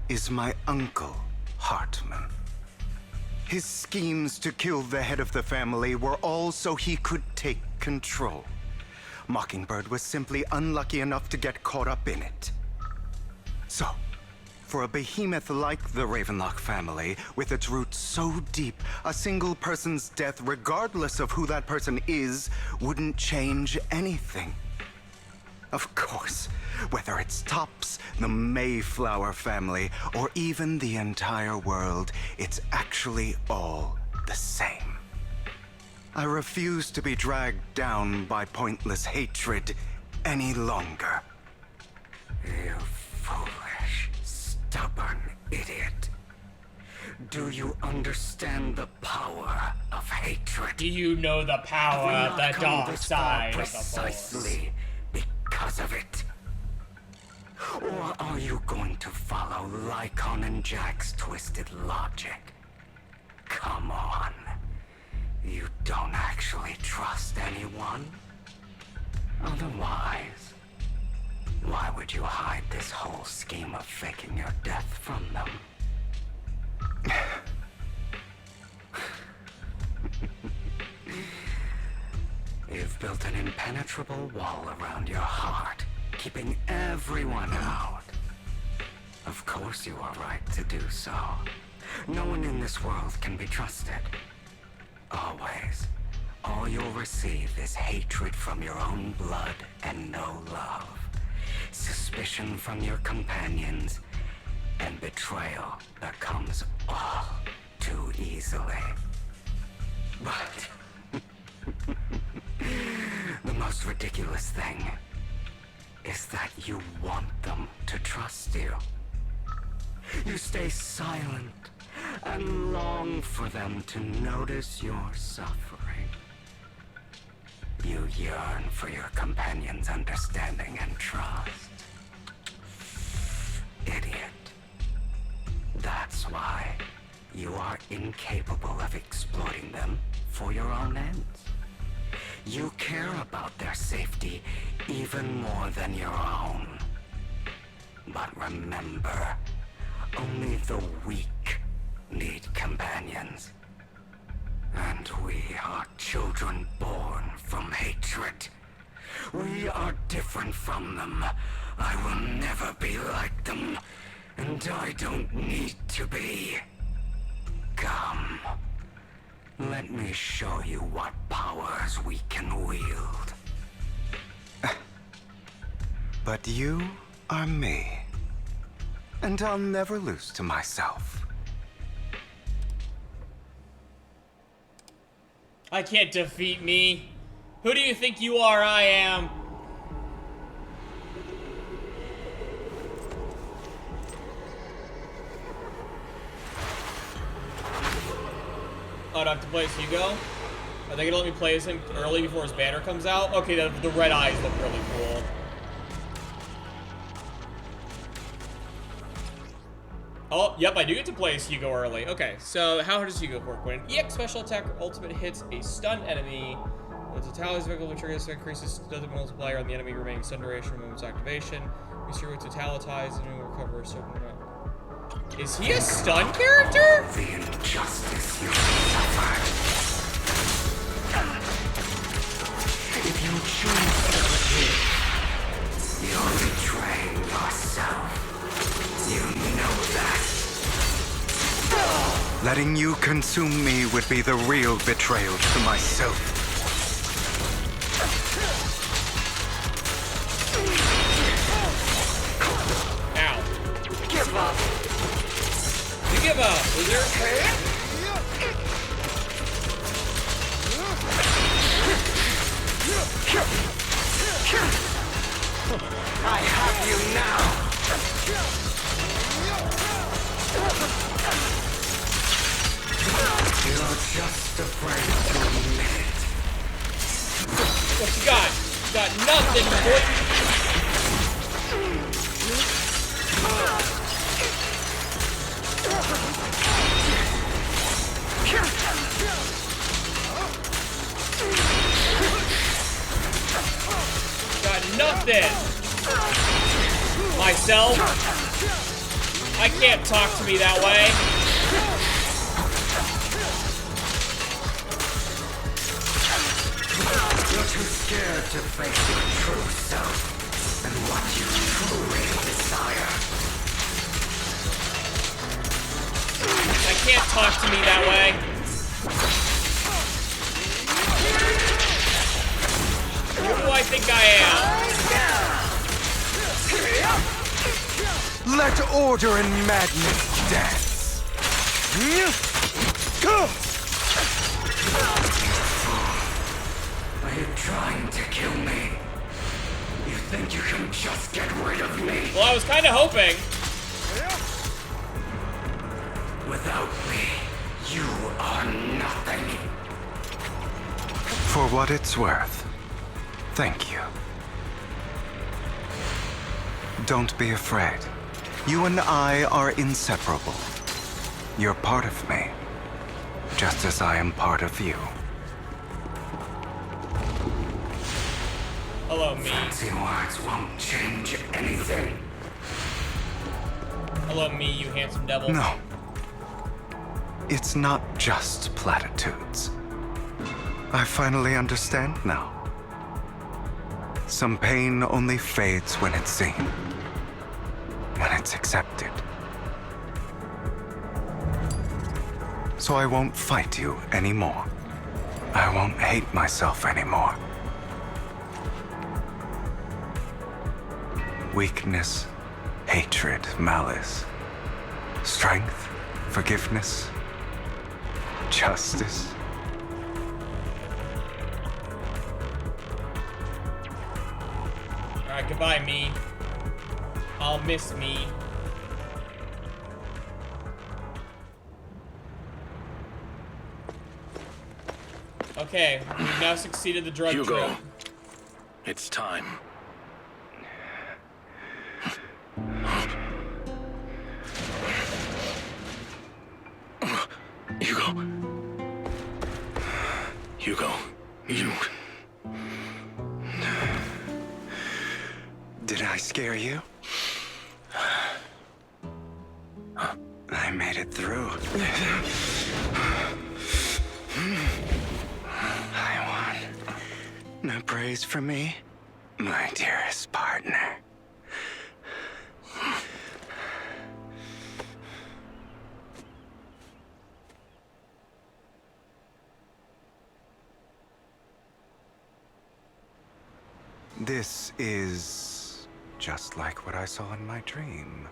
is my uncle, Hartman. His schemes to kill the head of the family were all so he could take control. Mockingbird was simply unlucky enough to get caught up in it. So, for a behemoth like the Ravenlock family, with its roots so deep, a single person's death, regardless of who that person is, wouldn't change anything. Of course, whether it's Tops, the Mayflower family, or even the entire world, it's actually all the same. I refuse to be dragged down by pointless hatred any longer. You foolish, stubborn idiot. Do you understand the power of hatred? Do you know the power of the dark side of the precisely because of it? Or are you going to follow Lycon and Jack's twisted logic? Come on. You don't actually trust anyone? Otherwise, why would you hide this whole scheme of faking your death from them? You've built an impenetrable wall around your heart, keeping everyone out. Of course you are right to do so. No one in this world can be trusted. Always. All you'll receive is hatred from your own blood and no love. Suspicion from your companions, and betrayal that comes all too easily. But the most ridiculous thing is that you want them to trust you. You stay silent and long for them to notice your suffering. You yearn for your companion's understanding and trust. Idiot. That's why you are incapable of exploiting them for your own ends. You care about their safety even more than your own. But remember, only the weak need companions. And we are children born from hatred. We are different from them. I will never be like them, and I don't need to be. Come. Let me show you what powers we can wield. But you are me. And I'll never lose to myself. I can't defeat me. Who do you think you are? I am. Oh, do I have to play as Hugo? Are they gonna let me play as him early before his banner comes out? Okay, the red eyes look really cool. Oh, yep, I do get to play as Hugo early. Okay, so how does Hugo work? When an EX special attack or ultimate hits a stunned enemy, when Totality's vehicle triggers increases the multiplier on the enemy remaining stun duration from movement's activation. Restore with Totalitize and will recover a certain amount. Is he a stun character? The injustice you suffered. If you choose to live, you're betraying yourself. You know that. Letting you consume me would be the real betrayal to myself. Ow. Give up. You give up, loser. I have you now. You're just afraid to admit it. What you got? You got nothing, boy. Got nothing. Myself? I can't talk to me that way. You're too scared to face your true self and what you truly desire. I can't talk to me that way. Who do I think I am? Let order and madness dance. Are you trying to kill me? You think you can just get rid of me? Well, I was kind of hoping. Without me, you are nothing. For what it's worth, thank you. Don't be afraid. You and I are inseparable. You're part of me, just as I am part of you. Hello, me. Fancy words won't change anything. Hello, me, you handsome devil. No. It's not just platitudes. I finally understand now. Some pain only fades when it's seen, when it's accepted. So I won't fight you anymore. I won't hate myself anymore. Weakness, hatred, malice, strength, forgiveness, justice. Alright, goodbye, me. I'll miss me. Okay, we've now succeeded the drug Hugo, trip. it's time. Hugo. Hugo, you... Did I scare you? I made it through. I won. No praise for me, my dearest partner. This is just like what I saw in my dream.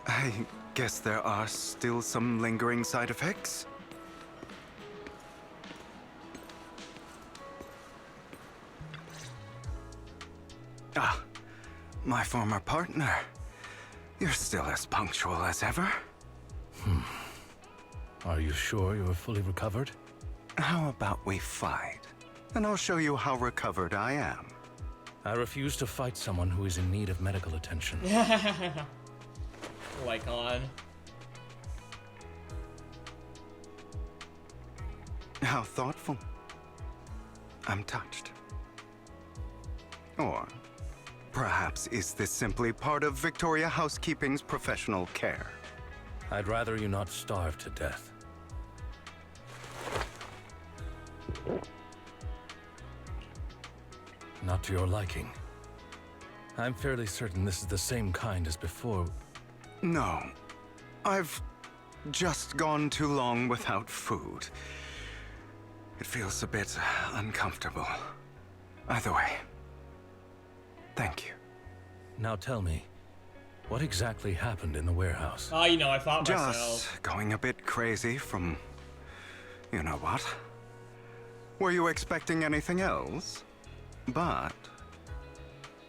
I guess there are still some lingering side effects. Ah, my former partner. You're still as punctual as ever. Are you sure you're fully recovered? How about we fight? And I'll show you how recovered I am. I refuse to fight someone who is in need of medical attention. Lycon. How thoughtful. I'm touched. Or perhaps is this simply part of Victoria Housekeeping's professional care? I'd rather you not starve to death. Not to your liking. I'm fairly certain this is the same kind as before. No. I've just gone too long without food. It feels a bit uncomfortable. Either way, thank you. Now tell me, what exactly happened in the warehouse? Oh, you know, I thought Just myself. going a bit crazy from... you know what? Were you expecting anything else? But...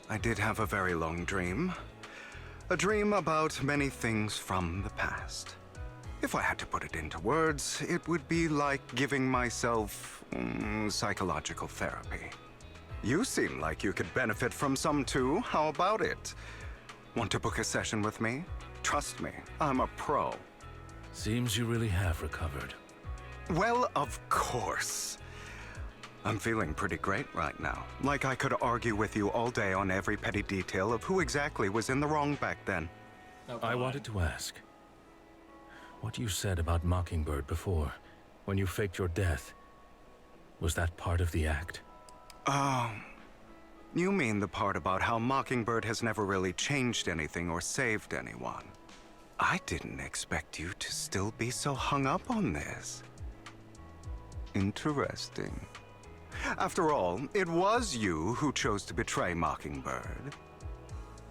I did have a very long dream. A dream about many things from the past. If I had to put it into words, it would be like giving myself psychological therapy. You seem like you could benefit from some too. How about it? Want to book a session with me? Trust me, I'm a pro. Seems you really have recovered. Well, of course. I'm feeling pretty great right now. Like I could argue with you all day on every petty detail of who exactly was in the wrong back then. Oh, I wanted to ask, what you said about Mockingbird before, when you faked your death, was that part of the act? You mean the part about how Mockingbird has never really changed anything or saved anyone. I didn't expect you to still be so hung up on this. Interesting. After all, it was you who chose to betray Mockingbird.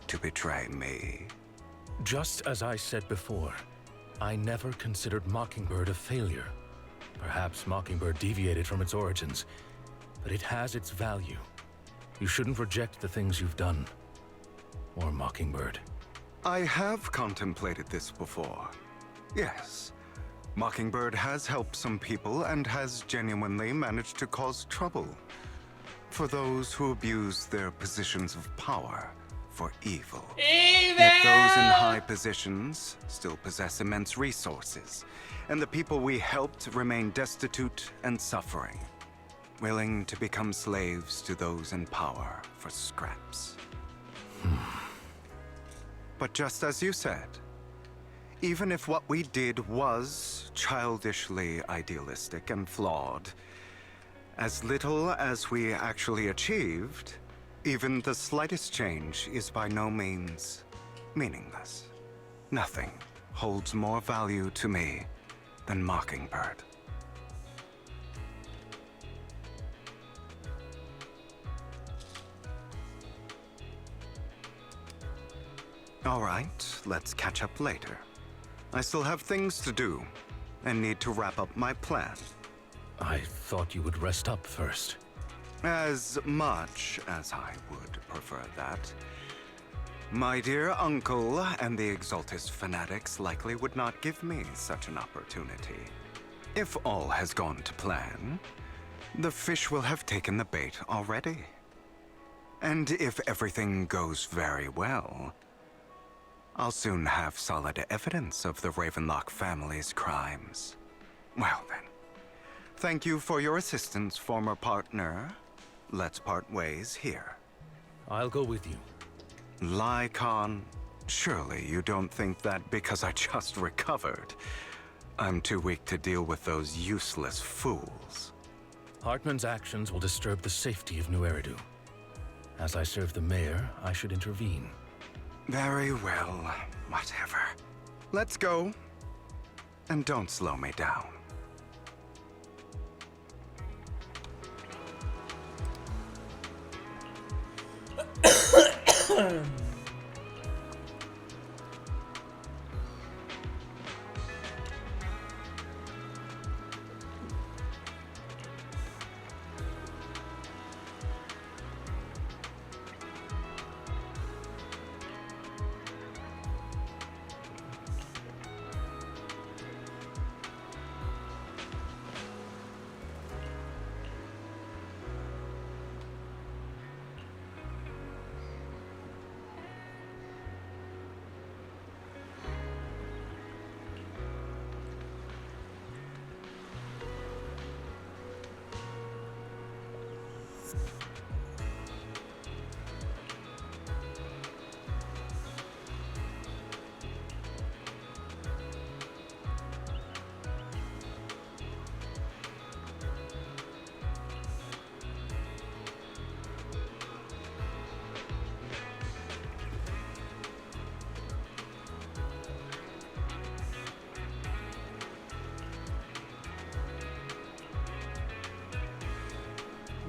To betray me. Just as I said before, I never considered Mockingbird a failure. Perhaps Mockingbird deviated from its origins, but it has its value. You shouldn't reject the things you've done. Or Mockingbird. I have contemplated this before. Yes. Mockingbird has helped some people and has genuinely managed to cause trouble for those who abuse their positions of power for evil. Yet those in high positions still possess immense resources, and the people we helped remain destitute and suffering, willing to become slaves to those in power for scraps. But just as you said, even if what we did was childishly idealistic and flawed, as little as we actually achieved, even the slightest change is by no means meaningless. Nothing holds more value to me than Mockingbird. All right, let's catch up later. I still have things to do, and need to wrap up my plan. I thought you would rest up first. As much as I would prefer that. My dear uncle and the Exaltist fanatics likely would not give me such an opportunity. If all has gone to plan, the fish will have taken the bait already. And if everything goes very well, I'll soon have solid evidence of the Ravenlock family's crimes. Well then, thank you for your assistance, former partner. Let's part ways here. I'll go with you. Lycon, surely you don't think that because I just recovered, I'm too weak to deal with those useless fools. Hartman's actions will disturb the safety of New Eridu. As I serve the mayor, I should intervene. Very well, whatever. Let's go. And don't slow me down.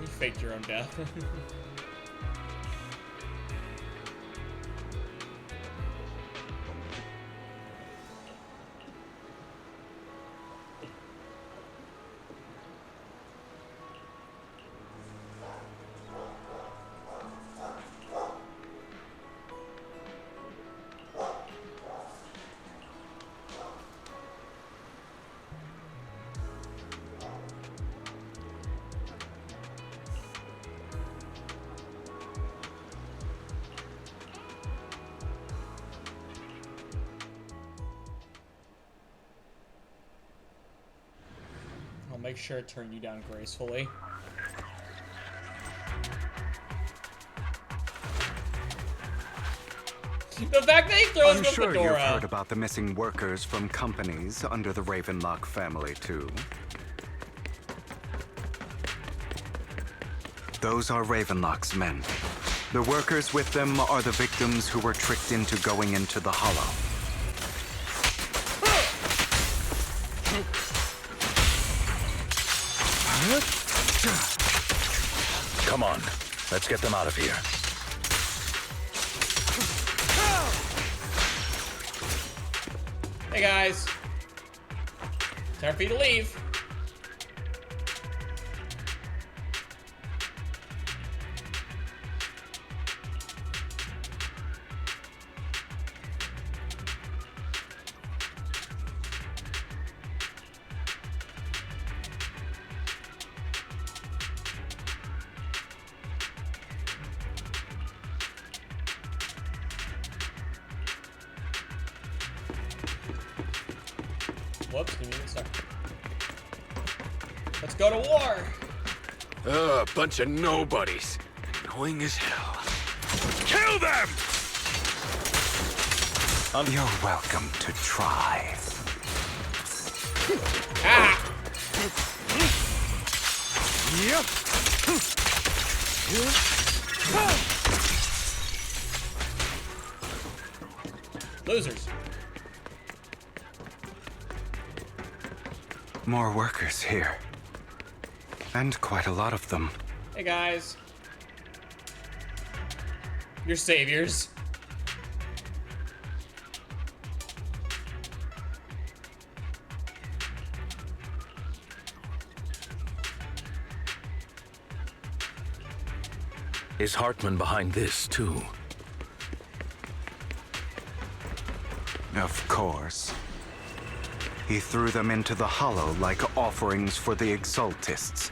You faked your own death. I'll make sure to turn you down gracefully. The fact that he throws I'm the sure fedora. you've heard about the missing workers from companies under the Ravenlock family, too. Those are Ravenlock's men. The workers with them are the victims who were tricked into going into the Hollow. Come on, let's get them out of here. Hey guys. Time for you to leave. Whoops, didn't even start. Let's go to war! A bunch of nobodies. Annoying as hell. Kill them! You're welcome to try. Ah! Yep. Losers. More workers here. And quite a lot of them. Hey guys. You're saviors. Is Hartman behind this, too? Of course. He threw them into the Hollow like offerings for the Exaltists.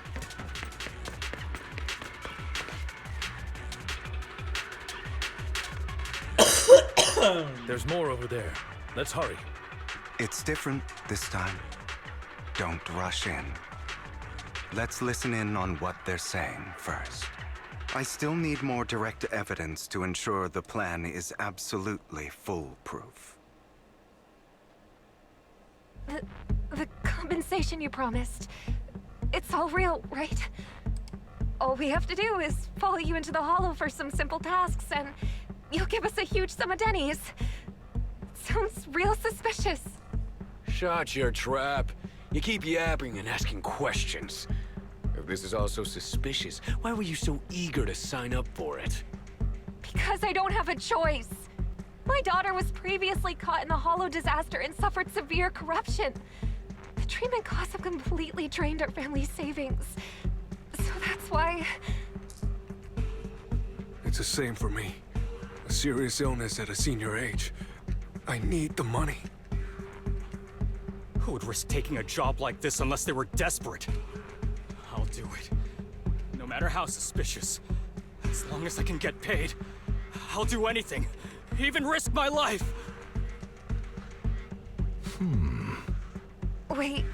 There's more over there. Let's hurry. It's different this time. Don't rush in. Let's listen in on what they're saying first. I still need more direct evidence to ensure the plan is absolutely foolproof. The compensation you promised. It's all real, right? All we have to do is follow you into the Hollow for some simple tasks, and you'll give us a huge sum of dennies. Sounds real suspicious. Shut your trap. You keep yapping and asking questions. If this is all so suspicious, why were you so eager to sign up for it? Because I don't have a choice. My daughter was previously caught in the Hollow disaster and suffered severe corruption. The treatment costs have completely drained our family's savings. So that's why... It's the same for me. A serious illness at a senior age. I need the money. Who would risk taking a job like this unless they were desperate? I'll do it. No matter how suspicious. As long as I can get paid, I'll do anything. Even risk my life! Wait,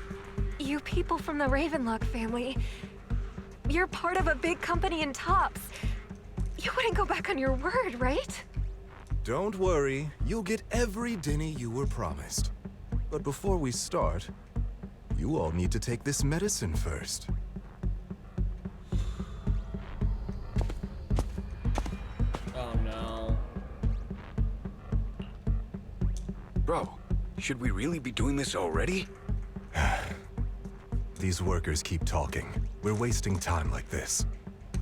you people from the Ravenlock family, You're part of a big company in Tops. You wouldn't go back on your word, right? Don't worry, you'll get every dinny you were promised. But before we start, you all need to take this medicine first. Oh no. Bro, should we really be doing this already? These workers keep talking. We're wasting time like this.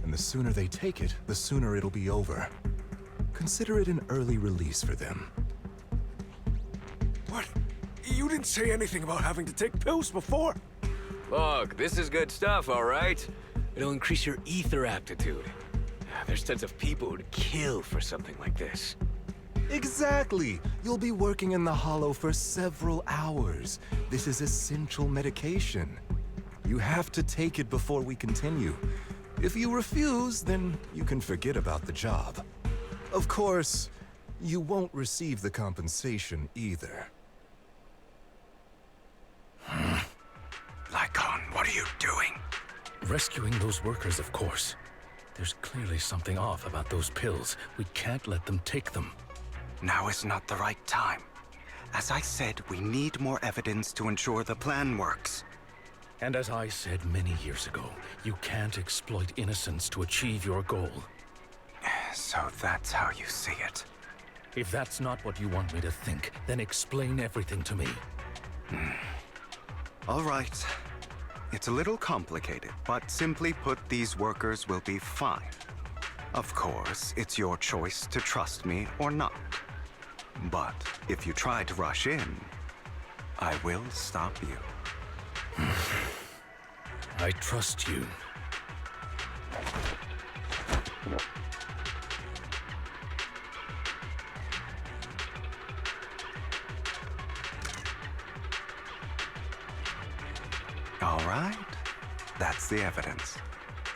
And the sooner they take it, the sooner it'll be over. Consider it an early release for them. What? You didn't say anything about having to take pills before. Look, this is good stuff, all right? It'll increase your ether aptitude. There's tons of people who'd kill for something like this. Exactly! You'll be working in the Hollow for several hours. This is essential medication. You have to take it before we continue. If you refuse, then you can forget about the job. Of course, you won't receive the compensation either. Lycon, what are you doing? Rescuing those workers, of course. There's clearly something off about those pills. We can't let them take them. Now is not the right time. As I said, we need more evidence to ensure the plan works. And as I said many years ago, you can't exploit innocence to achieve your goal. So that's how you see it. If that's not what you want me to think, then explain everything to me. All right. It's a little complicated, but simply put, these workers will be fine. Of course, it's your choice to trust me or not. But if you try to rush in, I will stop you. I trust you. All right. That's the evidence.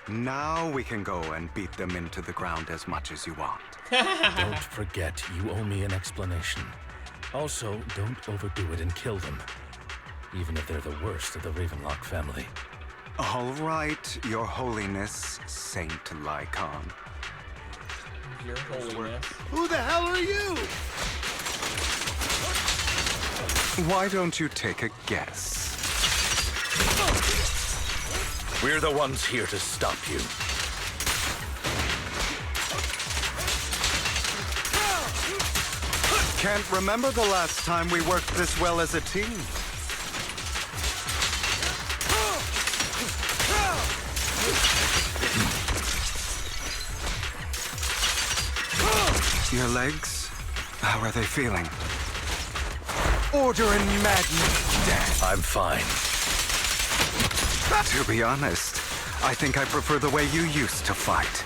Now we can go and beat them into the ground as much as you want. Don't forget, you owe me an explanation. Also, don't overdo it and kill them. Even if they're the worst of the Ravenlock family. All right, Your Holiness, Saint Lycon. Your Holiness. Who the hell are you? Why don't you take a guess? We're the ones here to stop you. Can't remember the last time we worked this well as a team. Your legs? How are they feeling? Order and madness, death. I'm fine. To be honest, I think I prefer the way you used to fight.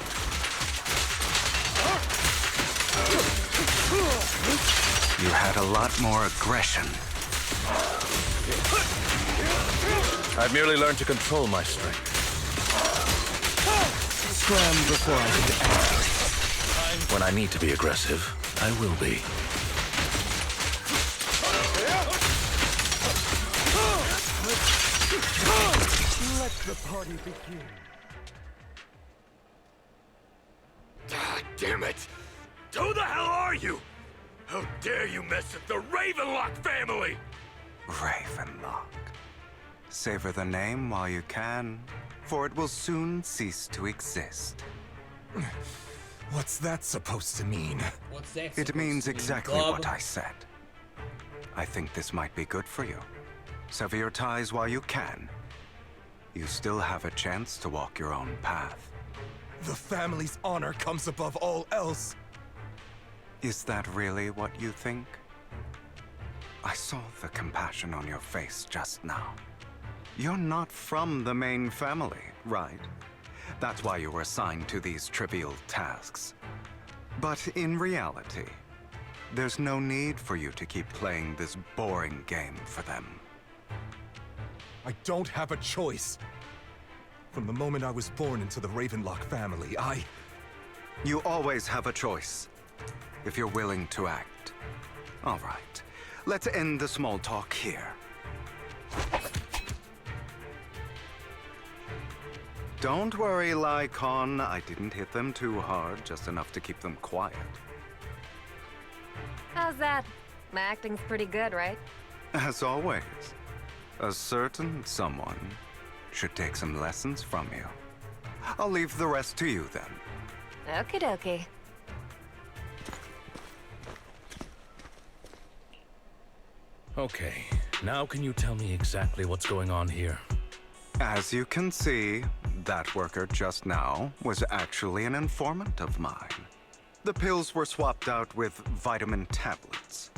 You had a lot more aggression. I've merely learned to control my strength. Scram before I get angry. When I need to be aggressive, I will be. Let the party begin. God damn it! Who the hell are you? How dare you mess with the Ravenlock family? Ravenlock. Savor the name while you can, for it will soon cease to exist. What's that supposed to mean? What's that? It means exactly Glub? what I said. I think this might be good for you. Sever your ties while you can. You still have a chance to walk your own path. The family's honor comes above all else. Is that really what you think? I saw the compassion on your face just now. You're not from the main family, right? That's why you were assigned to these trivial tasks. But in reality, there's no need for you to keep playing this boring game for them. I don't have a choice. From the moment I was born into the Ravenlock family, You always have a choice, if you're willing to act. All right, let's end the small talk here. Don't worry, Lycon. I didn't hit them too hard, just enough to keep them quiet. How's that? My acting's pretty good, right? As always, a certain someone should take some lessons from you. I'll leave the rest to you then. Okie dokie. Okay, now can you tell me exactly what's going on here? As you can see, that worker just now was actually an informant of mine. The pills were swapped out with vitamin tablets.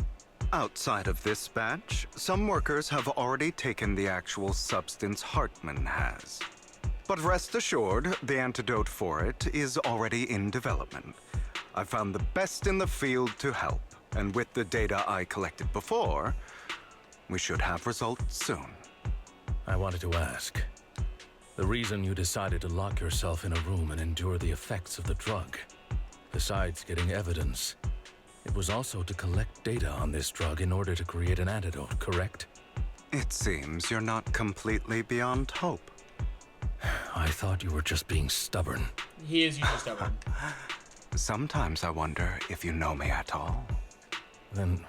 Outside of this batch, some workers have already taken the actual substance Hartman has. But rest assured, the antidote for it is already in development. I found the best in the field to help, and with the data I collected before, we should have results soon. I wanted to ask. The reason you decided to lock yourself in a room and endure the effects of the drug, besides getting evidence, it was also to collect data on this drug in order to create an antidote, correct? It seems you're not completely beyond hope. I thought you were just being stubborn. He is usually stubborn. Sometimes I wonder if you know me at all. Then,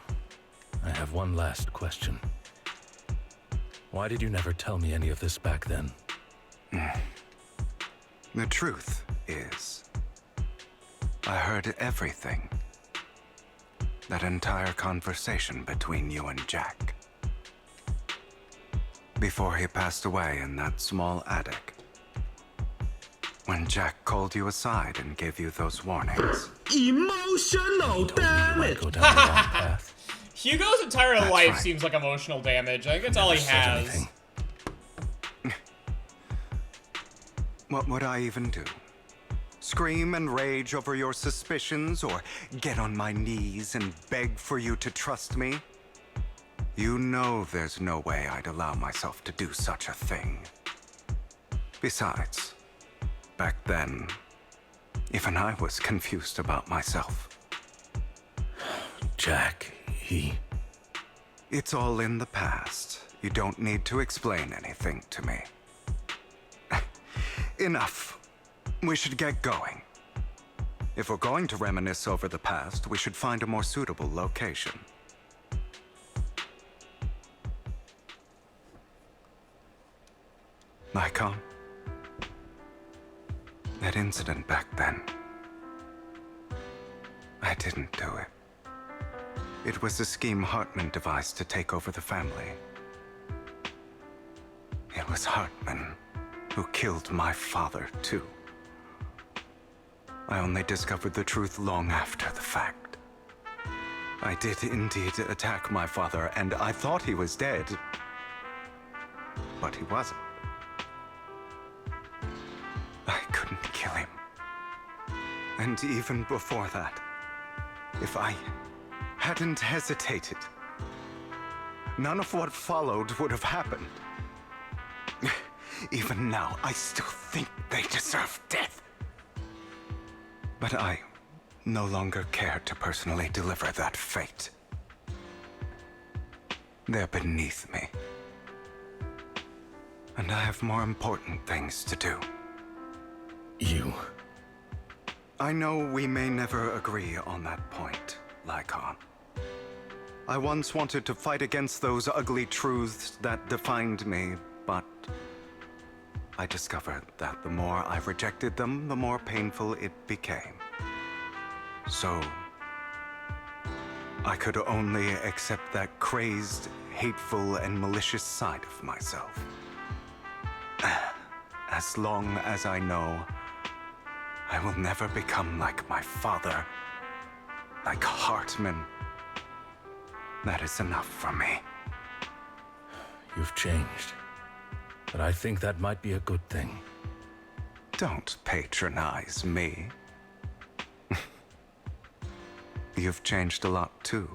I have one last question. Why did you never tell me any of this back then? The truth is, I heard everything. That entire conversation between you and Jack. Before he passed away in that small attic. When Jack called you aside and gave you those warnings. Emotional damage! Hugo's entire That's life right. seems like emotional damage. I think that's all he has. What would I even do? Scream and rage over your suspicions, or get on my knees and beg for you to trust me? You know there's no way I'd allow myself to do such a thing. Besides, back then, even I was confused about myself. Jack, he... It's all in the past. You don't need to explain anything to me. Enough. We should get going. If we're going to reminisce over the past, we should find a more suitable location. Lycon? That incident back then. I didn't do it. It was a scheme Hartman devised to take over the family. It was Hartman who killed my father, too. I only discovered the truth long after the fact. I did indeed attack my father, and I thought he was dead. But he wasn't. I couldn't kill him. And even before that, if I hadn't hesitated, none of what followed would have happened. Even now, I still think they deserve death. But I no longer care to personally deliver that fate. They're beneath me. And I have more important things to do. You... I know we may never agree on that point, Lycon. I once wanted to fight against those ugly truths that defined me, but I discovered that the more I rejected them, the more painful it became. So, I could only accept that crazed, hateful, and malicious side of myself. As long as I know I will never become like my father, like Hartman, that is enough for me. You've changed. But I think that might be a good thing. Don't patronize me. You've changed a lot too,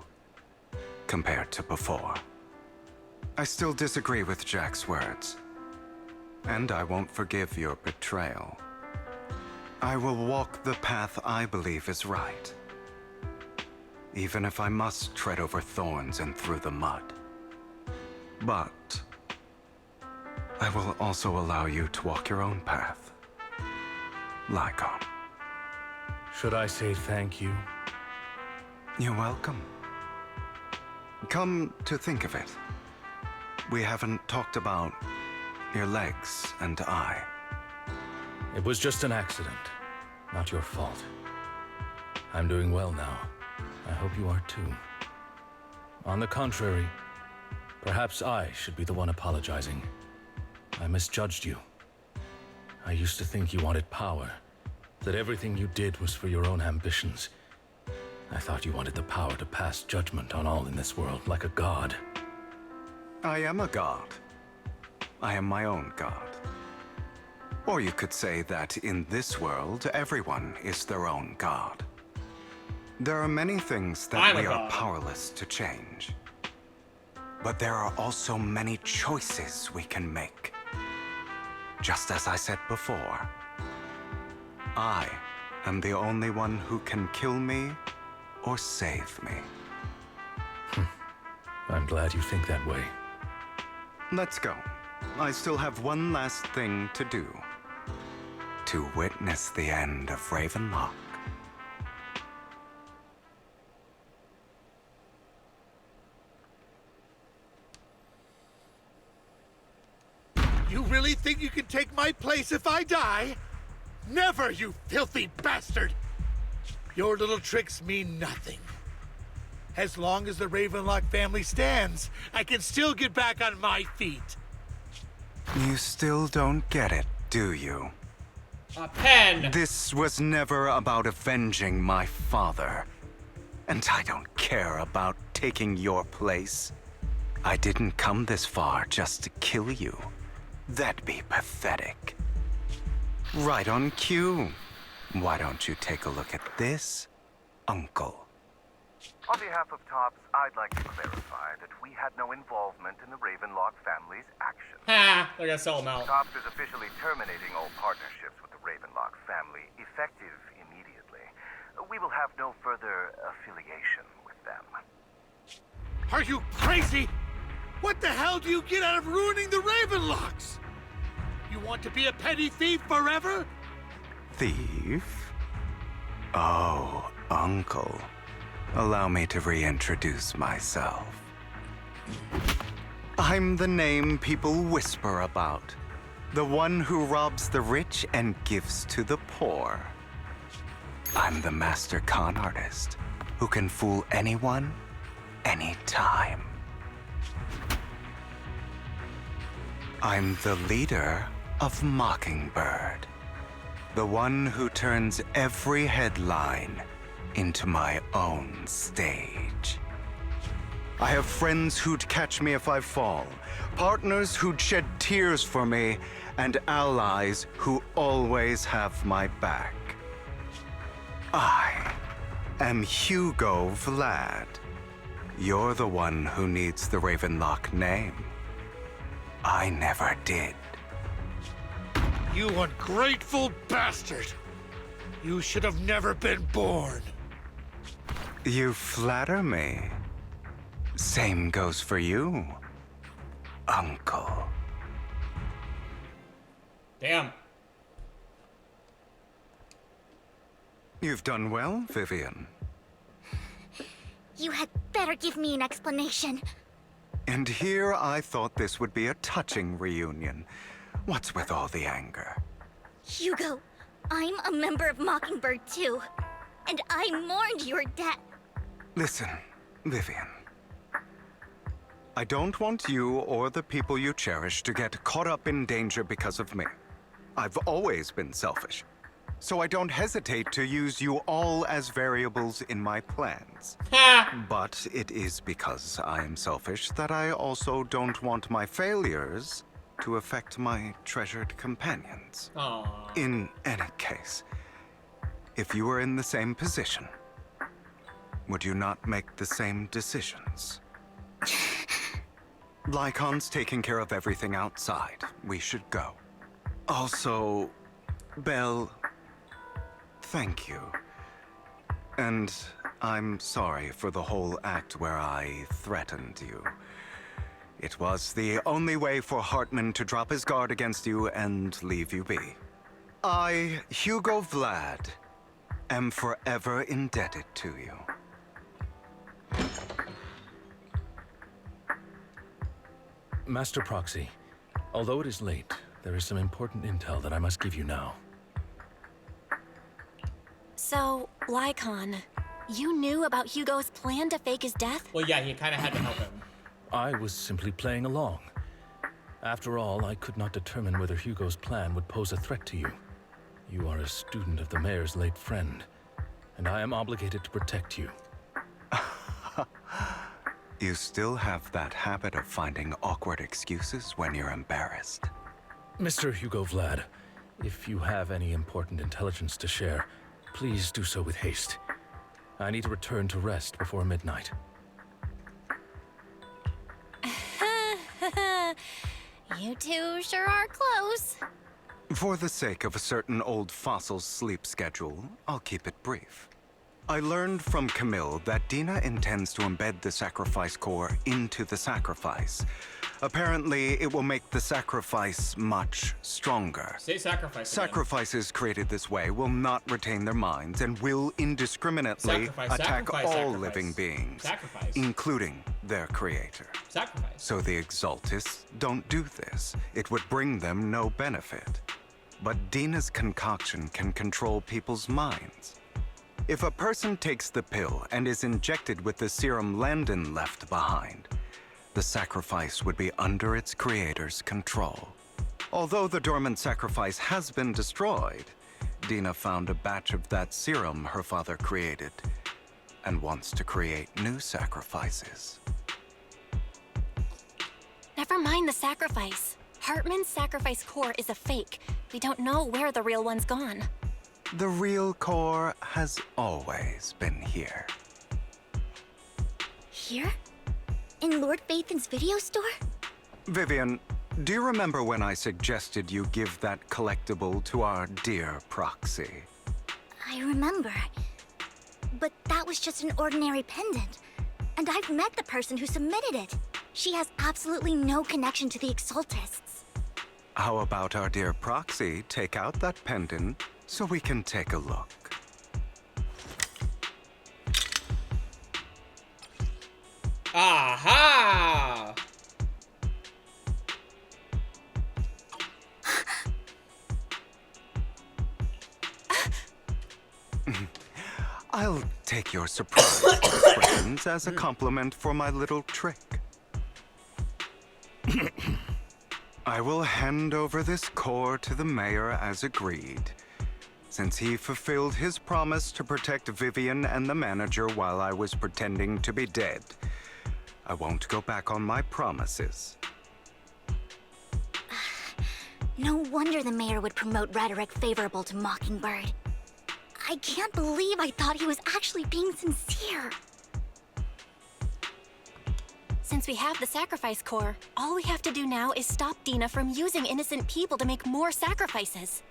compared to before. I still disagree with Jack's words, and I won't forgive your betrayal. I will walk the path I believe is right, even if I must tread over thorns and through the mud. But I will also allow you to walk your own path, Lycon. Should I say thank you? You're welcome. Come to think of it, we haven't talked about your legs and eye. It was just an accident, not your fault. I'm doing well now. I hope you are too. On the contrary, perhaps I should be the one apologizing. I misjudged you. I used to think you wanted power, that everything you did was for your own ambitions. I thought you wanted the power to pass judgment on all in this world, like a god. I am a god. I am my own god. Or you could say that in this world, everyone is their own god. There are many things that we are powerless to change. But there are also many choices we can make. Just as I said before, I am the only one who can kill me or save me. I'm glad you think that way. Let's go. I still have one last thing to do. To witness the end of Ravenlock. You really think you can take my place if I die? Never, you filthy bastard! Your little tricks mean nothing. As long as the Ravenlock family stands, I can still get back on my feet. You still don't get it, do you? A pen! This was never about avenging my father. And I don't care about taking your place. I didn't come this far just to kill you. That'd be pathetic. Right on cue. Why don't you take a look at this, Uncle? On behalf of Tops, I'd like to clarify that we had no involvement in the Ravenlock family's actions. Ha! They're gonna sell them out. Tops is officially terminating all partnerships with the Ravenlock family, effective immediately. We will have no further affiliation with them. Are you crazy? What the hell do you get out of ruining the Ravenlocks? You want to be a petty thief forever? Thief? Oh, Uncle. Allow me to reintroduce myself. I'm the name people whisper about. The one who robs the rich and gives to the poor. I'm the master con artist who can fool anyone, anytime. I'm the leader of Mockingbird. The one who turns every headline into my own stage. I have friends who'd catch me if I fall, partners who'd shed tears for me, and allies who always have my back. I am Hugo Vlad. You're the one who needs the Ravenlock name. I never did. You ungrateful bastard! You should have never been born. You flatter me. Same goes for you, Uncle. Damn. You've done well, Vivian. You had better give me an explanation. And here I thought this would be a touching reunion. What's with all the anger? Hugo, I'm a member of Mockingbird too. And I mourned your death. Listen, Vivian. I don't want you or the people you cherish to get caught up in danger because of me. I've always been selfish, so I don't hesitate to use you all as variables in my plans. But it is because I am selfish that I also don't want my failures to affect my treasured companions. Aww. In any case, if you were in the same position, would you not make the same decisions? Lycon's taking care of everything outside. We should go. Also, Belle, thank you. And I'm sorry for the whole act where I threatened you. It was the only way for Hartman to drop his guard against you and leave you be. I, Hugo Vlad, am forever indebted to you. Master Proxy, although it is late, there is some important intel that I must give you now. So, Lycon, you knew about Hugo's plan to fake his death? Well, yeah, he kind of had to help him. I was simply playing along. After all, I could not determine whether Hugo's plan would pose a threat to you. You are a student of the mayor's late friend, and I am obligated to protect you. You still have that habit of finding awkward excuses when you're embarrassed. Mr. Hugo Vlad, if you have any important intelligence to share, please do so with haste. I need to return to rest before midnight. You two sure are close. For the sake of a certain old fossil's sleep schedule, I'll keep it brief. I learned from Camille that Dina intends to embed the sacrifice core into the sacrifice. Apparently, it will make the sacrifice much stronger. Say sacrifice again. Sacrifices created this way will not retain their minds and will indiscriminately attack all living beings, including their creator. Sacrifice. So the Exaltists don't do this. It would bring them no benefit. But Dina's concoction can control people's minds. If a person takes the pill and is injected with the serum Landon left behind, the sacrifice would be under its creator's control. Although the dormant sacrifice has been destroyed, Dina found a batch of that serum her father created and wants to create new sacrifices. Never mind the sacrifice. Hartman's sacrifice core is a fake. We don't know where the real one's gone. The real core has always been here. Here? In Lord Phaethon's video store? Vivian, do you remember when I suggested you give that collectible to our dear Proxy? I remember. But that was just an ordinary pendant. And I've met the person who submitted it. She has absolutely no connection to the Exaltists. How about our dear Proxy take out that pendant so we can take a look? Aha! I'll take your surprise expressions as a compliment for my little trick. I will hand over this core to the mayor as agreed, since he fulfilled his promise to protect Vivian and the manager while I was pretending to be dead. I won't go back on my promises. No wonder the mayor would promote rhetoric favorable to Mockingbird. I can't believe I thought he was actually being sincere. Since we have the sacrifice core, all we have to do now is stop Dina from using innocent people to make more sacrifices.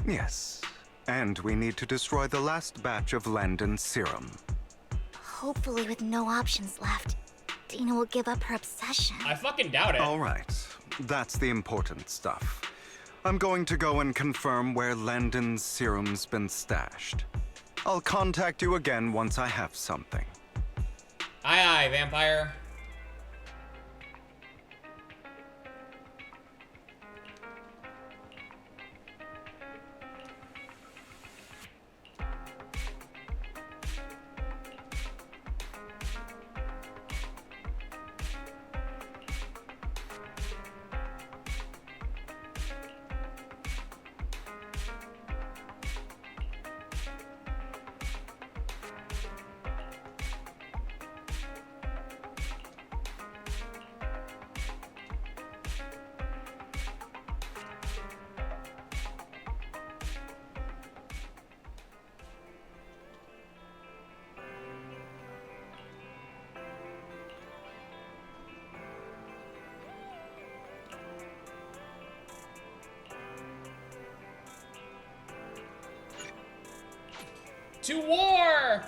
Yes, and we need to destroy the last batch of Landon's serum. Hopefully with no options left, Dina will give up her obsession. I fucking doubt it. All right, that's the important stuff. I'm going to go and confirm where Landon's serum's been stashed. I'll contact you again once I have something. Aye, aye, vampire. To war!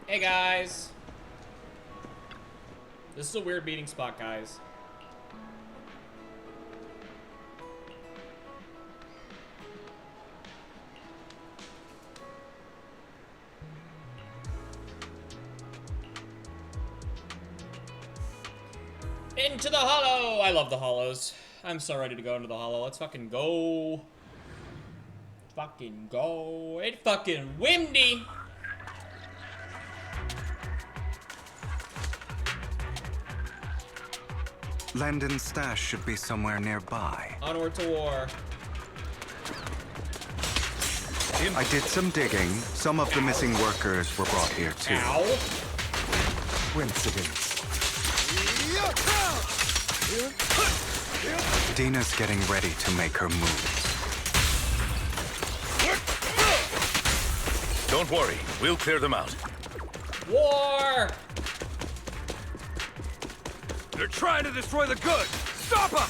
Hey guys. This is a weird meeting spot, guys. Into the hollow! I love the hollows. I'm so ready to go into the hollow. Let's fucking go. Fucking go. It's fucking windy. Landon's stash should be somewhere nearby. Onward to war. I did some digging. Some of the missing workers were brought here too. Ow. Coincidence. Dina's getting ready to make her move. Don't worry, we'll clear them out. War! They're trying to destroy the goods! Stop them!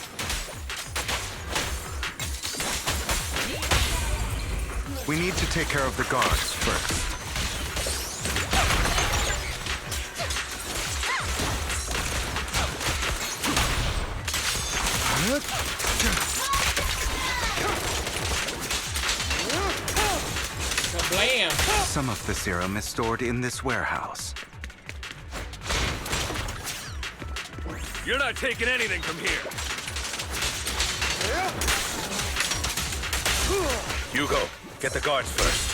We need to take care of the guards first. Blam. Some of the serum is stored in this warehouse. You're not taking anything from here! Hugo, get the guards first.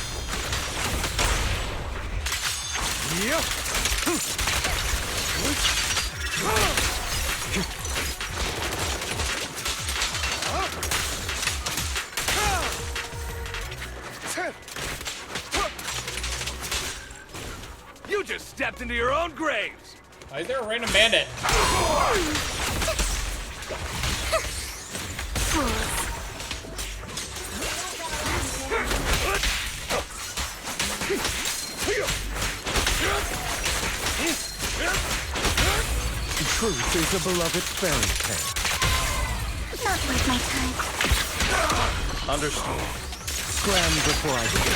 You just stepped into your own graves! Why is there a random bandit? Truth is a beloved fairy tale. Not worth my time. Understood. Scram before I begin.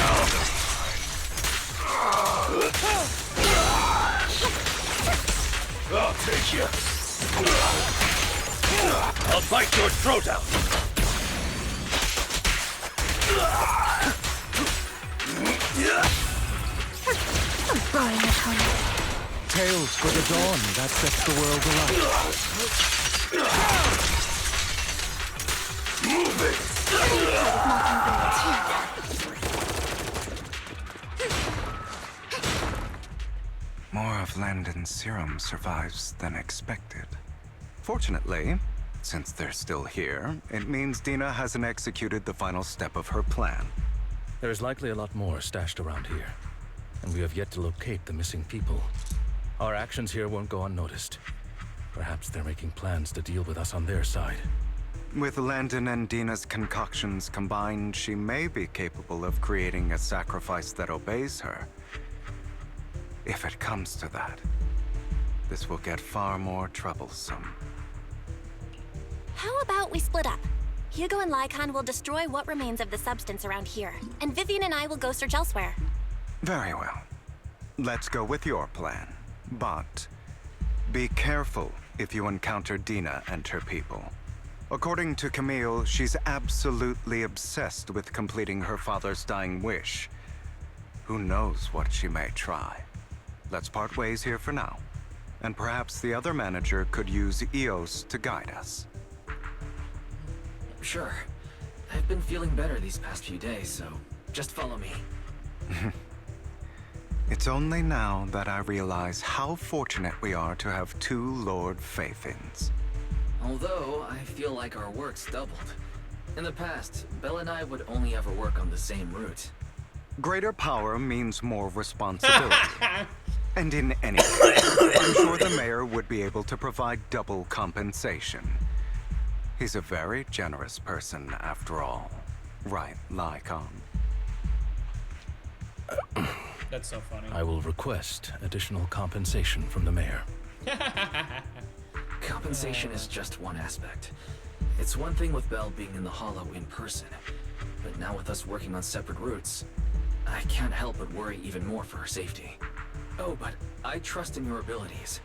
I'll take you. I'll bite your throat out. A boring opponent. Tales for the dawn that sets the world alight. Move it! More of Landon's serum survives than expected. Fortunately, since they're still here, it means Dina hasn't executed the final step of her plan. There's likely a lot more stashed around here, and we have yet to locate the missing people. Our actions here won't go unnoticed. Perhaps they're making plans to deal with us on their side. With Landon and Dina's concoctions combined, she may be capable of creating a sacrifice that obeys her. If it comes to that, this will get far more troublesome. How about we split up? Hugo and Lycon will destroy what remains of the substance around here, and Vivian and I will go search elsewhere. Very well. Let's go with your plan. But be careful if you encounter Dina and her people. According to Camille, she's absolutely obsessed with completing her father's dying wish. Who knows what she may try? Let's part ways here for now. And perhaps the other manager could use EOS to guide us. Sure. I've been feeling better these past few days, so just follow me. It's only now that I realize how fortunate we are to have two Lord Faithins. Although, I feel like our work's doubled. In the past, Belle and I would only ever work on the same route. Greater power means more responsibility. And in any case, I'm sure the mayor would be able to provide double compensation. He's a very generous person, after all. Right, Lycon? That's so funny. I will request additional compensation from the mayor. Compensation is just one aspect. It's one thing with Belle being in the Hollow in person, but now with us working on separate routes, I can't help but worry even more for her safety. Oh, but I trust in your abilities.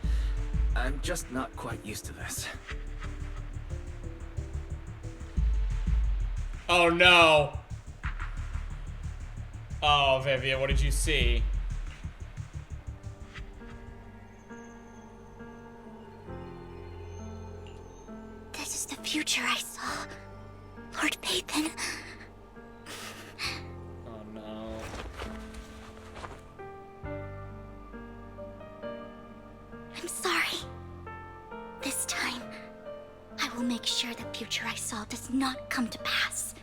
I'm just not quite used to this. Oh no! Oh, Vivian, what did you see? future I saw, Lord Phaethon. Oh no. I'm sorry. This time, I will make sure the future I saw does not come to pass.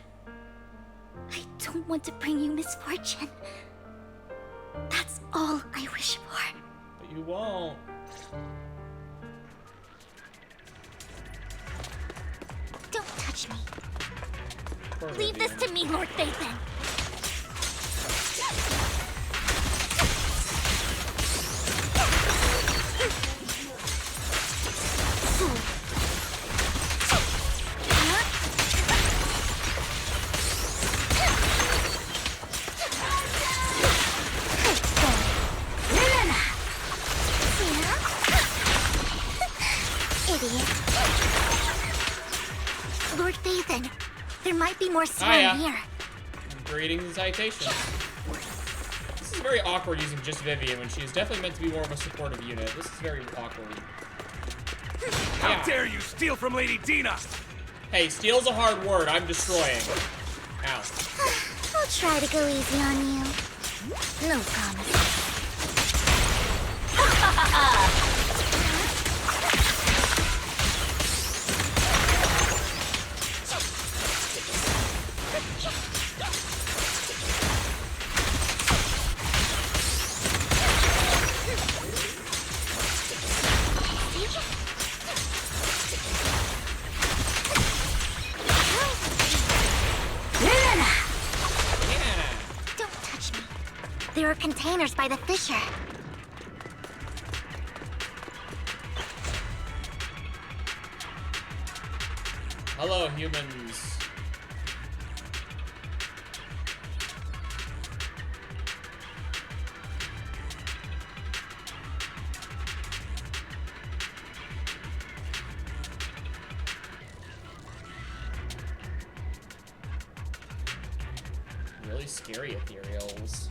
I don't want to bring you misfortune. That's all I wish for. But you won't. Don't touch me. Poor Leave this Vivian. to me, Lord Phaethon. Idiot. Lord Phaethon, there might be more slime Hiya. here. Greetings and citations. This is very awkward using just Vivian when she is definitely meant to be more of a supportive unit. This is very awkward. How dare you steal from Lady Dina? Hey, steal's a hard word. I'm destroying. Ow. I'll try to go easy on you. No promise. Don't touch me. There are containers by the fissure. Hello, humans. Really scary ethereals.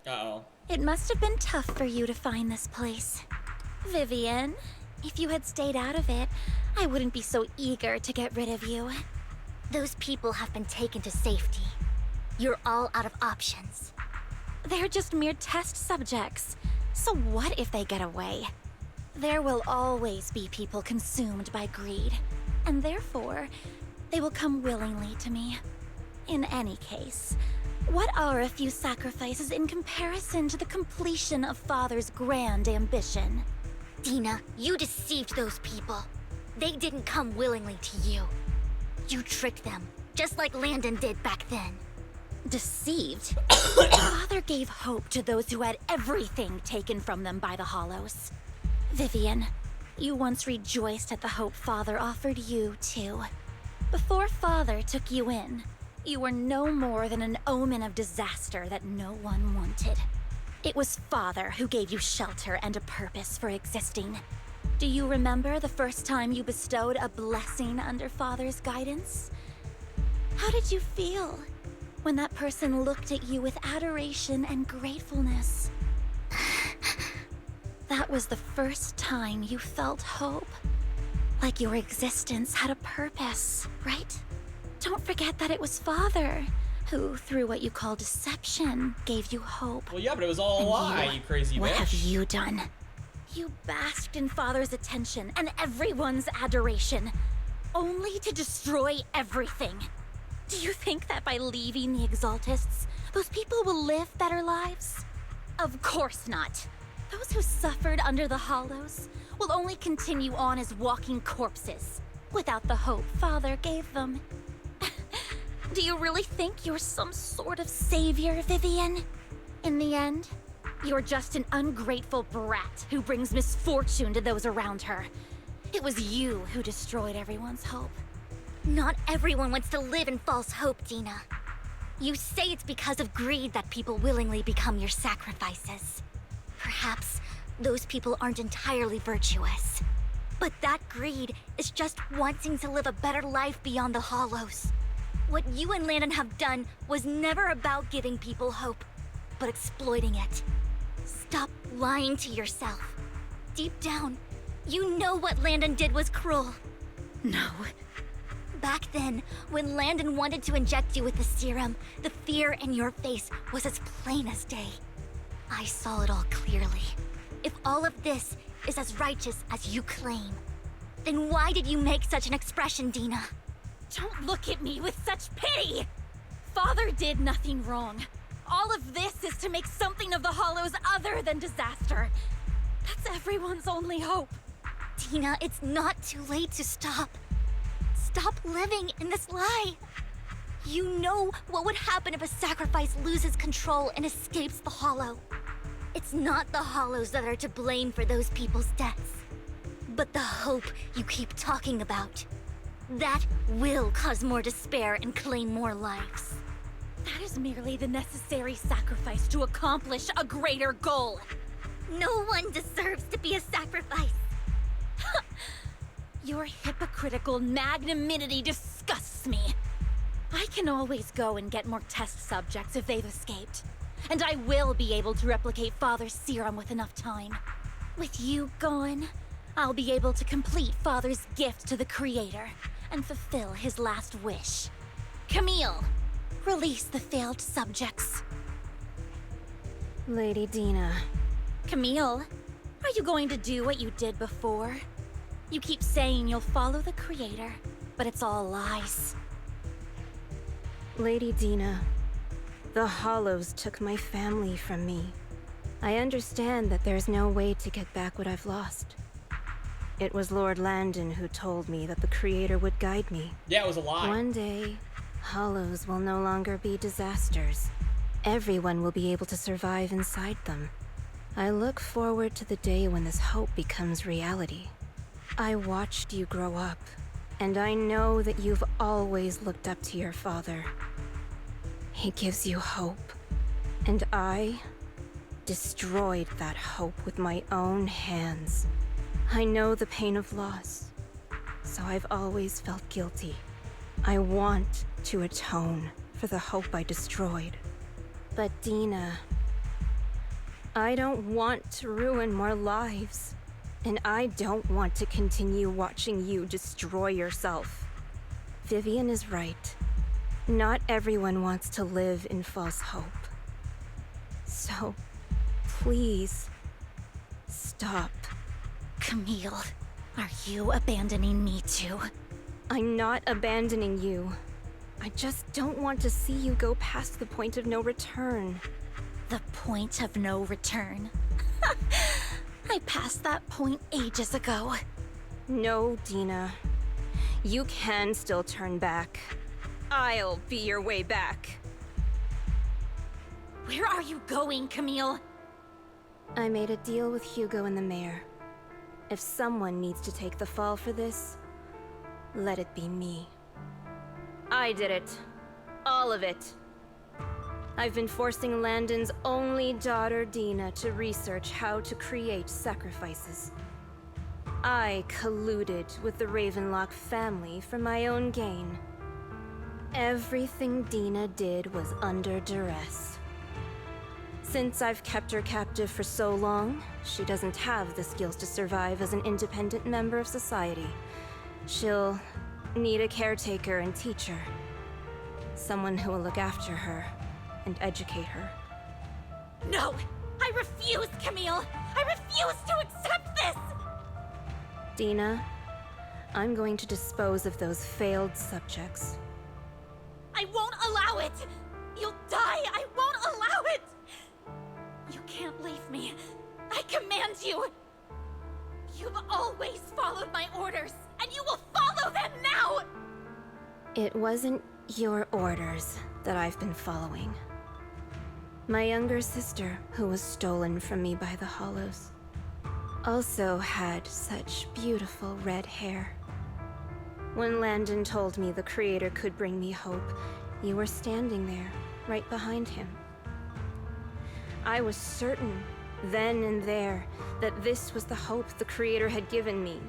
Uh-oh. It must have been tough for you to find this place. Vivian, if you had stayed out of it, I wouldn't be so eager to get rid of you. Those people have been taken to safety. You're all out of options. They're just mere test subjects. So what if they get away? There will always be people consumed by greed, and therefore, they will come willingly to me. In any case, what are a few sacrifices in comparison to the completion of Father's grand ambition? Dina, you deceived those people. They didn't come willingly to you. You tricked them, just like Landon did back then. Deceived? Father gave hope to those who had everything taken from them by the Hollows. Vivian, you once rejoiced at the hope Father offered you, too. Before Father took you in, you were no more than an omen of disaster that no one wanted. It was Father who gave you shelter and a purpose for existing. Do you remember the first time you bestowed a blessing under Father's guidance? How did you feel when that person looked at you with adoration and gratefulness? That was the first time you felt hope. Like your existence had a purpose, right? Don't forget that it was Father who, through what you call deception, gave you hope. Well, yeah, but it was all a lie, you crazy bitch. What have you done? You basked in Father's attention and everyone's adoration, only to destroy everything. Do you think that by leaving the Exaltists, those people will live better lives? Of course not. Those who suffered under the Hollows will only continue on as walking corpses, without the hope Father gave them. Do you really think you're some sort of savior, Vivian? In the end, you're just an ungrateful brat who brings misfortune to those around her. It was you who destroyed everyone's hope. Not everyone wants to live in false hope, Dina. You say it's because of greed that people willingly become your sacrifices. Perhaps those people aren't entirely virtuous. But that greed is just wanting to live a better life beyond the Hollows. What you and Landon have done was never about giving people hope, but exploiting it. Stop lying to yourself. Deep down, you know what Landon did was cruel. No. Back then, when Landon wanted to inject you with the serum, the fear in your face was as plain as day. I saw it all clearly. If all of this is as righteous as you claim, then why did you make such an expression, Dina? Don't look at me with such pity! Father did nothing wrong. All of this is to make something of the Hollows other than disaster. That's everyone's only hope. Dina, it's not too late to stop. Stop living in this lie. You know what would happen if a sacrifice loses control and escapes the Hollow. It's not the Hollows that are to blame for those people's deaths, but the hope you keep talking about. That will cause more despair and claim more lives. That is merely the necessary sacrifice to accomplish a greater goal. No one deserves to be a sacrifice. Your hypocritical magnanimity disgusts me. I can always go and get more test subjects if they've escaped. And I will be able to replicate Father's serum with enough time. With you gone, I'll be able to complete Father's gift to the Creator and fulfill his last wish. Camille, release the failed subjects. Lady Dina. Camille, are you going to do what you did before? You keep saying you'll follow the Creator, but it's all lies. Lady Dina, the Hollows took my family from me. I understand that there's no way to get back what I've lost. It was Lord Landon who told me that the Creator would guide me. Yeah, it was a lie. One day, Hollows will no longer be disasters. Everyone will be able to survive inside them. I look forward to the day when this hope becomes reality. I watched you grow up, and I know that you've always looked up to your father. He gives you hope, and I destroyed that hope with my own hands. I know the pain of loss, so I've always felt guilty. I want to atone for the hope I destroyed. But Dina, I don't want to ruin more lives, and I don't want to continue watching you destroy yourself. Vivian is right. Not everyone wants to live in false hope. So, please, stop. Camille, are you abandoning me too? I'm not abandoning you. I just don't want to see you go past the point of no return. The point of no return? I passed that point ages ago. No, Dina. You can still turn back. I'll be your way back. Where are you going, Camille? I made a deal with Hugo and the mayor. If someone needs to take the fall for this, let it be me. I did it. All of it. I've been forcing Landon's only daughter, Dina, to research how to create sacrifices. I colluded with the Ravenlock family for my own gain. Everything Dina did was under duress. Since I've kept her captive for so long, she doesn't have the skills to survive as an independent member of society. She'll need a caretaker and teacher. Someone who will look after her and educate her. No! I refuse, Camille! I refuse to accept this! Dina, I'm going to dispose of those failed subjects. I won't allow it! You'll die! I won't allow it! You can't leave me. I command you! You've always followed my orders, and you will follow them now! It wasn't your orders that I've been following. My younger sister, who was stolen from me by the Hollows, also had such beautiful red hair. When Landon told me the Creator could bring me hope, you were standing there, right behind him. I was certain, then and there, that this was the hope the Creator had given me.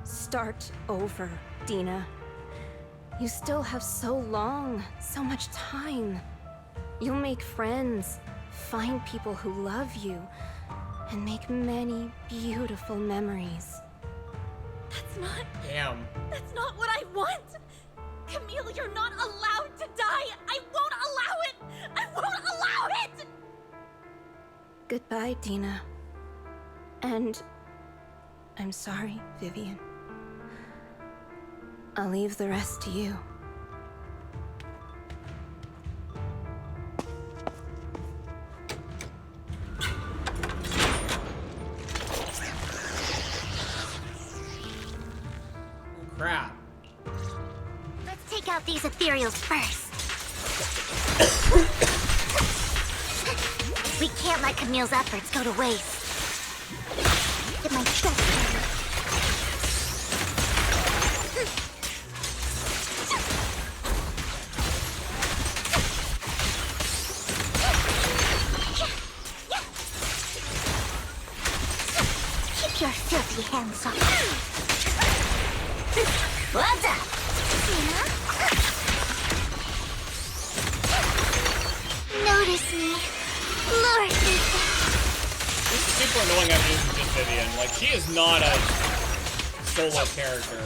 Start over, Dina. You still have so long, so much time. You'll make friends, find people who love you, and make many beautiful memories. That's not... Damn. That's not what I want! Camille, you're not allowed to die! I won't allow it! I won't allow it! Goodbye, Dina. And I'm sorry, Vivian. I'll leave the rest to you. Crap. Let's take out these ethereals first. We can't let Camille's efforts go to waste. Get my chest ready. Keep your filthy hands off. What's up? Notice me, Lord Ethan. This is super annoying I'm using just Vivian. Like, she is not a solo character.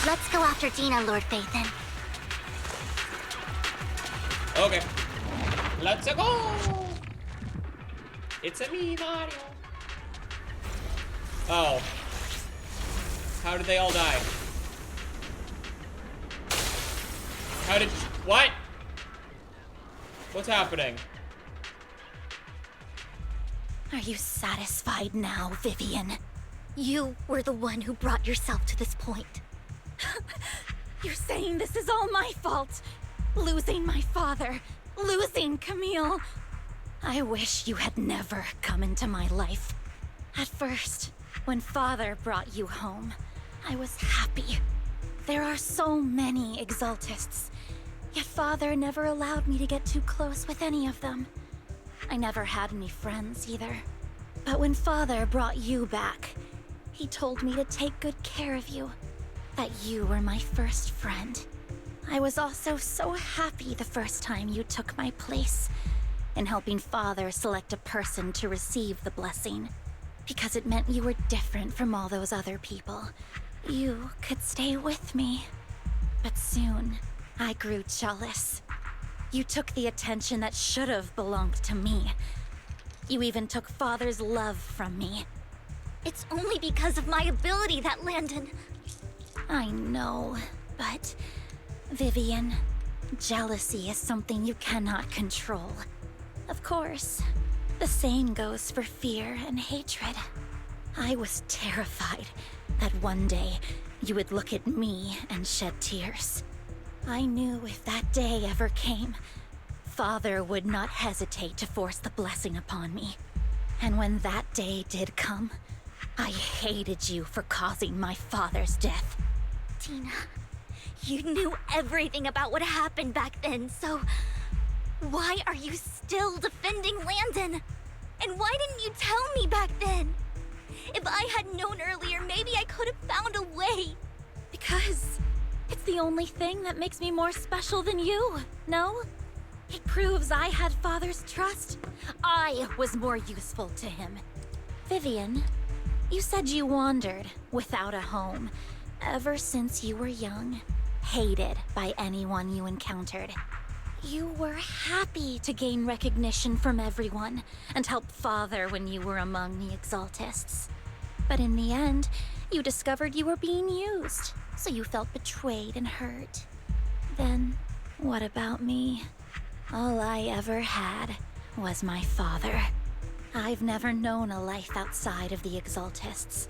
Let's go after Dina, Lord Phaethon. Okay. Let's go! It's a me, Mario. Oh. How did they all die? How did... What? What's happening? Are you satisfied now, Vivian? You were the one who brought yourself to this point. You're saying this is all my fault? Losing my father, losing Camille. I wish you had never come into my life. At first, when Father brought you home, I was happy. There are so many Exaltists, yet Father never allowed me to get too close with any of them. I never had any friends either. But when Father brought you back, he told me to take good care of you, that you were my first friend. I was also so happy the first time you took my place in helping Father select a person to receive the blessing, because it meant you were different from all those other people. You could stay with me. But soon, I grew jealous. You took the attention that should have belonged to me. You even took Father's love from me. It's only because of my ability that Landon... I know, but... Vivian, jealousy is something you cannot control. Of course, the same goes for fear and hatred. I was terrified that one day you would look at me and shed tears. I knew if that day ever came, Father would not hesitate to force the blessing upon me. And when that day did come, I hated you for causing my father's death. Tina, you knew everything about what happened back then, so... why are you still defending Landon? And why didn't you tell me back then? If I had known earlier, maybe I could have found a way. Because it's the only thing that makes me more special than you, no? It proves I had Father's trust. I was more useful to him. Vivian, you said you wandered without a home ever since you were young, hated by anyone you encountered. You were happy to gain recognition from everyone and help Father when you were among the Exaltists. But in the end, you discovered you were being used, so you felt betrayed and hurt. Then, what about me? All I ever had was my father. I've never known a life outside of the Exaltists.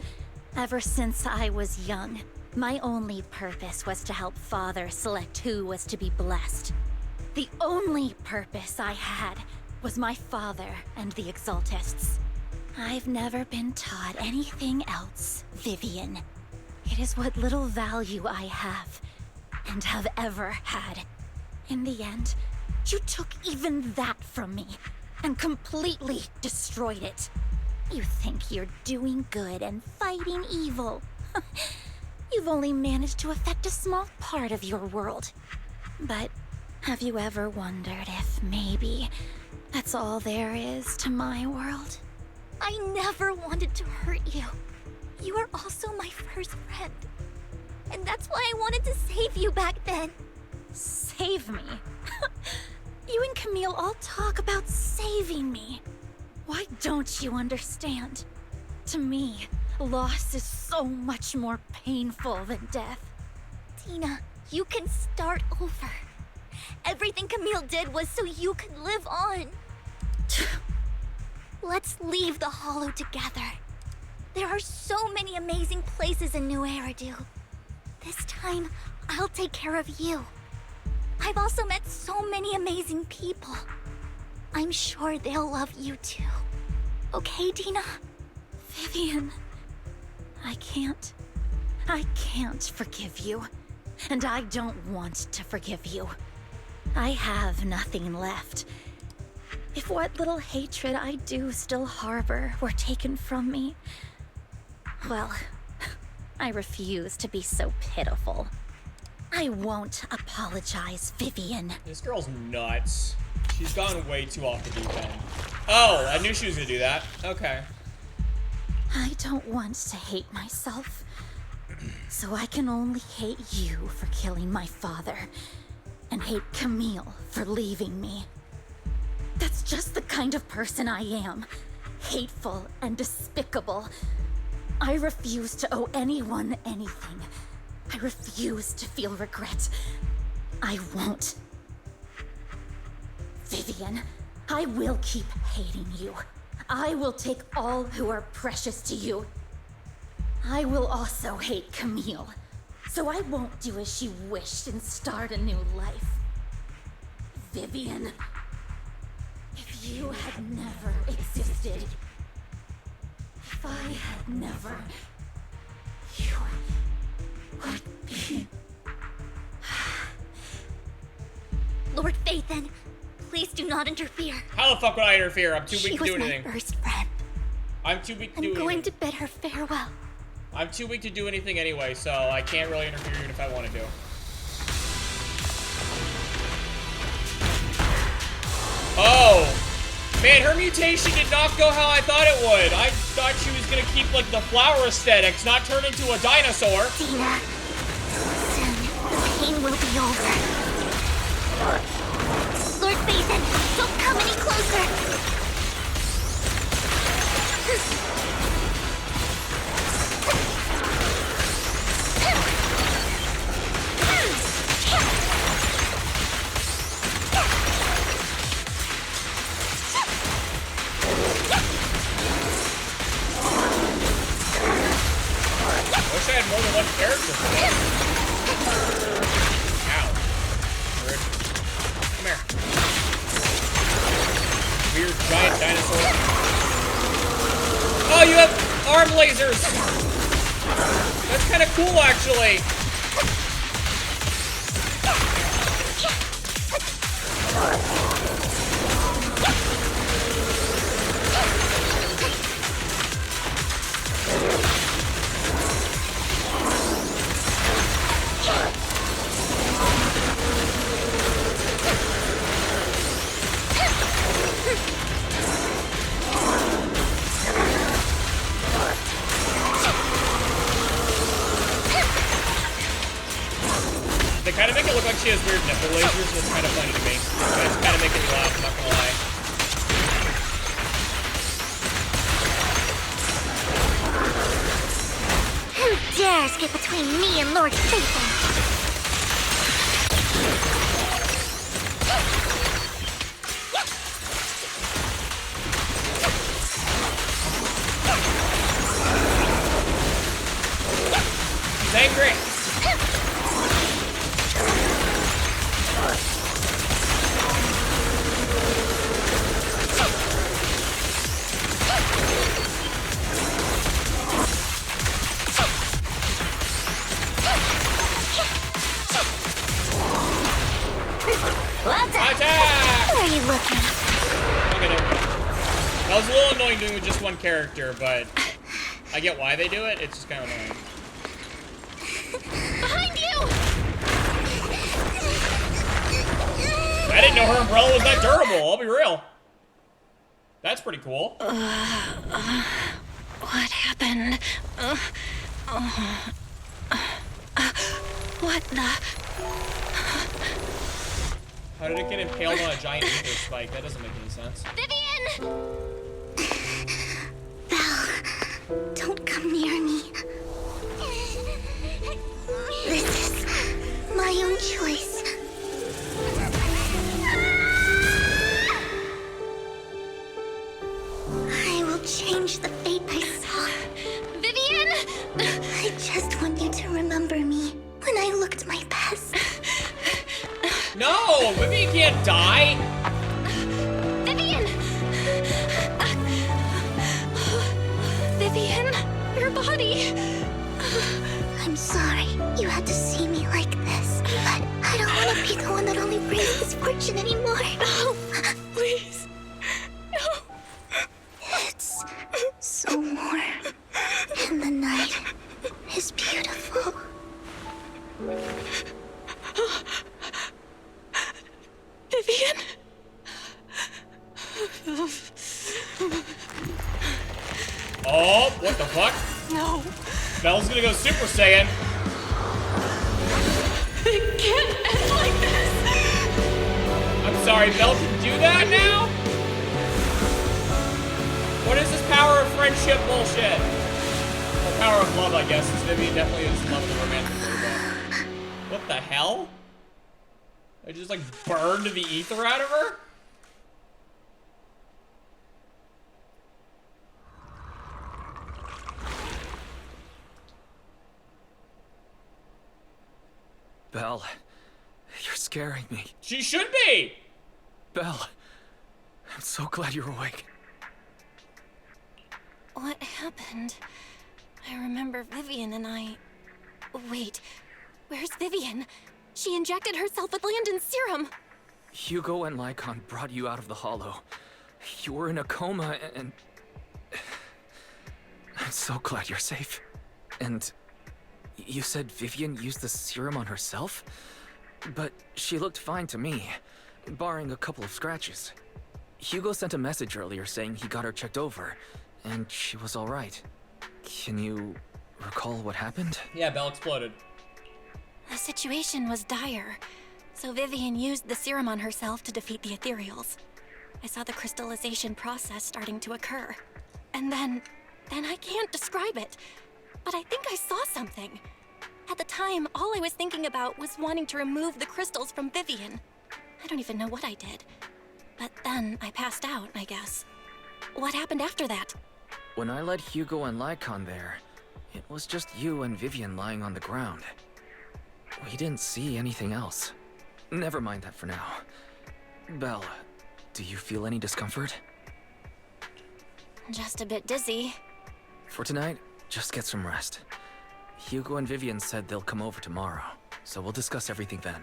Ever since I was young, my only purpose was to help Father select who was to be blessed. The only purpose I had was my father and the Exaltists. I've never been taught anything else, Vivian. It is what little value I have, and have ever had. In the end, you took even that from me, and completely destroyed it. You think you're doing good and fighting evil. You've only managed to affect a small part of your world. But have you ever wondered if maybe that's all there is to my world? I never wanted to hurt you. You were also my first friend. And that's why I wanted to save you back then. Save me? You and Camille all talk about saving me. Why don't you understand? To me, loss is so much more painful than death. Tina, you can start over. Everything Camille did was so you could live on. Let's leave the Hollow together. There are so many amazing places in New Eridu. This time, I'll take care of you. I've also met so many amazing people. I'm sure they'll love you too. Okay, Tina? Vivian, I can't forgive you. And I don't want to forgive you. I have nothing left. If what little hatred I do still harbor were taken from me, well, I refuse to be so pitiful. I won't apologize, Vivian. This girl's nuts. She's gone way too off the deep end. Oh, I knew she was gonna do that. Okay. I don't want to hate myself, so I can only hate you for killing my father, and hate Camille for leaving me. That's just the kind of person I am. Hateful and despicable. I refuse to owe anyone anything. I refuse to feel regret. I won't. Vivian, I will keep hating you. I will take all who are precious to you. I will also hate Camille, so I won't do as she wished and start a new life. Vivian, if you had never existed, if I had never, you would be... Lord Phaethon, please do not interfere. How the fuck would I interfere? I'm too weak to do She was anything. my first friend. I'm too weak to do I'm going anything. to bid her farewell. I'm too weak to do anything anyway, so I can't really interfere even if I want to do. Oh! Man, her mutation did not go how I thought it would. I thought she was gonna keep, like, the flower aesthetics, not turn into a dinosaur. Tina, soon the pain will be over. Lord Phaethon, don't come any closer! Wish I had more than one character for this. Ow. Rude. Come here. Weird giant dinosaur. Oh, you have arm lasers! That's kind of cool, actually. They kind of make it look like she has weird nipple lasers, so it's kind of funny to me. It's kind of making me laugh, I'm not gonna lie. Who dares get between me and Lord Phaethon? She's angry. Okay, there we go. That was a little annoying doing with just one character, but I get why they do it. It's just kind of annoying. Behind you! I didn't know her umbrella was that durable. I'll be real. That's pretty cool. What happened? What the? How did it get impaled on a giant ether spike? That doesn't make any sense. Vivian! Belle, don't come near me. This is my own choice. I will change the fate I saw. Vivian! I just want you to remember me when I looked my best. No! Vivian can't die! Vivian! Vivian, your body. I'm sorry you had to see me like this, but I don't want to be the one that only brings misfortune anymore. No, please. No. It's so warm, and the night is beautiful. Vivian? Oh, what the fuck? No. Belle's gonna go Super Saiyan. It can't end like this. I'm sorry, Belle can do that now? What is this power of friendship bullshit? Or power of love, I guess, since Vivian definitely is love the romantically, but... What the hell? I just, like, burned the ether out of her? Belle, you're scaring me. She should be! Belle, I'm so glad you're awake. What happened? I remember Vivian and I... Wait, where's Vivian? She injected herself with Landon's serum. Hugo and Lycon brought you out of the hollow. You were in a coma and... I'm so glad you're safe. And you said Vivian used the serum on herself? But she looked fine to me, barring a couple of scratches. Hugo sent a message earlier saying he got her checked over, and she was all right. Can you recall what happened? Yeah, Belle exploded. The situation was dire, so Vivian used the serum on herself to defeat the ethereals. I saw the crystallization process starting to occur. And then I can't describe it, but I think I saw something. At the time, all I was thinking about was wanting to remove the crystals from Vivian. I don't even know what I did. But then I passed out, I guess. What happened after that? When I led Hugo and Lycon there, it was just you and Vivian lying on the ground. We didn't see anything else. Never mind that for now. Belle, do you feel any discomfort? Just a bit dizzy. For tonight, just get some rest. Hugo and Vivian said they'll come over tomorrow, so we'll discuss everything then.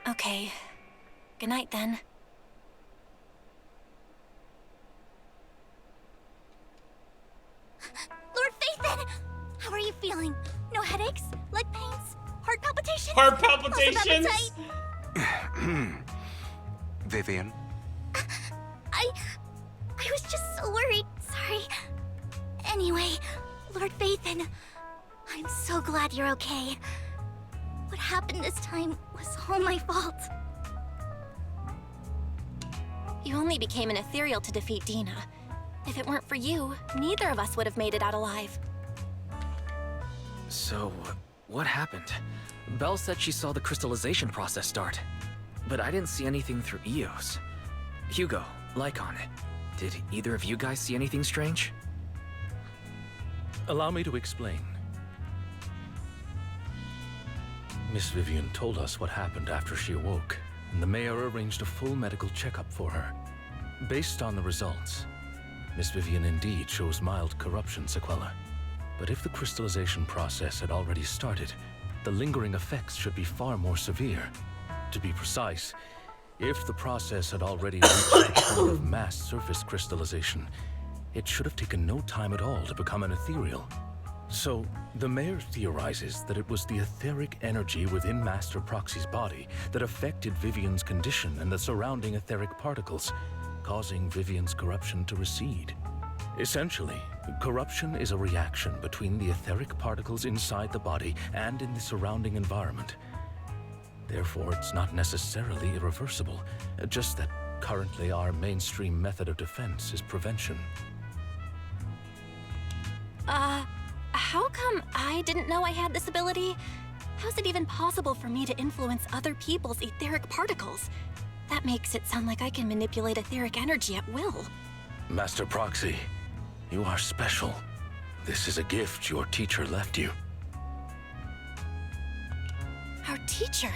Okay. Good night, then. Lord Phaethon! How are you feeling? No headaches? Leg pains? Heart palpitations? Heart palpitations? Loss of appetite? Vivian? I was just so worried. Sorry. Anyway, Lord Phaethon, I'm so glad you're okay. What happened this time was all my fault. You only became an ethereal to defeat Dina. If it weren't for you, neither of us would have made it out alive. So, what happened? Belle said she saw the crystallization process start, but I didn't see anything through Eos. Hugo, Lycon, did either of you guys see anything strange? Allow me to explain. Miss Vivian told us what happened after she awoke, and the mayor arranged a full medical checkup for her. Based on the results, Miss Vivian indeed shows mild corruption sequela. But if the crystallization process had already started, the lingering effects should be far more severe. To be precise, If the process had already reached the point of mass surface crystallization, it should have taken no time at all to become an ethereal. So, the mayor theorizes that it was the etheric energy within Master Proxy's body that affected Vivian's condition and the surrounding etheric particles, causing Vivian's corruption to recede. Essentially, corruption is a reaction between the etheric particles inside the body and in the surrounding environment. Therefore, it's not necessarily irreversible, just that currently our mainstream method of defense is prevention. How come I didn't know I had this ability? How's it even possible for me to influence other people's etheric particles? That makes it sound like I can manipulate etheric energy at will. Master Proxy, you are special. This is a gift your teacher left you. Our teacher?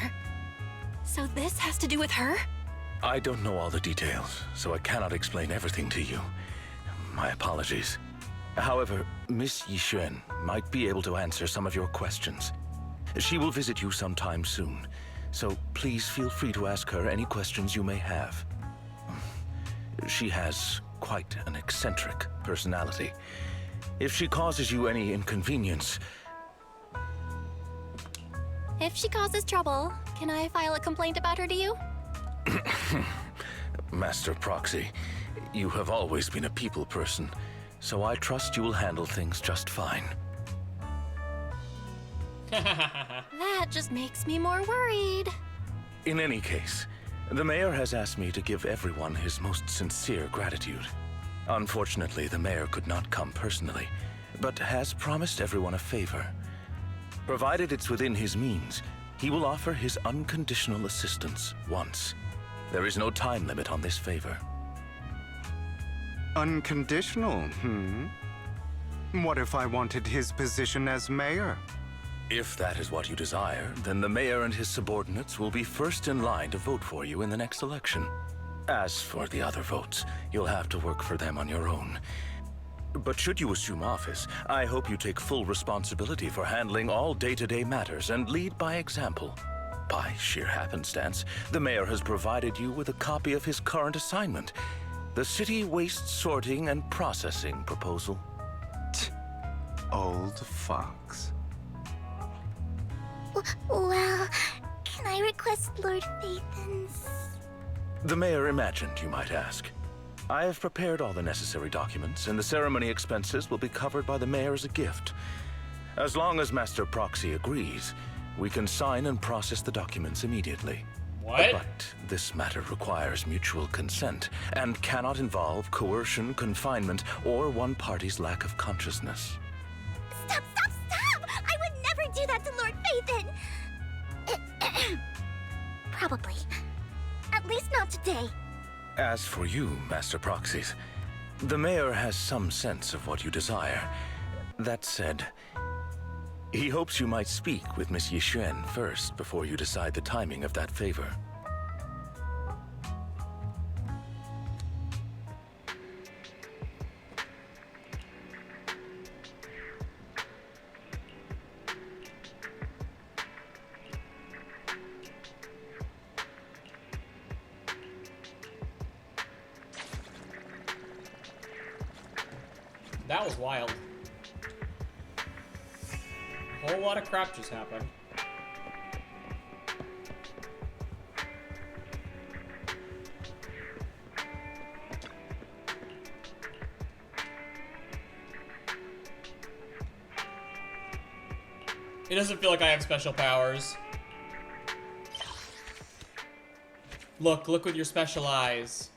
So this has to do with her? I don't know all the details, so I cannot explain everything to you. My apologies. However, Miss Yixuan might be able to answer some of your questions. She will visit you sometime soon, so please feel free to ask her any questions you may have. She has quite an eccentric personality. If she causes you any inconvenience... If she causes trouble, can I file a complaint about her to you? Master Proxy, you have always been a people person, so I trust you will handle things just fine. That just makes me more worried. In any case, the mayor has asked me to give everyone his most sincere gratitude. Unfortunately, the mayor could not come personally, but has promised everyone a favor. Provided it's within his means, he will offer his unconditional assistance once. There is no time limit on this favor. Unconditional, What if I wanted his position as mayor? If that is what you desire, then the mayor and his subordinates will be first in line to vote for you in the next election. As for the other votes, you'll have to work for them on your own. But should you assume office, I hope you take full responsibility for handling all day-to-day matters and lead by example. By sheer happenstance, the mayor has provided you with a copy of his current assignment, the City Waste Sorting and Processing proposal. Old fox. Well, can I request Lord Phaethon's... The mayor imagined you might ask. I have prepared all the necessary documents, and the ceremony expenses will be covered by the mayor as a gift. As long as Master Proxy agrees, we can sign and process the documents immediately. What? But this matter requires mutual consent and cannot involve coercion, confinement, or one party's lack of consciousness. Stop! I would never do that to Lord Phaethon! Probably. At least not today. As for you, Master Proxies, the mayor has some sense of what you desire. That said, he hopes you might speak with Miss Yixuan first before you decide the timing of that favor. That was wild. A whole lot of crap just happened. It doesn't feel like I have special powers. Look with your special eyes.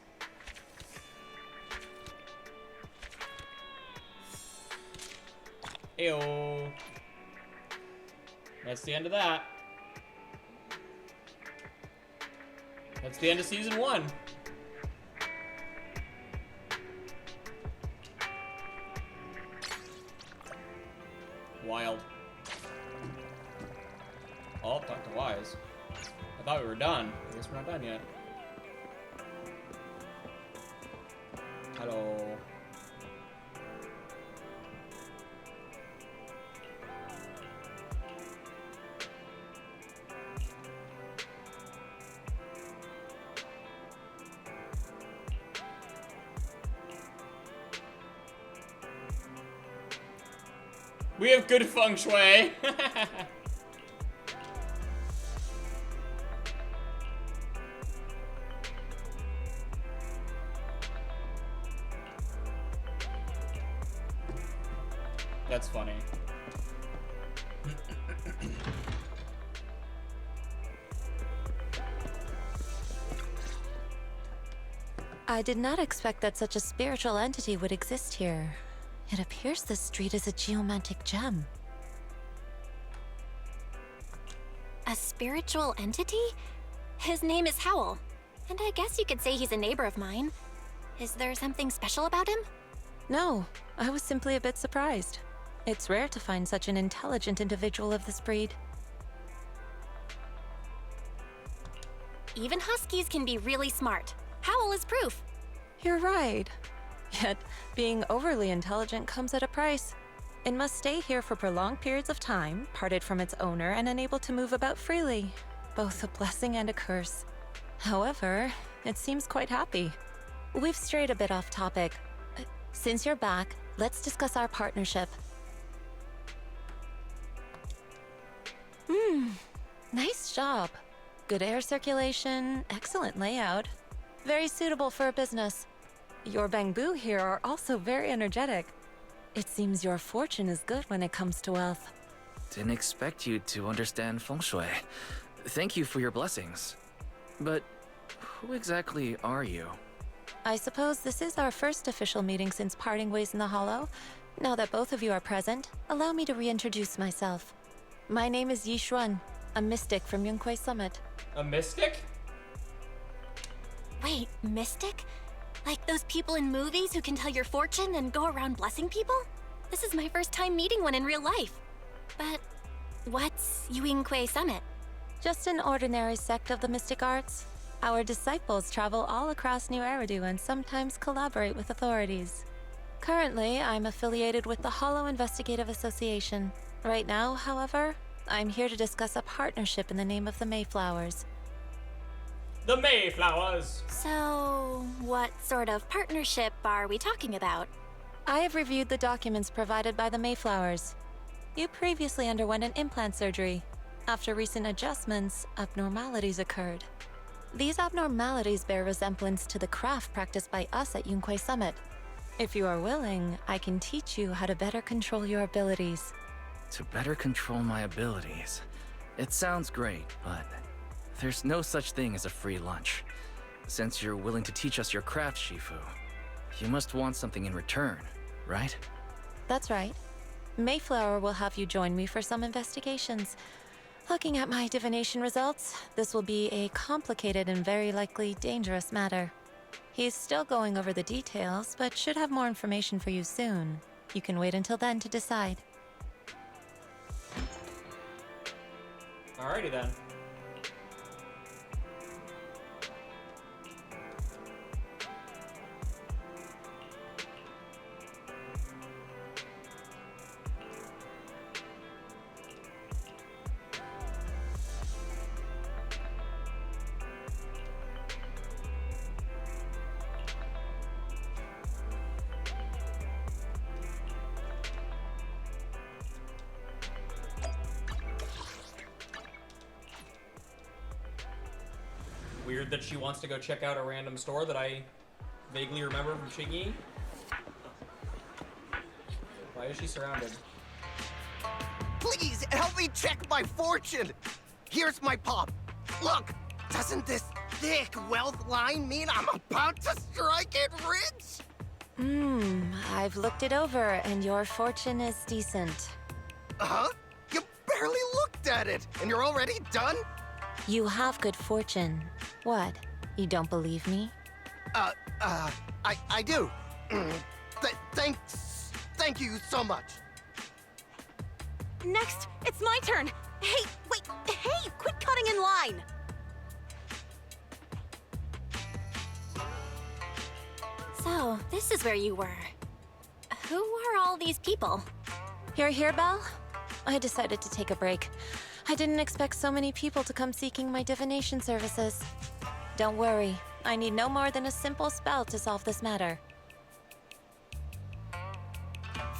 Ayo. That's the end of that. That's the end of season 1. Wild. Oh, Dr. Wise. I thought we were done. I guess we're not done yet. Hello. We have good feng shui. That's funny. I did not expect that such a spiritual entity would exist here. It appears this street is a geomantic gem. A spiritual entity? His name is Howl, and I guess you could say he's a neighbor of mine. Is there something special about him? No, I was simply a bit surprised. It's rare to find such an intelligent individual of this breed. Even huskies can be really smart. Howl is proof. You're right. Yet, being overly intelligent comes at a price. It must stay here for prolonged periods of time, parted from its owner and unable to move about freely. Both a blessing and a curse. However, it seems quite happy. We've strayed a bit off topic. Since you're back, let's discuss our partnership. Nice job. Good air circulation, excellent layout. Very suitable for a business. Your bamboo here are also very energetic. It seems your fortune is good when it comes to wealth. Didn't expect you to understand feng shui. Thank you for your blessings. But who exactly are you? I suppose this is our first official meeting since parting ways in the Hollow. Now that both of you are present, allow me to reintroduce myself. My name is Yi Xuan, a mystic from Yunquei Summit. A mystic? Wait, mystic? Like those people in movies who can tell your fortune and go around blessing people? This is my first time meeting one in real life. But what's Yunquei Summit? Just an ordinary sect of the mystic arts. Our disciples travel all across New Eridu and sometimes collaborate with authorities. Currently, I'm affiliated with the Hollow Investigative Association. Right now, however, I'm here to discuss a partnership in the name of the Mayflowers. The Mayflowers! So, what sort of partnership are we talking about? I have reviewed the documents provided by the Mayflowers. You previously underwent an implant surgery. After recent adjustments, abnormalities occurred. These abnormalities bear resemblance to the craft practiced by us at Yunquei Summit. If you are willing, I can teach you how to better control your abilities. To better control my abilities. It sounds great, but there's no such thing as a free lunch. Since you're willing to teach us your craft, Shifu, you must want something in return, right? That's right. Mayflower will have you join me for some investigations. Looking at my divination results, this will be a complicated and very likely dangerous matter. He's still going over the details, but should have more information for you soon. You can wait until then to decide. Alrighty then. Weird that she wants to go check out a random store that I vaguely remember from Shingy. Why is she surrounded? Please, help me check my fortune! Here's my pop. Look, doesn't this thick wealth line mean I'm about to strike it rich? I've looked it over, and your fortune is decent. Huh? You barely looked at it, and you're already done? You have good fortune. What? You don't believe me? I do. Thank you so much. Next, it's my turn. Hey, wait, hey, quit cutting in line. So, this is where you were. Who are all these people? You're here, Belle? I decided to take a break. I didn't expect so many people to come seeking my divination services. Don't worry, I need no more than a simple spell to solve this matter.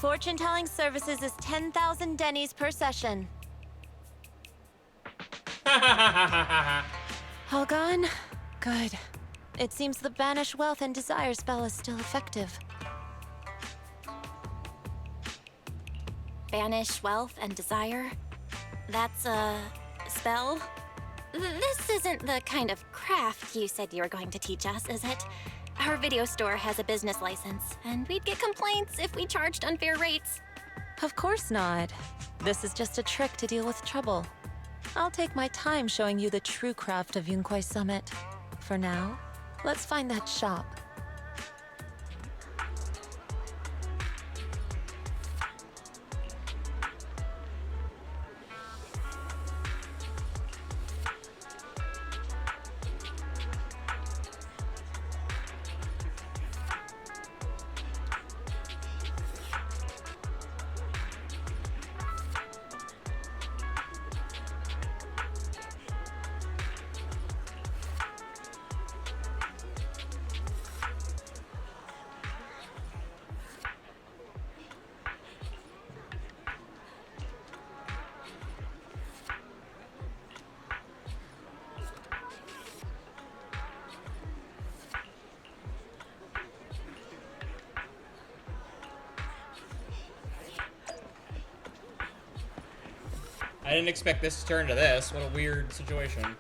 Fortune-telling services is 10,000 dennies per session. All gone? Good. It seems the Banish Wealth and Desire spell is still effective. Banish wealth and desire? That's a spell? This isn't the kind of craft you said you were going to teach us, is it? Our video store has a business license, and we'd get complaints if we charged unfair rates. Of course not. This is just a trick to deal with trouble. I'll take my time showing you the true craft of Yunkwai Summit. For now, let's find that shop. I didn't expect this to turn to this. What a weird situation.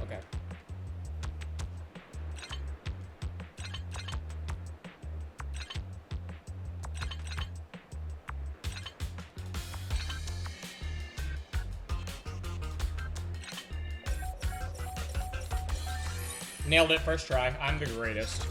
Okay. Nailed it first try. I'm the greatest.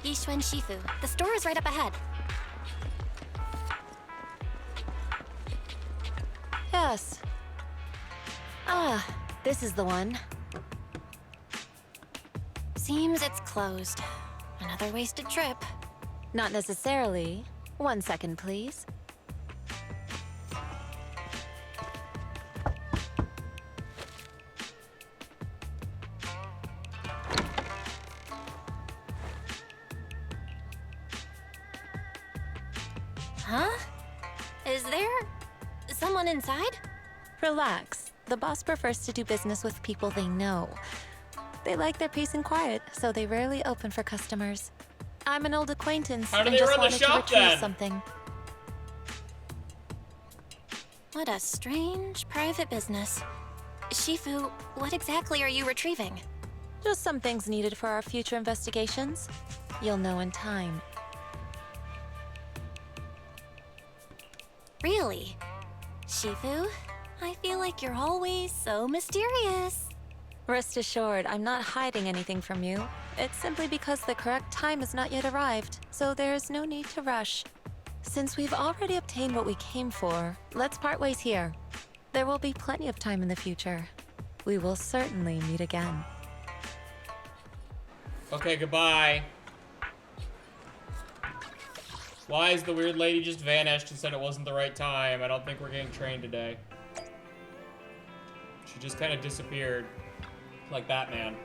Yishuan Shifu. The store is right up ahead. Yes. Ah, this is the one. Seems it's closed. Another wasted trip. Not necessarily. 1 second, please. Huh? Is there someone inside? Relax. The boss prefers to do business with people they know. They like their peace and quiet, so they rarely open for customers. I'm an old acquaintance How do and they just run the wanted to shop, retrieve then? something. What a strange private business. Shifu, what exactly are you retrieving? Just some things needed for our future investigations. You'll know in time. Really? Shifu, I feel like you're always so mysterious. Rest assured, I'm not hiding anything from you. It's simply because the correct time has not yet arrived, so there is no need to rush. Since we've already obtained what we came for, let's part ways here. There will be plenty of time in the future. We will certainly meet again. Okay, goodbye. Why is the weird lady just vanished and said it wasn't the right time? I don't think we're getting trained today. She just kind of disappeared. Like Batman.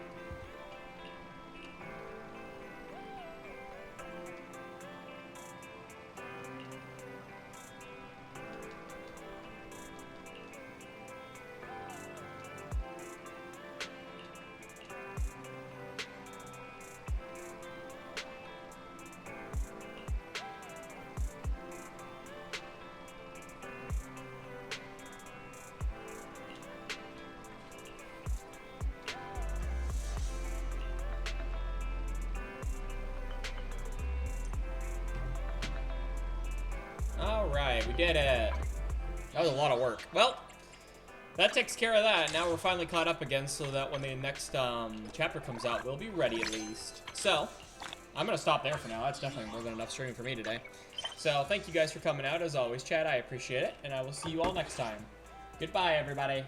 Alright, we did it. That was a lot of work. Well, that takes care of that. Now we're finally caught up again so that when the next chapter comes out, we'll be ready at least. So, I'm going to stop there for now. That's definitely more than enough streaming for me today. So, thank you guys for coming out. As always, chat, I appreciate it. And I will see you all next time. Goodbye, everybody.